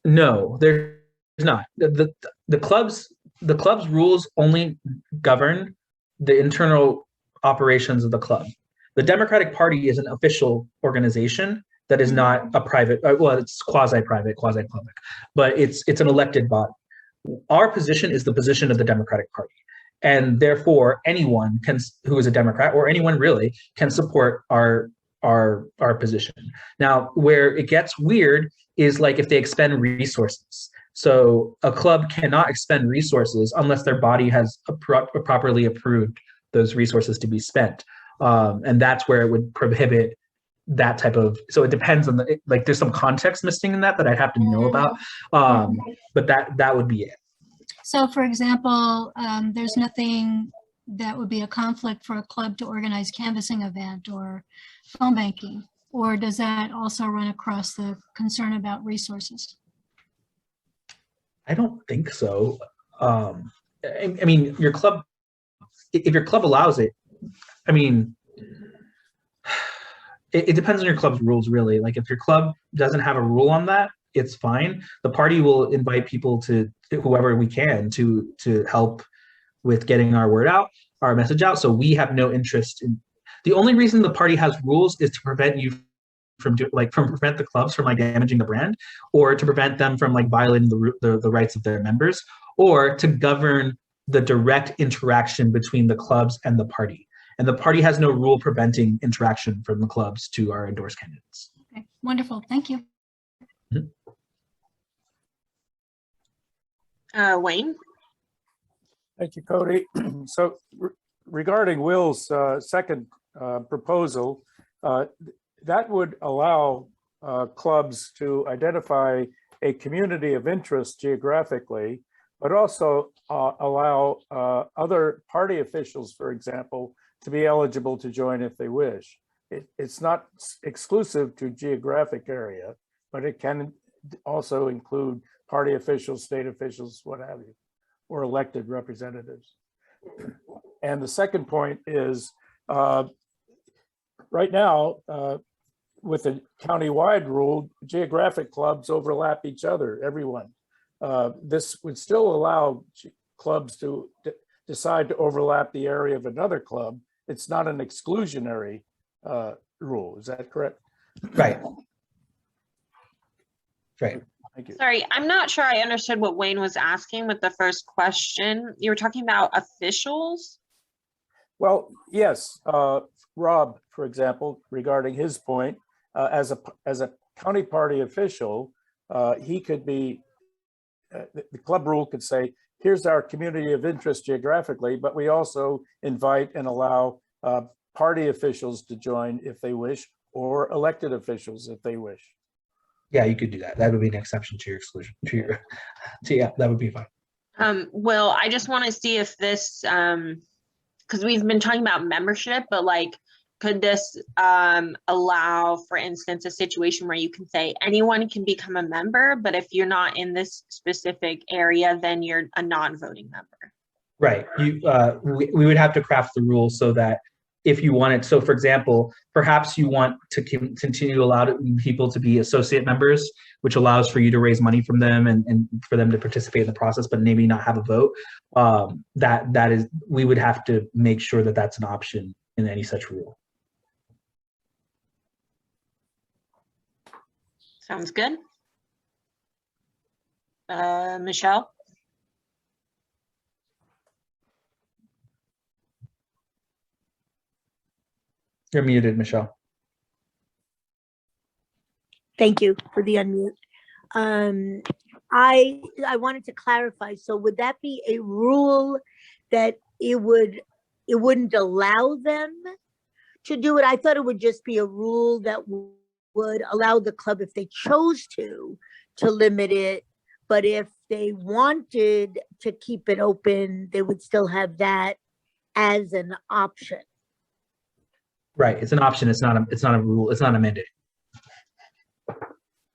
no, there's not. The club's rules only govern the internal operations of the club. The Democratic Party is an official organization that is not a private, well, it's quasi-private, quasi-public, but it's an elected body. Our position is the position of the Democratic Party. And therefore, anyone who is a Democrat, or anyone really, can support our position. Now, where it gets weird is like if they expend resources. So a club cannot expend resources unless their body has properly approved those resources to be spent. And that's where it would prohibit that type of, so it depends on there's some context missing in that I'd have to know about. But that would be it. So for example, there's nothing that would be a conflict for a club to organize canvassing event or phone banking, or does that also run across the concern about resources? I don't think so. I mean, your club, if your club allows it, I mean, it depends on your club's rules, really. Like if your club doesn't have a rule on that, it's fine. The party will invite people whoever we can to help with getting our word out, our message out. So we have no interest in. The only reason the party has rules is to prevent you from prevent the clubs from damaging the brand, or to prevent them from violating the rights of their members, or to govern the direct interaction between the clubs and the party. And the party has no rule preventing interaction from the clubs to our endorsed candidates. Okay, wonderful. Thank you. Wayne. Thank you, Cody. So regarding Will's second proposal, that would allow clubs to identify a community of interest geographically, but also allow other party officials, for example, to be eligible to join if they wish. It's not exclusive to geographic area, but it can also include party officials, state officials, what have you, or elected representatives. And the second point is, right now, with the county-wide rule, geographic clubs overlap each other, everyone. This would still allow clubs to decide to overlap the area of another club. It's not an exclusionary rule. Is that correct? Right. Right. Thank you. Sorry, I'm not sure I understood what Wayne was asking with the first question. You were talking about officials? Well, yes. Rob, for example, regarding his point, as a county party official, he could be, the club rule could say, here's our community of interest geographically, but we also invite and allow party officials to join if they wish, or elected officials if they wish. Yeah, you could do that. That would be an exception to your exclusion. Yeah, that would be fine. Will, I just want to see if this because we've been talking about membership, but like, could this allow, for instance, a situation where you can say anyone can become a member, but if you're not in this specific area, then you're a non-voting member? Right. We would have to craft the rules so that if you wanted, so for example, perhaps you want to continue to allow people to be associate members, which allows for you to raise money from them and for them to participate in the process, but maybe not have a vote. That is, we would have to make sure that that's an option in any such rule. Sounds good. Michelle? You're muted, Michelle. Thank you for the unmute. I wanted to clarify. So would that be a rule that it wouldn't allow them to do it? I thought it would just be a rule that would allow the club, if they chose to limit it. But if they wanted to keep it open, they would still have that as an option. Right. It's an option. It's not a rule. It's not a mandate.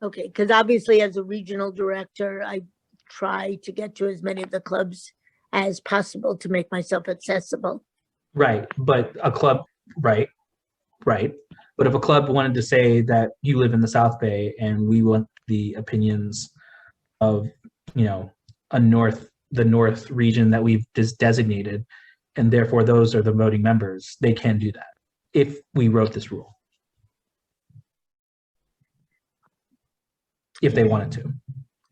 Okay, because obviously as a regional director, I try to get to as many of the clubs as possible to make myself accessible. Right. But a club, right. But if a club wanted to say that you live in the South Bay and we want the opinions of, the North region that we've just designated, and therefore those are the voting members, they can do that if we wrote this rule. If they wanted to.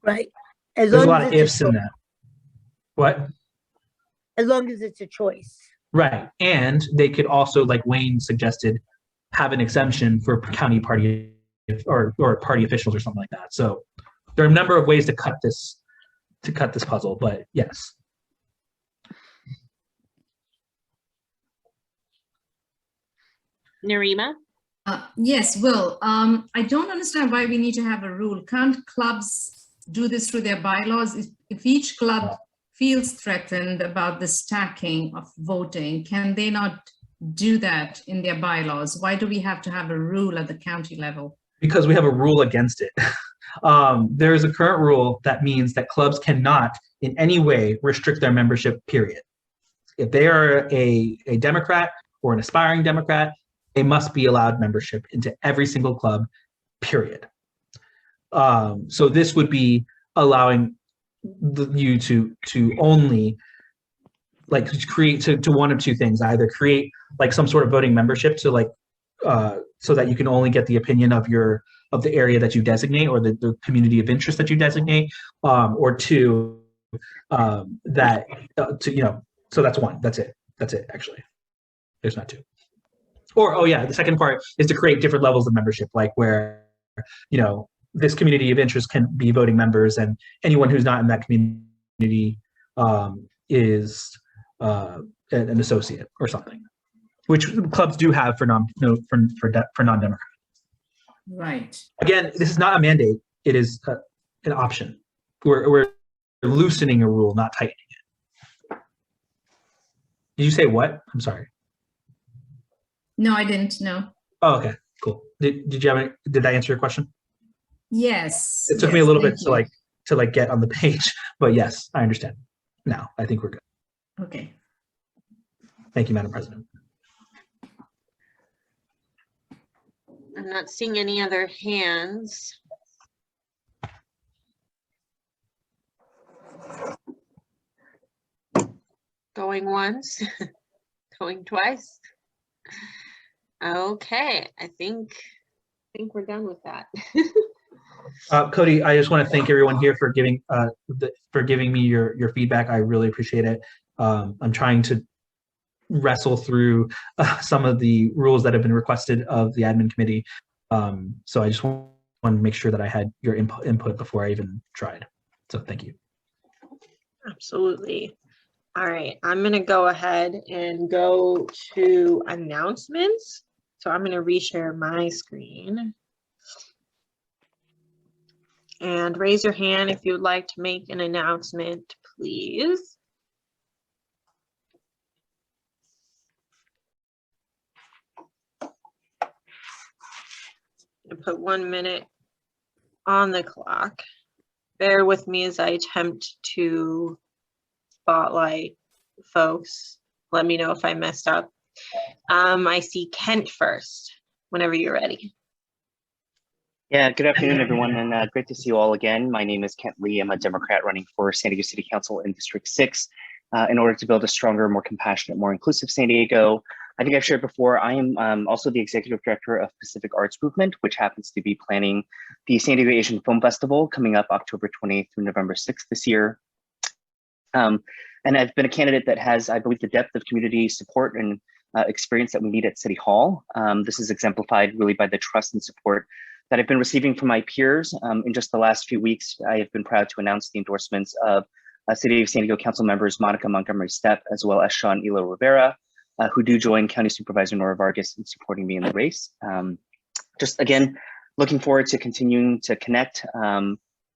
Right. There's a lot of ifs in that. What? As long as it's a choice. Right. And they could also, like Wayne suggested, have an exemption for county party or party officials or something like that. So there are a number of ways to cut this puzzle, but yes. Narima? Yes, Will. I don't understand why we need to have a rule. Can't clubs do this through their bylaws? If each club feels threatened about the stacking of voting, can they not do that in their bylaws? Why do we have to have a rule at the county level? Because we have a rule against it. There is a current rule that means that clubs cannot in any way restrict their membership, period. If they are a Democrat or an aspiring Democrat, they must be allowed membership into every single club, period. So this would be allowing you to only like create to one of two things, either create like some sort of voting membership to like so that you can only get the opinion of the area that you designate or the community of interest that you designate, or two, so that's one. That's it actually. There's not two. Or, oh yeah, the second part is to create different levels of membership, like where, this community of interest can be voting members and anyone who's not in that community is an associate or something, which clubs do have for non-Democrat. Right. Again, this is not a mandate. It is an option. We're loosening a rule, not tightening it. Did you say what? I'm sorry. No, I didn't know. Oh, okay, cool. Did I answer your question? Yes. It took me a little bit to get on the page, but yes, I understand. Now, I think we're good. Okay. Thank you, Madam President. I'm not seeing any other hands. Going once, going twice. Okay, I think we're done with that. Cody, I just want to thank everyone here for giving me your feedback. I really appreciate it. I'm trying to wrestle through some of the rules that have been requested of the admin committee. So I just wanted to make sure that I had your input before I even tried. So thank you. Absolutely. All right, I'm going to go ahead and go to announcements. So I'm going to reshare my screen. And raise your hand if you would like to make an announcement, please. I put 1 minute on the clock. Bear with me as I attempt to spotlight folks. Let me know if I messed up. I see Kent first, whenever you're ready. Yeah, good afternoon, everyone, and great to see you all again. My name is Kent Lee. I'm a Democrat running for San Diego City Council in District 6 in order to build a stronger, more compassionate, more inclusive San Diego. I think I've shared before, I am also the Executive Director of Pacific Arts Movement, which happens to be planning the San Diego Asian Film Festival coming up October 28th through November 6th this year. And I've been a candidate that has, I believe, the depth of community support and experience that we need at City Hall. This is exemplified really by the trust and support that I've been receiving from my peers. In just the last few weeks, I have been proud to announce the endorsements of City of San Diego Council members Monica Montgomery Stepp, as well as Sean Elo Rivera, who do join County Supervisor Nora Vargas in supporting me in the race. Just again, looking forward to continuing to connect,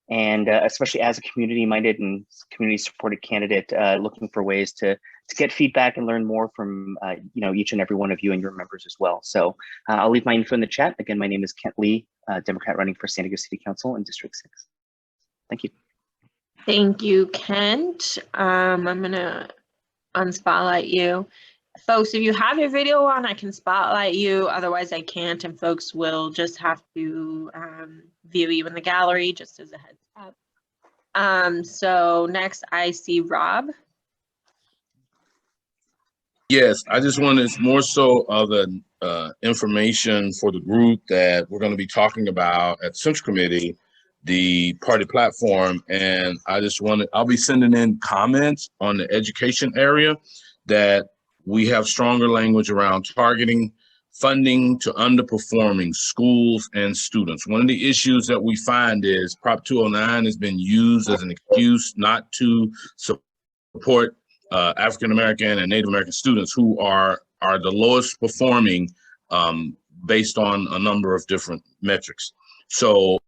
and especially as a community-minded and community-supported candidate, looking for ways to get feedback and learn more from each and every one of you and your members as well. So I'll leave my info in the chat. Again, my name is Kent Lee, Democrat running for San Diego City Council in District 6. Thank you. Thank you, Kent. I'm gonna unspotlight you. Folks, if you have your video on, I can spotlight you. Otherwise, I can't, and folks will just have to view you in the gallery, just as a heads up. So next, I see Rob. Yes, I just wanted more so of the information for the group that we're going to be talking about at Central Committee, the party platform, and I'll be sending in comments on the education area that we have stronger language around targeting funding to underperforming schools and students. One of the issues that we find is Prop 209 has been used as an excuse not to support African-American and Native American students who are the lowest performing based on a number of different metrics. So,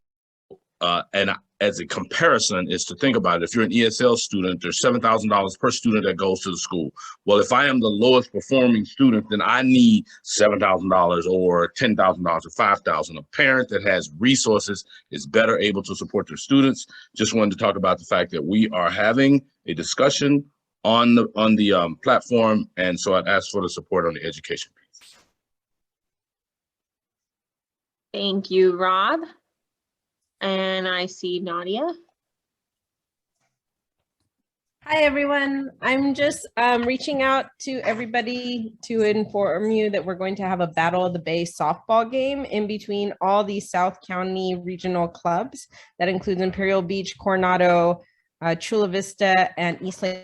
and as a comparison is to think about it, if you're an ESL student, there's $7,000 per student that goes to the school. Well, if I am the lowest performing student, then I need $7,000 or $10,000 or $5,000. A parent that has resources is better able to support their students. Just wanted to talk about the fact that we are having a discussion on the platform, and so I'd ask for the support on the education piece. Thank you, Rob. And I see Nadia. Hi, everyone. I'm just reaching out to everybody to inform you that we're going to have a Battle of the Bay softball game in between all these South County regional clubs. That includes Imperial Beach, Coronado, Chula Vista, and East Lake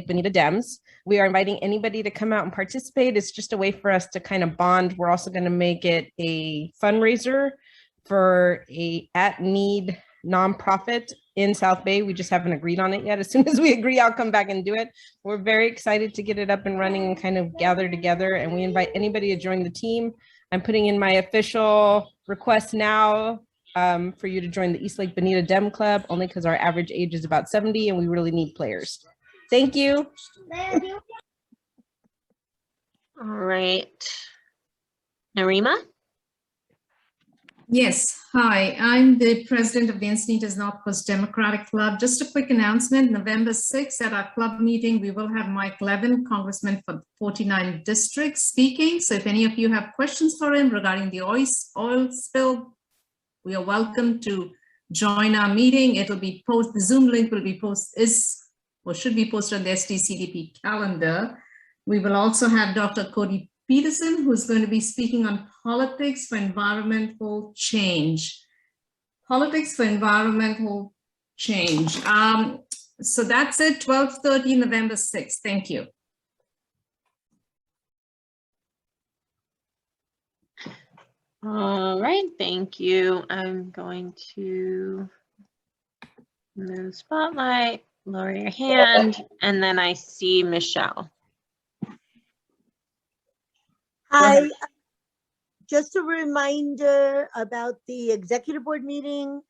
Bonita Dems. We are inviting anybody to come out and participate. It's just a way for us to kind of bond. We're also going to make it a fundraiser for a at-need nonprofit in South Bay. We just haven't agreed on it yet. As soon as we agree, I'll come back and do it. We're very excited to get it up and running and kind of gather together, and we invite anybody to join the team. I'm putting in my official request now for you to join the East Lake Bonita Dem Club, only because our average age is about 70 and we really need players. Thank you. All right. Narima? Yes, hi, I'm the president of the Encinitas North Coast Democratic Club. Just a quick announcement, November 6th at our club meeting, we will have Mike Levin, Congressman for 49 districts, speaking. So if any of you have questions for him regarding the oil spill, we are welcome to join our meeting. It'll be the Zoom link will be should be posted on the SDCDP calendar. We will also have Dr. Cody Peterson, who's going to be speaking on politics for environmental change. Politics for environmental change. So that's it, 12:30, November 6th. Thank you. All right, thank you. I'm going to move spotlight, lower your hand, and then I see Michelle. Hi, just a reminder about the executive board meeting,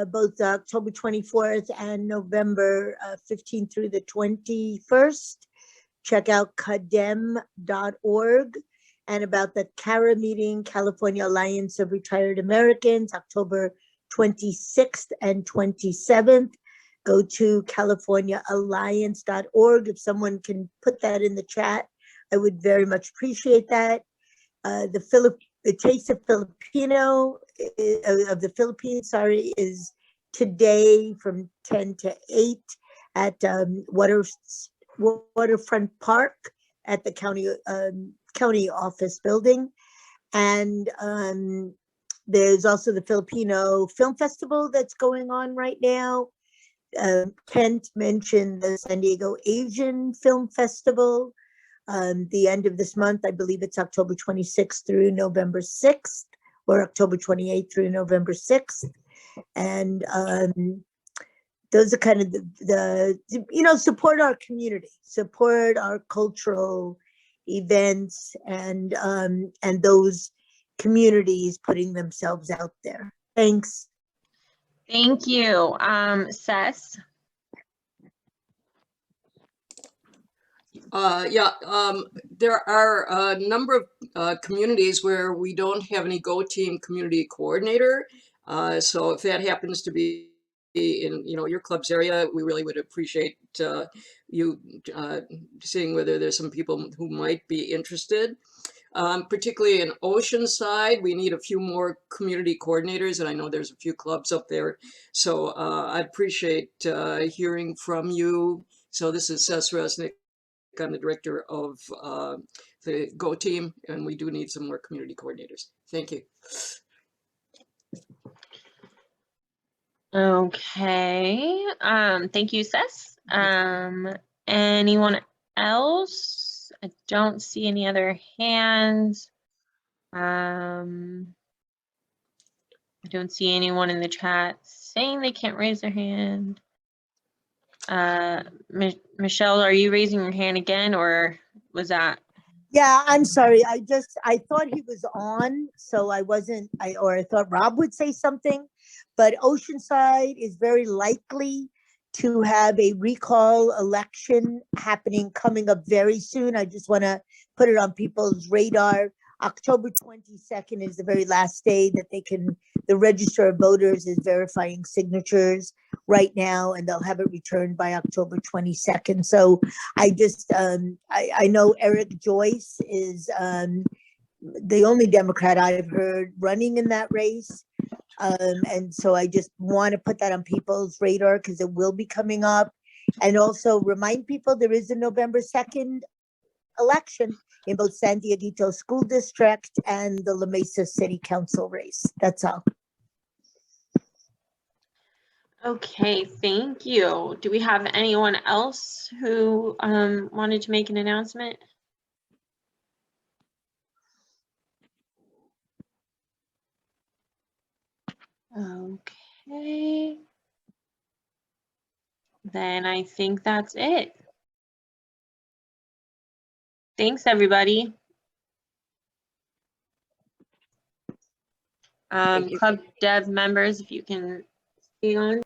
both October 24th and November 15th through the 21st. Check out cadem.org. and about the CARA meeting, California Alliance of Retired Americans, October 26th and 27th. Go to californiaalliance.org. If someone can put that in the chat, I would very much appreciate that. The Taste of Filipino of the Philippines, sorry, is today from 10 to 8 at Waterfront Park at the county office building. And there's also the Filipino Film Festival that's going on right now. Kent mentioned the San Diego Asian Film Festival. The end of this month, I believe it's October 26th through November 6th, or October 28th through November 6th. And those are kind of the support our community, support our cultural events, and those communities putting themselves out there. Thanks. Thank you. Sess? There are a number of communities where we don't have any Go Team community coordinator. So if that happens to be in your club's area, we really would appreciate you seeing whether there's some people who might be interested. Particularly in Oceanside, we need a few more community coordinators, and I know there's a few clubs up there. So I appreciate hearing from you. So this is Sess Resnick. I'm the director of the Go Team, and we do need some more community coordinators. Thank you. Okay. Thank you, Sess. Anyone else? I don't see any other hands. I don't see anyone in the chat saying they can't raise their hand. Michelle, are you raising your hand again, or was that? Yeah, I'm sorry. I thought he was on, so I wasn't, I thought Rob would say something, but Oceanside is very likely to have a recall election coming up very soon. I just want to put it on people's radar. October 22nd is the very last day that the Register of Voters is verifying signatures right now, and they'll have it returned by October 22nd. So I just, I know Eric Joyce is the only Democrat I've heard running in that race. And so I just want to put that on people's radar because it will be coming up. And also remind people there is a November 2nd election in both San Diego School District and the La Mesa City Council race. That's all. Okay, thank you. Do we have anyone else who wanted to make an announcement? Okay. Then I think that's it. Thanks, everybody. Club Dev members, if you can stay on.